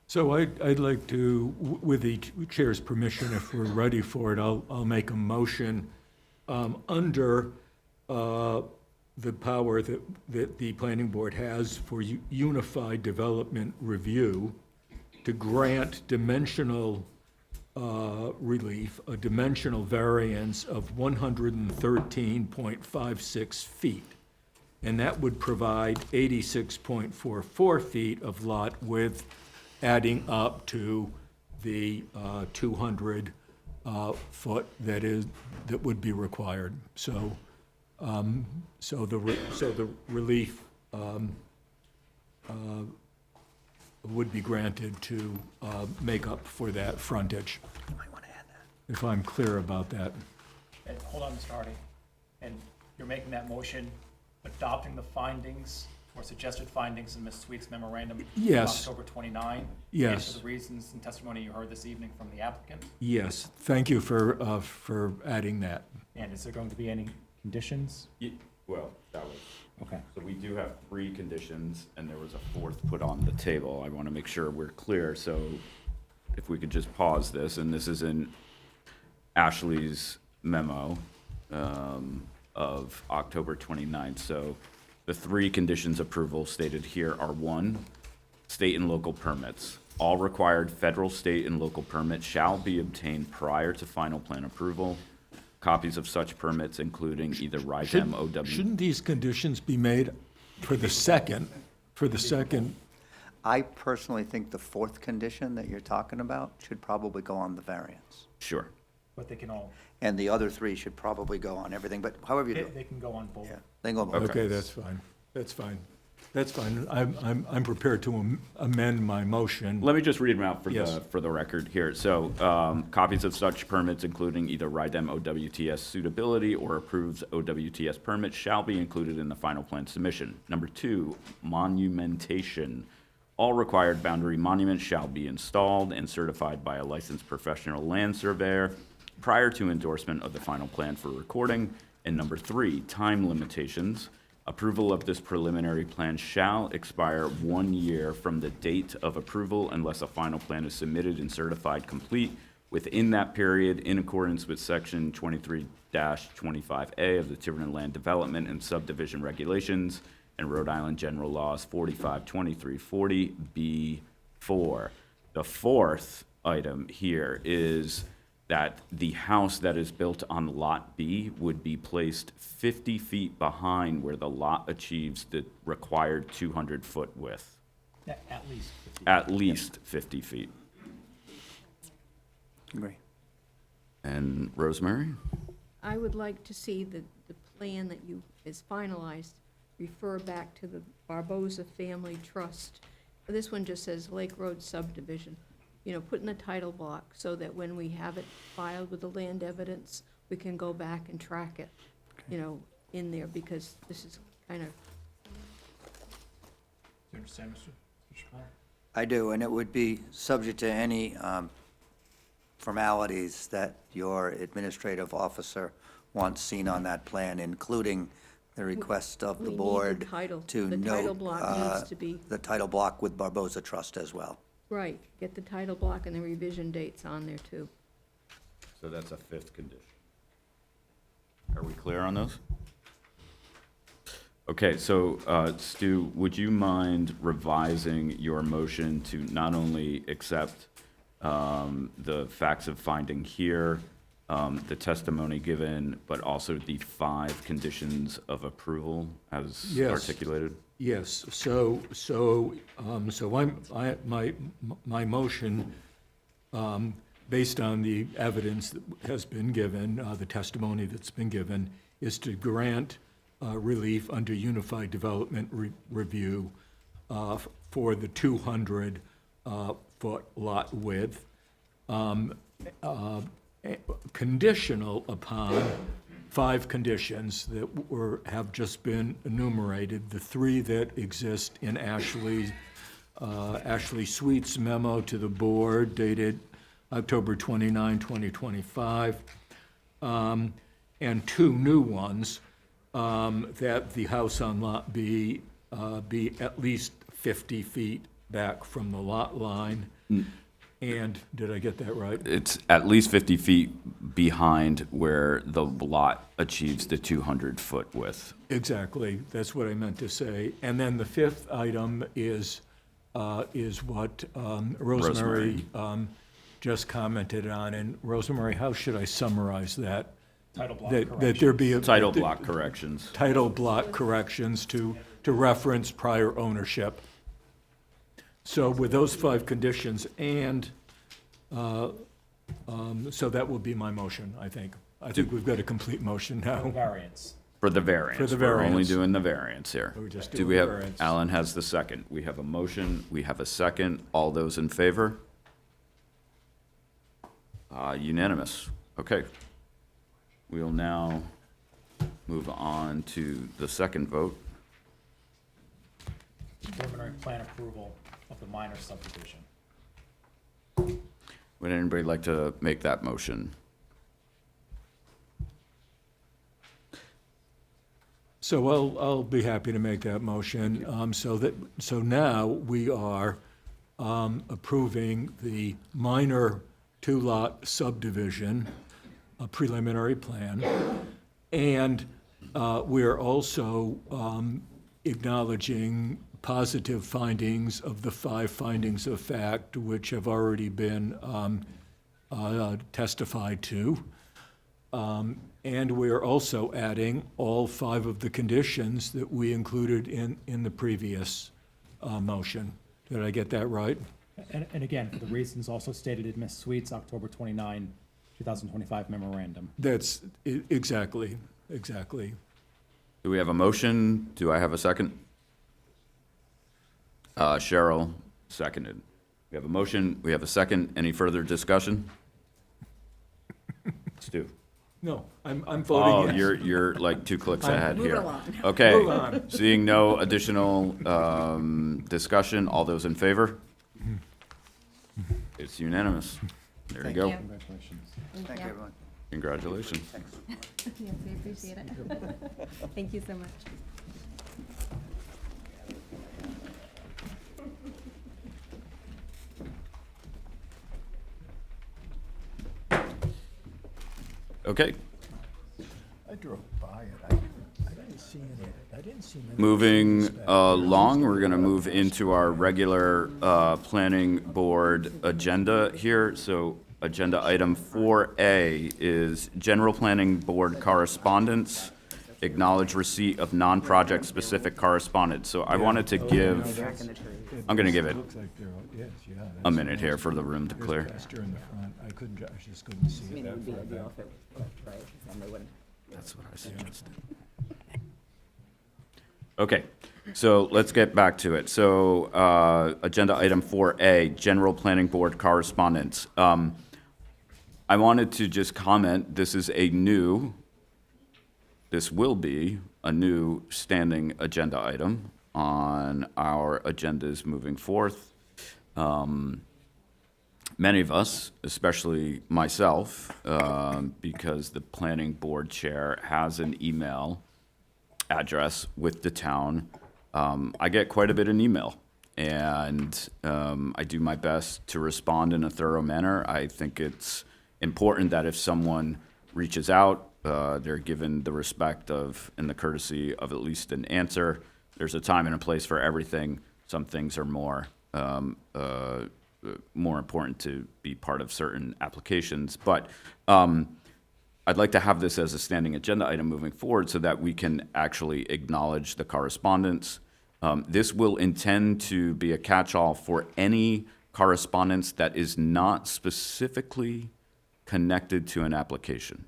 So I'd like to, with the chair's permission, if we're ready for it, I'll make a motion under the power that the planning board has for unified development review to grant dimensional relief, a dimensional variance of 113.56 feet. And that would provide 86.44 feet of lot width, adding up to the 200 foot that would be required. So the relief would be granted to make up for that frontage. You might want to add that. If I'm clear about that. And hold on, Mr. Hardy. And you're making that motion, adopting the findings or suggested findings in Ms. Sweet's memorandum of Yes. October 29? Yes. And for the reasons and testimony you heard this evening from the applicant? Yes, thank you for adding that. And is there going to be any conditions? Well, that was. Okay. So we do have 3 conditions, and there was a 4th put on the table. I want to make sure we're clear, so if we could just pause this, and this is in Ashley's memo of October 29th. So the 3 conditions approval stated here are: 1, state and local permits. All required federal, state, and local permits shall be obtained prior to final plan approval. Copies of such permits, including either RIDEM, OW. Shouldn't these conditions be made for the second? I personally think the 4th condition that you're talking about should probably go on the variance. Sure. But they can all, And the other 3 should probably go on everything, but however you do it. they can go on both. Yeah, they can go both. Okay, that's fine. I'm prepared to amend my motion. Let me just read them out Yes. for the record here. So, copies of such permits, including either RIDEM OWTS suitability or approved OWTS permits, shall be included in the final plan submission. Number 2, monumentation. All required boundary monuments shall be installed and certified by a licensed professional land surveyor prior to endorsement of the final plan for recording. And number 3, time limitations. Approval of this preliminary plan shall expire 1 year from the date of approval unless a final plan is submitted and certified complete within that period in accordance with section 23-25A of the Tiverton Land Development and Subdivision Regulations and Rhode Island General Laws 452340B4. The 4th item here is that the house that is built on Lot B would be placed 50 feet behind where the lot achieves the required 200-foot width. At least 50. At least 50 feet. Agree. And Rosemary? I would like to see the plan that is finalized refer back to the Barboza Family Trust. This one just says Lake Road subdivision. Put in the title block so that when we have it filed with the land evidence, we can go back and track it, in there, because this is kind of. Do you understand, Mr. Chappelle? I do, and it would be subject to any formalities that your administrative officer wants seen on that plan, including the request of the We need the board title. to The title note block needs to be. the title block with Barboza Trust as well. Right, get the title block and the revision dates on there too. So that's a 5th condition. Are we clear on those? Okay, so Stu, would you mind revising your motion to not only accept the facts of finding here, the testimony given, but also the 5 conditions of approval as Yes. articulated? Yes, so my motion based on the evidence that has been given, the testimony that's been given, is to grant relief under Unified Development Review for the 200-foot lot width, conditional upon 5 conditions that have just been enumerated, the 3 that exist in Ashley Sweet's memo to the board dated October 29, 2025, and 2 new ones, that the house on Lot B be at least 50 feet back from the lot line. And, did I get that right? It's at least 50 feet behind where the lot achieves the 200-foot width. Exactly, that's what I meant to say. And then the 5th item is what Rosemary just commented on. And Rosemary, how should I summarize that? Title block That there be Title block corrections. Title block corrections to reference prior ownership. So with those 5 conditions, and so that will be my motion, I think. I think we've got a complete motion now. Variance. For the variance. For the We're only variance. doing the variance here. We're just Do doing we the have, variance. Alan has the second. We have a motion, we have a second. All those in favor? Unanimous. Okay. We'll now move on to the second vote. Preliminary plan approval of the minor subdivision. Would anybody like to make that motion? So I'll be happy to make that motion. So now we are approving the minor 2-lot subdivision, a preliminary plan, and we're also acknowledging positive findings of the 5 findings of fact which have already been testified to. And we are also adding all 5 of the conditions that we included in the previous motion. Did I get that right? And again, for the reasons also stated in Ms. Sweet's October 29, 2025 memorandum. That's exactly. Do we have a motion? Do I have a second? Cheryl seconded. We have a motion, we have a second. Any further discussion? Stu? No, I'm voting yes. Oh, you're like 2 clicks ahead Move here. along. Okay. Move on. Seeing no additional discussion, all those in favor? It's unanimous. There you go. Congratulations. Thank you, everyone. Congratulations. Yes, we appreciate it. Thank you so much. Okay. I drove by it. I didn't see any. I didn't see many. Moving along, we're going to move into our regular planning board agenda here. So agenda item 4A is general planning board correspondence. Acknowledge receipt of non-project specific correspondence. So I wanted to give, I'm going to give it Looks like they're, yes, yeah. a minute here for the room to There's clear. Pastor in the front. I just couldn't see it that far back. That's what I suggested. Okay, so let's get back to it. So, agenda item 4A, general planning board correspondence. I wanted to just comment, this will be a new standing agenda item on our agendas moving forth. Many of us, especially myself, because the planning board chair has an email address with the town, I get quite a bit in email. And I do my best to respond in a thorough manner. I think it's important that if someone reaches out, they're given the respect of and the courtesy of at least an answer. There's a time and a place for everything. Some things are more important to be part of certain applications. But I'd like to have this as a standing agenda item moving forward so that we can actually acknowledge the correspondence. This will intend to be a catch-all for any correspondence that is not specifically connected to an application.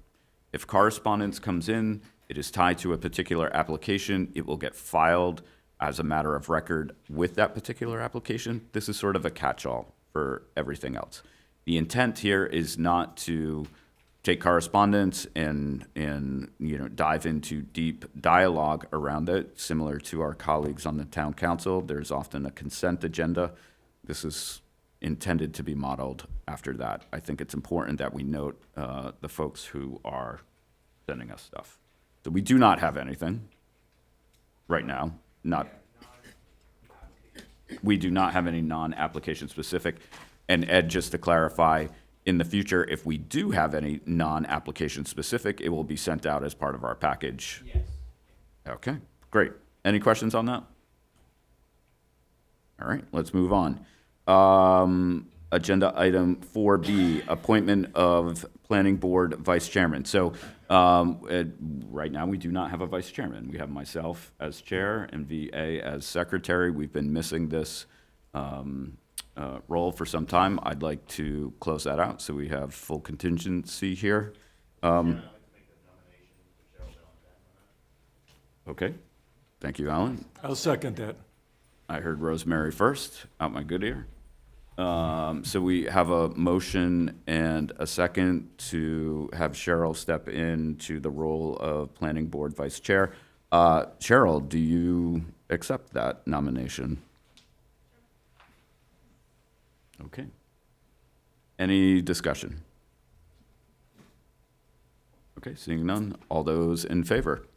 If correspondence comes in, it is tied to a particular application, it will get filed as a matter of record with that particular application. This is sort of a catch-all for everything else. The intent here is not to take correspondence and dive into deep dialogue around it. Similar to our colleagues on the town council, there's often a consent agenda. This is intended to be modeled after that. I think it's important that we note the folks who are sending us stuff. So we do not have anything right now. We do not have any non-application specific. And Ed, just to clarify, in the future, if we do have any non-application specific, it will be sent out as part of our package. Yes. Okay, great. Any questions on that? All right, let's move on. Agenda item 4B, appointment of planning board vice chairman. So right now, we do not have a vice chairman. We have myself as chair and VA as secretary. We've been missing this role for some time. I'd like to close that out so we have full contingency here. Okay, thank you, Alan. I'll second that. I heard Rosemary first, out my good ear. So we have a motion and a second to have Cheryl step into the role of planning board vice chair. Cheryl, do you accept that nomination? Okay. Any discussion? Okay, seeing none. All those in favor?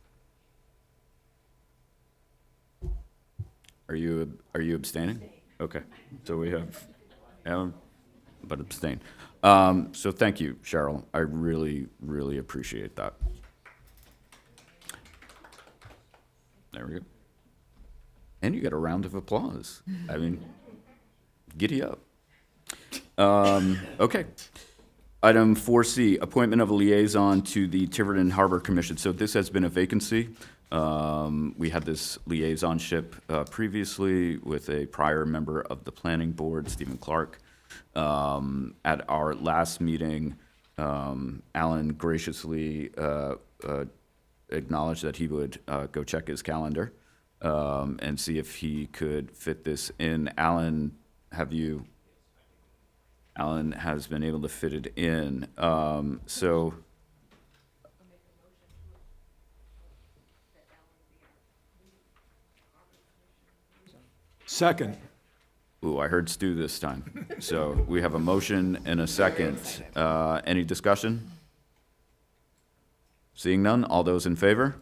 Are you abstaining? Okay, so we have Alan, but abstain. So thank you, Cheryl. I really, really appreciate that. There we go. And you get a round of applause. I mean, giddy up. Okay. Item 4C, appointment of a liaison to the Tiverton Harbor Commission. So this has been a vacancy. We had this liaisonship previously with a prior member of the planning board, Stephen Clark. At our last meeting, Alan graciously acknowledged that he would go check his calendar and see if he could fit this in. Alan has been able to fit it in. So Second. ooh, I heard Stu this time. So we have a motion and a second. Any discussion? Seeing none, all those in favor?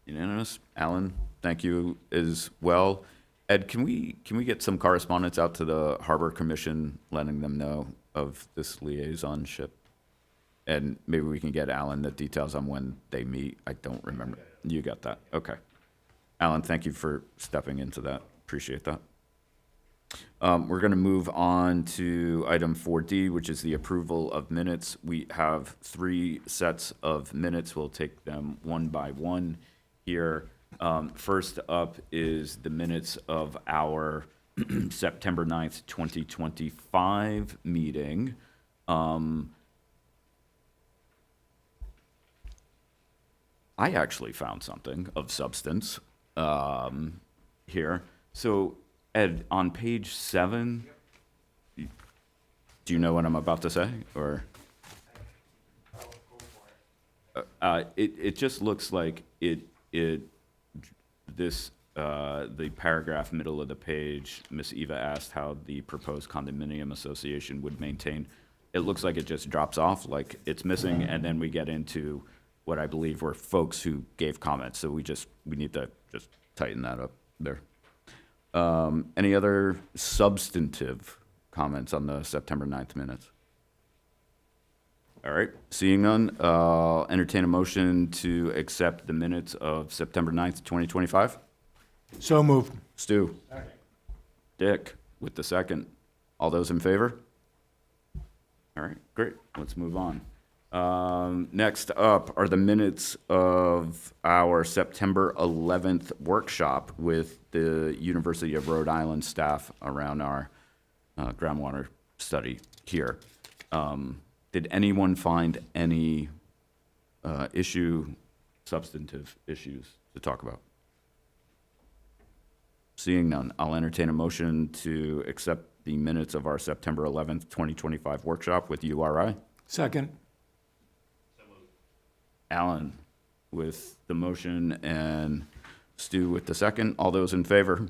Unanimous. Alan, thank you as well. Ed, can we get some correspondence out to the Harbor Commission, letting them know of this liaisonship? And maybe we can get Alan the details on when they meet. I don't remember. You got that? Okay. Alan, thank you for stepping into that. Appreciate that. We're going to move on to item 4D, which is the approval of minutes. We have 3 sets of minutes. We'll take them one by one here. First up is the minutes of our September 9th, 2025 meeting. I actually found something of substance here. So, Ed, on page 7, do you know what I'm about to say, or? It just looks like the paragraph middle of the page, Miss Eva asked how the proposed condominium association would maintain. It looks like it just drops off, like it's missing, and then we get into what I believe were folks who gave comments. So we need to just tighten that up there. Any other substantive comments on the September 9th minutes? All right, seeing none, entertain a motion to accept the minutes of September 9th, 2025. So moved. Stu. Second. Dick with the second. All those in favor? All right, great. Let's move on. Next up are the minutes of our September 11th workshop with the University of Rhode Island staff around our groundwater study here. Did anyone find any substantive issues to talk about? Seeing none, I'll entertain a motion to accept the minutes of our September 11th, 2025 workshop with URI. Second. Alan with the motion and Stu with the second. All those in favor?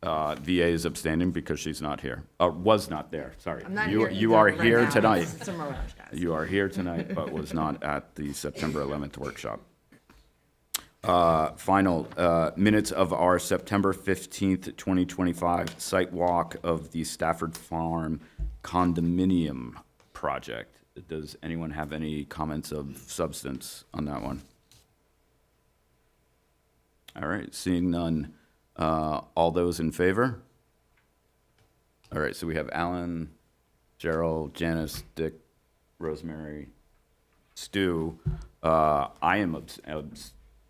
VA is abstaining because she's not here. Was not there, sorry. I'm not You- here You either are right here now. tonight. It's some mirage, guys. You are here tonight, but was not at the September 11th workshop. Final minutes of our September 15th, 2025 site walk of the Stafford Farm condominium project. Does anyone have any comments of substance on that one? All right, seeing none. All those in favor? All right, so we have Alan, Gerald, Janice, Dick, Rosemary, Stu. I am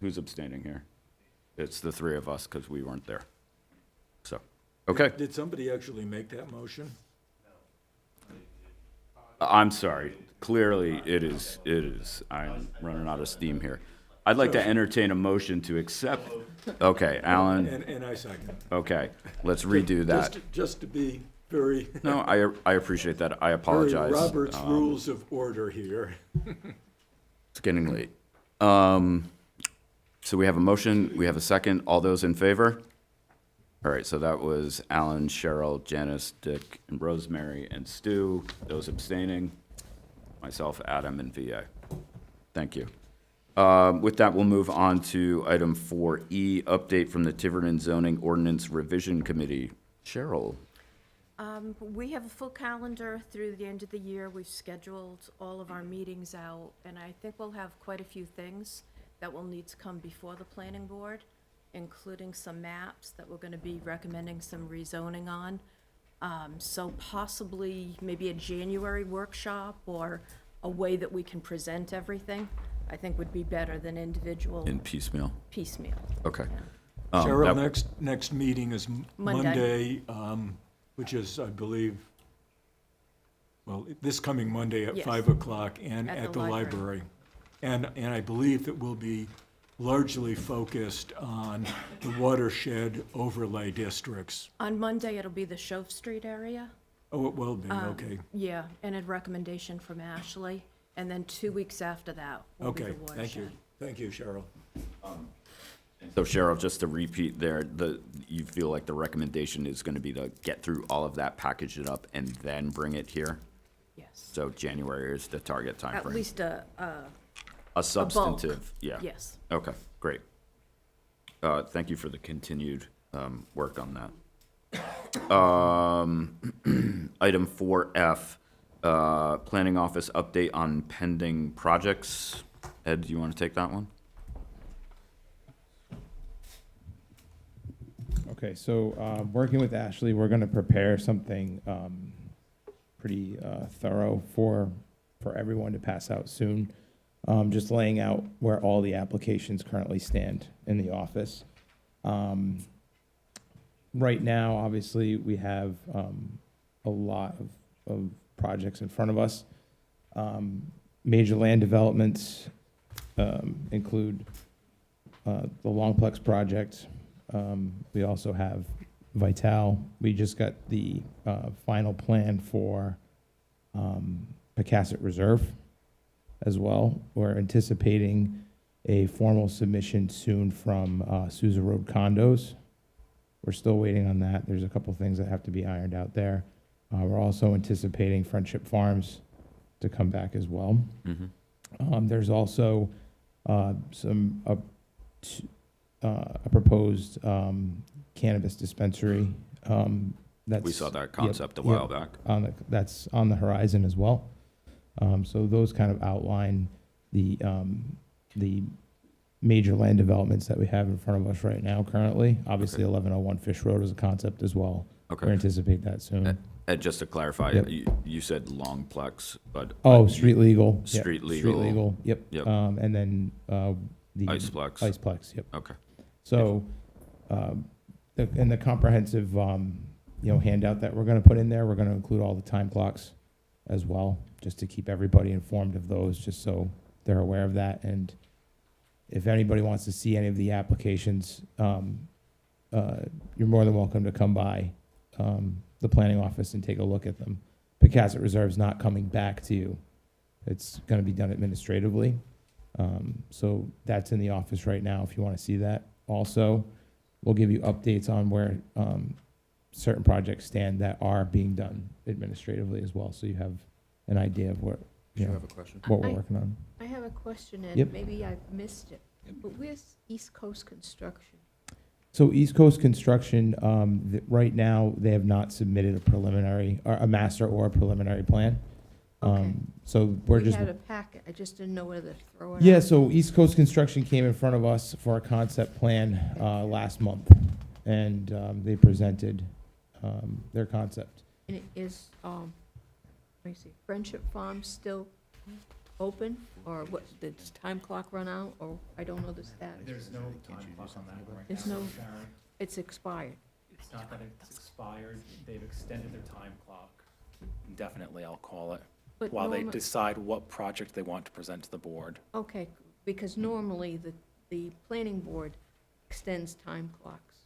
who's abstaining here? It's the three of us because we weren't there. So, okay. Did somebody actually make that motion? I'm sorry. Clearly, it is. I'm running out of steam here. I'd like to entertain a motion to accept. Okay, Alan. And I second. Okay, let's redo that. Just to be very. No, I appreciate that. I apologize. Very Robert's Rules of Order here. It's getting late. So we have a motion, we have a second. All those in favor? All right, so that was Alan, Cheryl, Janice, Dick, and Rosemary, and Stu. Those abstaining, myself, Adam, and VA. Thank you. With that, we'll move on to item 4E, update from the Tiverton Zoning Ordinance Revision Committee. Cheryl. We have a full calendar through the end of the year. We've scheduled all of our meetings out, and I think we'll have quite a few things that will need to come before the planning board, including some maps that we're going to be recommending some rezoning on. So possibly maybe a January workshop or a way that we can present everything, I think would be better than individual. In piecemeal? Piecemeal. Okay. Cheryl, next meeting is Monday. Monday, which is, I believe, well, this coming Monday at Yes. 5 o'clock and At at the the library. library. And I believe it will be largely focused on the watershed overlay districts. On Monday, it'll be the Shove Street area. Oh, it will be, okay. Yeah, and a recommendation from Ashley, and then 2 weeks after that will be the Okay, watershed. thank you. Thank you, Cheryl. So Cheryl, just to repeat there, you feel like the recommendation is going to be to get through all of that, package it up, and then bring it here? Yes. So January is the target timeframe? At least a substantive, yeah. Yes. Okay, great. Thank you for the continued work on that. Item 4F, Planning Office update on pending projects. Ed, do you want to take that one? Okay, so working with Ashley, we're going to prepare something pretty thorough for everyone to pass out soon. Just laying out where all the applications currently stand in the office. Right now, obviously, we have a lot of projects in front of us. Major land developments include the Longplex project. We also have Vital. We just got the final plan for Pecasset Reserve as well. We're anticipating a formal submission soon from Sousa Road Condos. We're still waiting on that. There's a couple things that have to be ironed out there. We're also anticipating Friendship Farms to come back as well. There's also a proposed cannabis dispensary. We saw that concept a while back. That's on the horizon as well. So those kind of outline the major land developments that we have in front of us right now currently. Obviously, 1101 Fish Road is a concept as well. Okay. We anticipate that soon. Ed, just to clarify, Yep. you said Longplex, but. Street legal. Yep. Street legal. Street legal, yep. Yep. And then the. Iceplex. Iceplex, yep. Okay. So, in the comprehensive, handout that we're gonna put in there, we're gonna include all the time clocks as well, just to keep everybody informed of those, just so they're aware of that. And if anybody wants to see any of the applications, you're more than welcome to come by the planning office and take a look at them. Picasset Reserve's not coming back to you. It's gonna be done administratively. So that's in the office right now if you wanna see that. Also, we'll give you updates on where certain projects stand that are being done administratively as well, so you have an idea of what, Do you have a question? what we're working on. I have a question, and Yep. maybe I've missed it, but where's East Coast Construction? So East Coast Construction, right now, they have not submitted a preliminary, or a master or a preliminary plan. Okay. So we're We just. had a packet, I just didn't know whether to throw it out. Yeah, so East Coast Construction came in front of us for a concept plan last month, and they presented their concept. And it is, let me see, Friendship Farm still open, or what, did its time clock run out, or I don't know the status? There's no time clock on that right There's now, no- Sharon. It's expired. It's not that it's expired, they've extended their time clock indefinitely, I'll call it, But while they norma- decide what project they want to present to the board. Okay, because normally the planning board extends time clocks.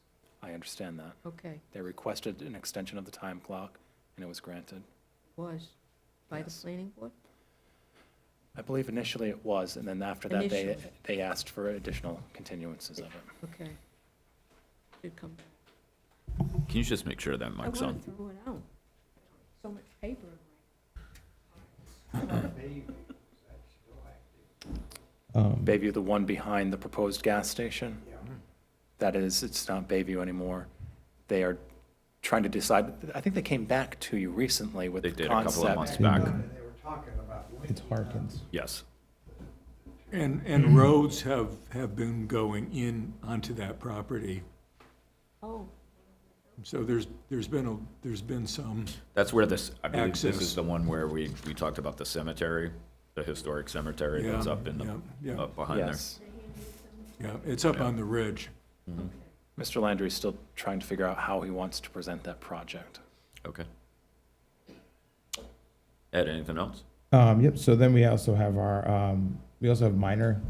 I understand that. Okay, They requested an extension of the time clock, and it was granted. was by the Yes. planning board? I believe initially it was, and then after that, Initially. they asked for additional continuances of it. Okay. Should come back. Can you just make sure that I mic's want on? to throw it out. So much paper. Bayview, the one behind the proposed gas station? That is, it's not Bayview anymore. They are trying to decide, I think they came back to you recently with They the did a couple of concept. months back. It's Harkins. Yes. And roads have been going in onto that property. Oh, So there's been some, That's where this, I believe this Access. is the one where we talked about the cemetery, the historic cemetery that's Yeah, up in the, yeah, yeah. up behind there. Yes. yeah, it's up on the ridge. Mr. Landry is still trying to figure out how he wants to present that project. Okay. Ed, anything else? Yep, so then we also have our, we also have minor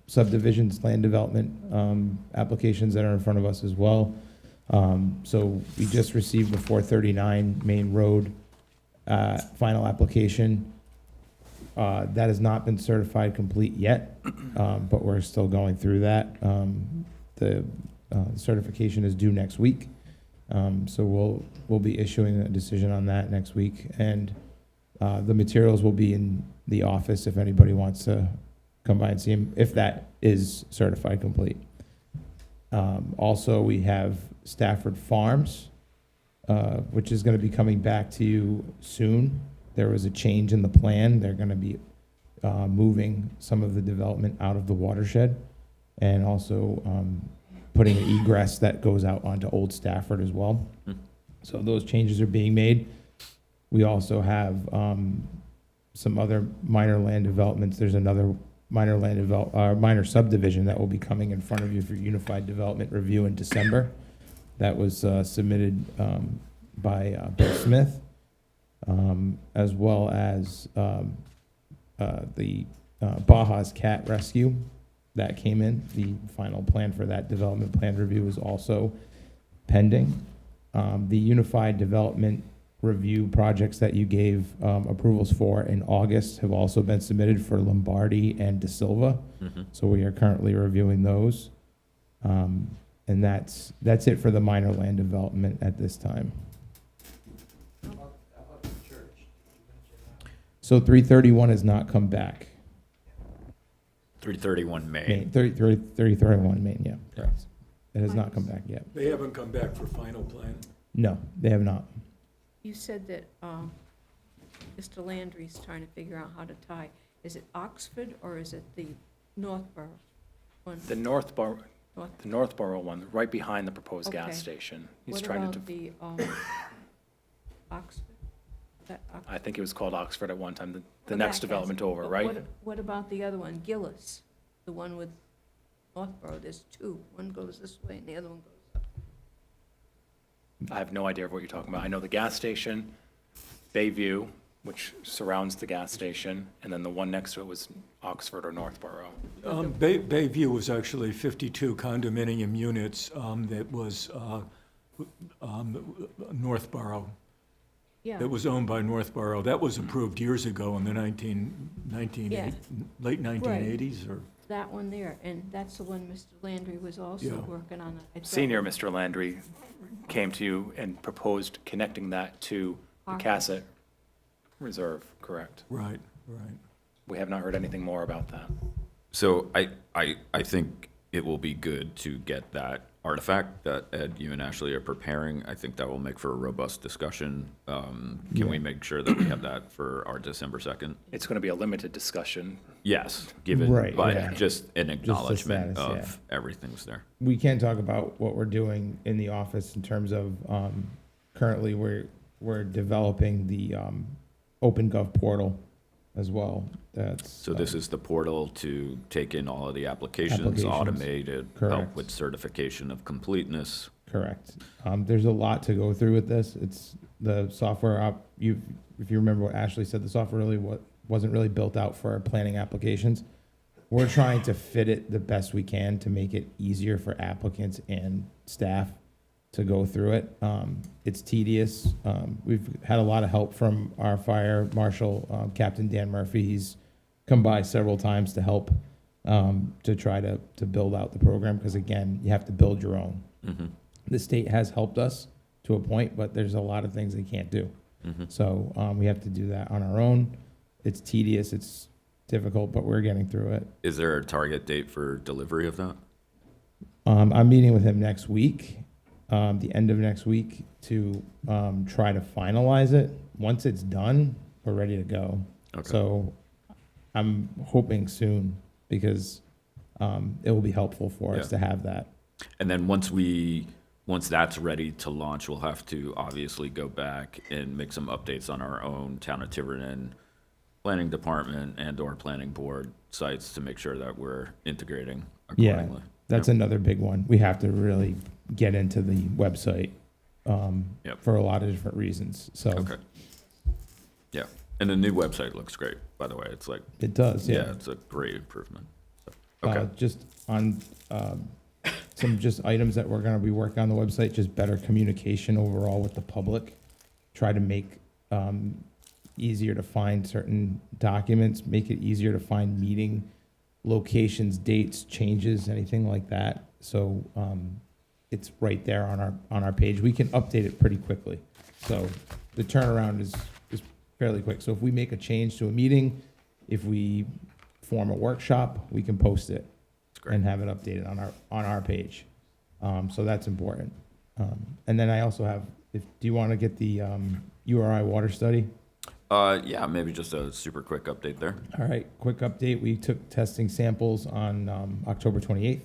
subdivisions, land development applications that are in front of us as well. So we just received the 439 Main Road final application. That has not been certified complete yet, but we're still going through that. The certification is due next week, so we'll be issuing a decision on that next week. And the materials will be in the office if anybody wants to come by and see them, if that is certified complete. Also, we have Stafford Farms, which is going to be coming back to you soon. There was a change in the plan. They're going to be moving some of the development out of the watershed, and also putting an egress that goes out onto Old Stafford as well. So those changes are being made. We also have some other minor land developments. There's another minor subdivision that will be coming in front of you for unified development review in December. That was submitted by Bill Smith, as well as the Baja's Cat Rescue that came in. The final plan for that development plan review is also pending. The unified development review projects that you gave approvals for in August have also been submitted for Lombardi and De Silva. So we are currently reviewing those. And that's it for the minor land development at this time. So 331 has not come back. 331 Main. Main, 331 Main, yeah, correct. It has not come back yet. They haven't come back for final plan. No, they have not. you said that Mr. Landry's trying to figure out how to tie. Is it Oxford or is it the Northborough one? The Northborough, North- the Northborough one, right behind the proposed Okay. gas station. He's What trying to, about the Oxford? Is that Oxford? I think it was called Oxford at one time, the Well, next that development has- over, but right? What about the other one, Gillis? The one with Northborough, there's two. One goes this way and the other one goes up. I have no idea of what you're talking about. I know the gas station, Bayview, which surrounds the gas station, and then the one next to it was Oxford or Northborough. Bayview was actually 52 condominium units that was Northborough. Yeah. That was owned by Northborough. That was approved years ago in the Yeah. late 1980s or. That one there, and that's the one Mr. Landry was also Yeah. working on. I thought. Senior Mr. Landry came to you and proposed connecting that to the Park. Cassett Reserve, correct? Right, right. We have not heard anything more about that. So I think it will be good to get that artifact that Ed, you and Ashley are preparing. I think that will make for a robust discussion. Can we make sure that we have that for our December 2nd? It's going to be a limited discussion. Yes, given, Right, but yeah. just an acknowledgement status, of everything's there. We can talk about what we're doing in the office in terms of, currently, we're developing the OpenGov portal as well. That's. So this is the portal to take in all of the applications, automated, help Correct. with certification of completeness. Correct. There's a lot to go through with this. It's the software if you remember what Ashley said, the software really wasn't really built out for our planning applications. We're trying to fit it the best we can to make it easier for applicants and staff to go through it. It's tedious. We've had a lot of help from our fire marshal, Captain Dan Murphy. He's come by several times to help to try to build out the program, because again, you have to build your own. Mhm. The state has helped us to a point, but there's a lot of things they can't do. Mhm. So we have to do that on our own. It's tedious, it's difficult, but we're getting through it. Is there a target date for delivery of that? I'm meeting with him next week, the end of next week, to try to finalize it. Once it's done, we're ready to go. Okay. So I'm hoping soon, because it will be helpful for us Yeah. to have that. And then once that's ready to launch, we'll have to obviously go back and make some updates on our own Town of Tiverton planning department and/or planning board sites to make sure that we're integrating Yeah, accordingly. that's another big one. We have to really get into the website Yep. for a lot of different reasons. So Okay. Yeah, and the new website looks great, by the way. It's like. It does, yeah. It's a great improvement. So, okay. Just on some just items that we're going to be working on the website, just better communication overall with the public. Try to make easier to find certain documents, make it easier to find meeting locations, dates, changes, anything like that. So it's right there on our page. We can update it pretty quickly. So the turnaround is fairly quick. So if we make a change to a meeting, if we form a workshop, we can post it and have it updated on our page. So that's important. And then I also have, do you want to get the URI water study? Yeah, maybe just a super quick update there. All right, quick update. We took testing samples on October 28th.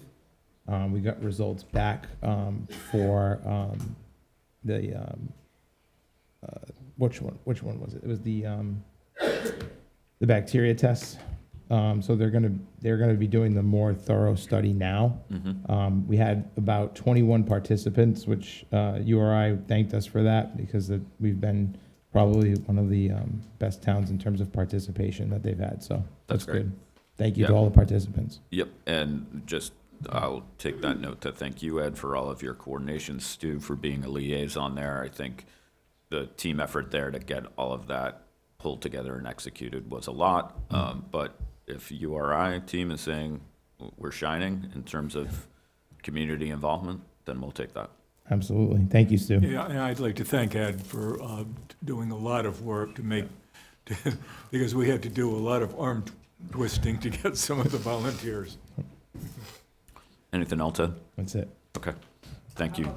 We got results back for which one was it? It was the bacteria tests. So they're gonna be doing the more thorough study now. Mhm. We had about 21 participants, which URI thanked us for that, because we've been probably one of the best towns in terms of participation that they've had. So that's great. good. Thank you to Yeah. all the participants. Yep, and just, I'll take that note to thank you, Ed, for all of your coordination, Stu, for being a liaison there. I think the team effort there to get all of that pulled together and executed was a lot. But if URI team is saying we're shining in terms of community involvement, then we'll take that. Absolutely. Thank you, Stu. Yeah, and I'd like to thank Ed for doing a lot of work to make, because we had to do a lot of arm twisting to get some of the volunteers. Anything else, Ed? That's it. Okay, thank you.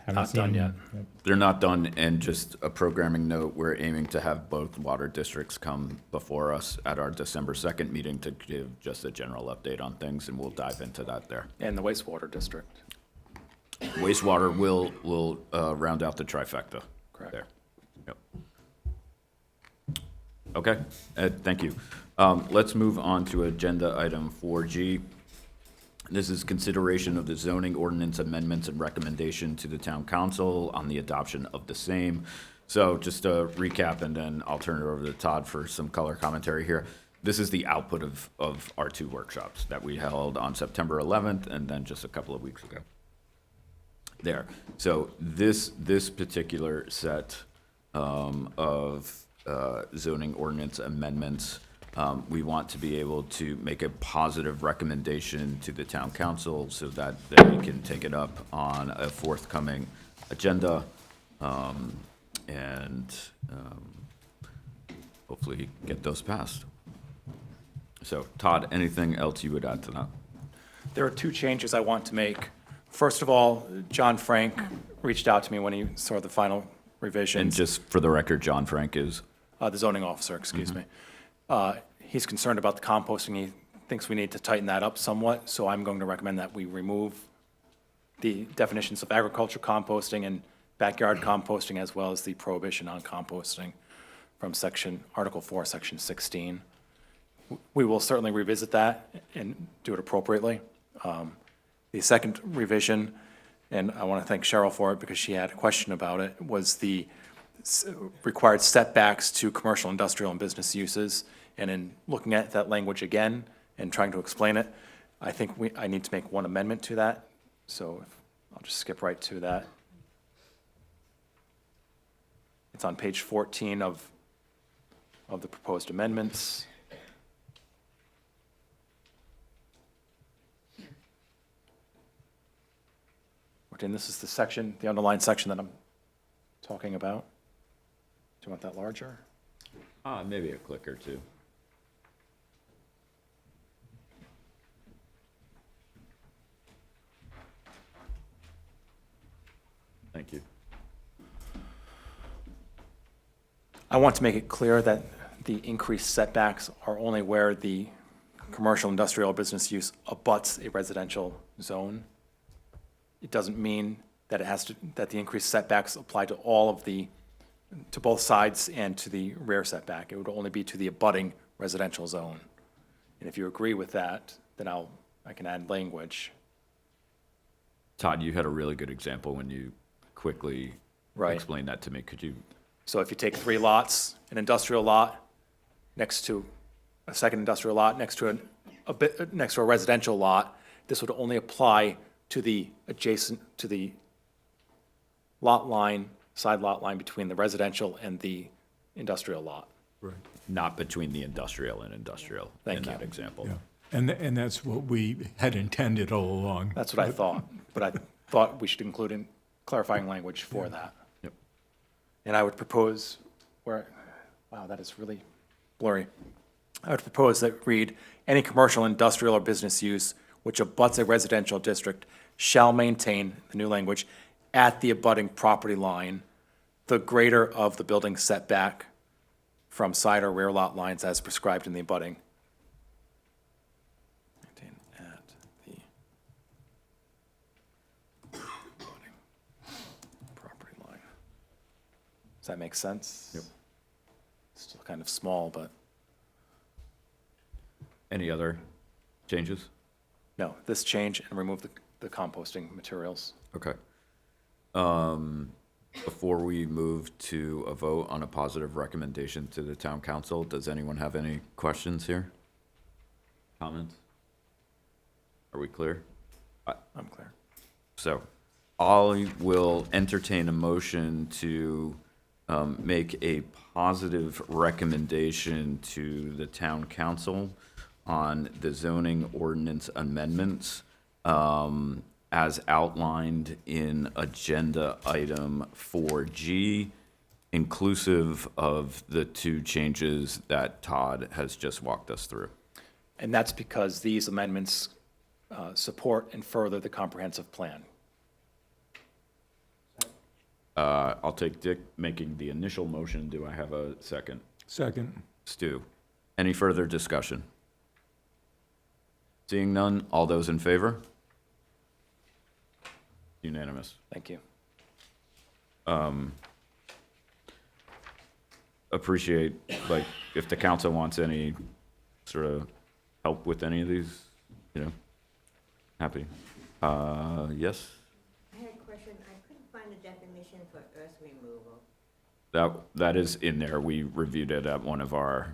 Haven't Not done seen- yet. Yep. They're not done, and just a programming note, we're aiming to have both water districts come before us at our December 2nd meeting to give just a general update on things, and we'll dive into that there. And the wastewater district. Wastewater will round out the trifecta. Correct. There. Yep. Okay, Ed, thank you. Let's move on to agenda item 4G. This is consideration of the zoning ordinance amendments and recommendation to the town council on the adoption of the same. So just to recap, and then I'll turn it over to Todd for some color commentary here. This is the output of our 2 workshops that we held on September 11th and then just a couple of weeks ago. There. So this particular set of zoning ordinance amendments, we want to be able to make a positive recommendation to the town council so that they can take it up on a forthcoming agenda, and hopefully get those passed. So, Todd, anything else you would add to that? There are 2 changes I want to make. First of all, John Frank reached out to me when he saw the final revisions. And just for the record, John Frank is? The zoning officer, excuse me. He's concerned about the composting. He thinks we need to tighten that up somewhat, so I'm going to recommend that we remove the definitions of agriculture composting and backyard composting, as well as the prohibition on composting from Article 4, Section 16. We will certainly revisit that and do it appropriately. The second revision, and I want to thank Cheryl for it because she had a question about it, was the required setbacks to commercial, industrial, and business uses. And in looking at that language again and trying to explain it, I think I need to make one amendment to that. So I'll just skip right to that. It's on page 14 of the proposed amendments. And this is the section, the underlined section that I'm talking about. Do you want that larger? Maybe a click or 2. Thank you. I want to make it clear that the increased setbacks are only where the commercial, industrial, or business use abuts a residential zone. It doesn't mean that that the increased setbacks apply to to both sides and to the rear setback. It would only be to the abutting residential zone. And if you agree with that, then I can add language. Todd, you had a really good example when you quickly explained that to me. Could you? So if you take 3 lots, an industrial lot next to a second industrial lot next to a residential lot, this would only apply to the lot line, side lot line between the residential and the industrial lot. Right. Not between the industrial and industrial in that example. Yeah. And that's what we had intended all along. That's what I thought, but I thought we should include in clarifying language for that. Yep. And I would propose wow, that is really blurry. I would propose that read, any commercial, industrial, or business use which abuts a residential district shall maintain, the new language, at the abutting property line, the greater of the building setback from side or rear lot lines as prescribed in the abutting. Maintain at the abutting property line. Does that make sense? Yep. Still kind of small, but. Any other changes? No, this change and remove the composting materials. Okay. Before we move to a vote on a positive recommendation to the town council, does anyone have any questions here? Comments? Are we clear? I'm clear. So I will entertain a motion to make a positive recommendation to the town council on the zoning ordinance amendments as outlined in agenda item 4G, inclusive of the 2 changes that Todd has just walked us through. And that's because these amendments support and further the comprehensive plan. I'll take Dick making the initial motion. Do I have a second? Second. Stu. Any further discussion? Seeing none, all those in favor? Unanimous. Thank you. Appreciate, like, if the council wants any sort of help with any of these, Happy. Yes? I had a question. I couldn't find a definition for earth removal. That is in there. We reviewed it at one of our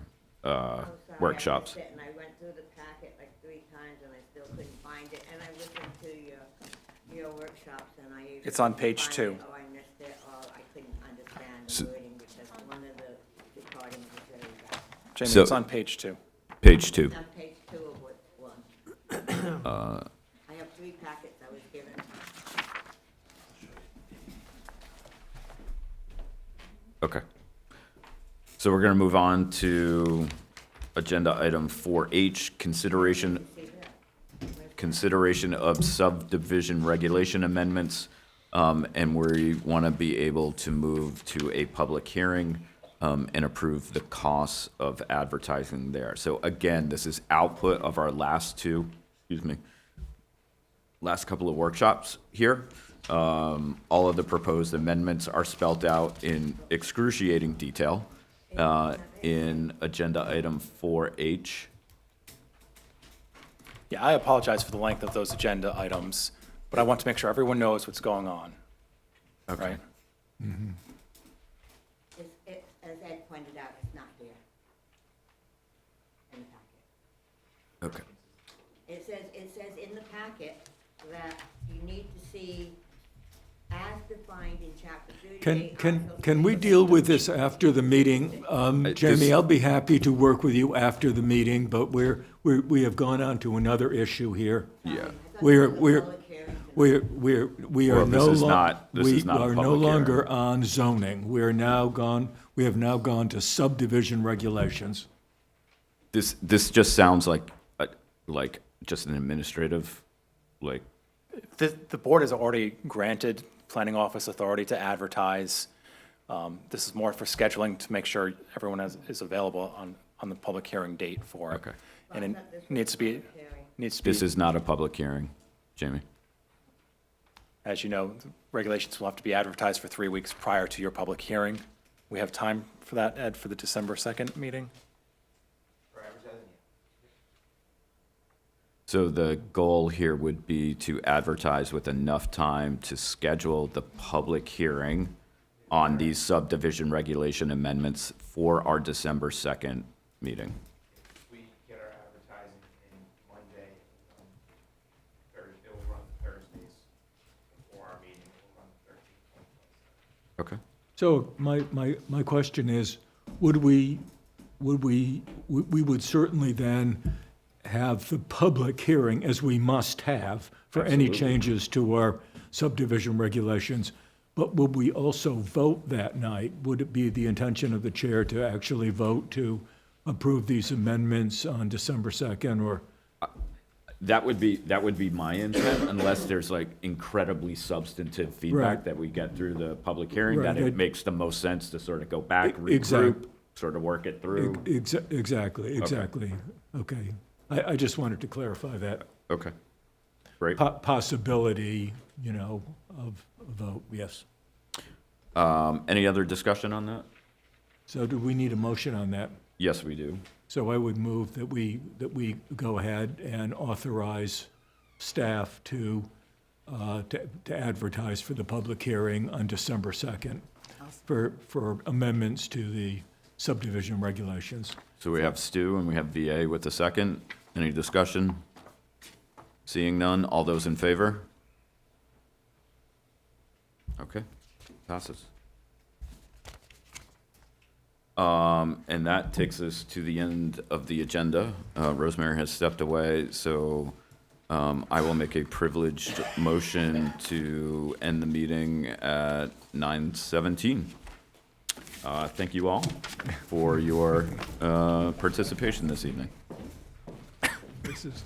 workshops. And I went through the packet like 3 times and I still couldn't find it. And I listened to your workshops and I. It's on page 2. Oh, I missed it, or I couldn't understand the wording because one of the recordings was very bad. Jamie, So- it's on page 2. Page 2. On page 2 of what one. I have 3 packets I was given. Okay. So we're going to move on to agenda item 4H, consideration of subdivision regulation amendments. And we want to be able to move to a public hearing and approve the costs of advertising there. So again, this is output of our last couple of workshops here. All of the proposed amendments are spelled out in excruciating detail in agenda item 4H. Yeah, I apologize for the length of those agenda items, but I want to make sure everyone knows what's going on. Okay. Right? As Ed pointed out, it's not there in the packet. Okay. It says in the packet that you need to see as defined in chapter 38. Can we deal with this after the meeting? Jamie, I'll be happy to work with you after the meeting, but we have gone on to another issue here. Yeah. We are Well, no this is not a public longer on zoning. We have now gone to subdivision regulations. This just sounds like just an administrative, The board has already granted planning office authority to advertise. This is more for scheduling to make sure everyone is available on the public hearing date for it. Okay. And it needs to be, This is not a public hearing, Jamie. as you know, the regulations will have to be advertised for 3 weeks prior to your public hearing. We have time for that, Ed, for the December 2nd meeting? So the goal here would be to advertise with enough time to schedule the public hearing on these subdivision regulation amendments for our December 2nd meeting. We get our advertising in Monday, Thursday, it will run Thursdays before our meeting, it will run the 13th. Okay. So my question is, we would certainly then have the public hearing, as we must have, for any Absolutely. changes to our subdivision regulations. But would we also vote that night? Would it be the intention of the chair to actually vote to approve these amendments on December 2nd, or? That would be my intent, unless there's like incredibly substantive feedback Right. that we get through the public hearing, Right. that it makes the most sense to sort of go back, Exact- regroup, sort of work it through. Exactly. Okay. I just wanted to clarify that Okay. Great. possibility, of a vote, yes. Any other discussion on that? So do we need a motion on that? Yes, we do. So I would move that we go ahead and authorize staff to advertise for the public hearing on December 2nd for amendments to the subdivision regulations. So we have Stu and we have VA with the second. Any discussion? Seeing none, all those in favor? Okay, passes. And that takes us to the end of the agenda. Rosemary has stepped away, so I will make a privileged motion to end the meeting at 9:17. Thank you all for your participation this evening. This is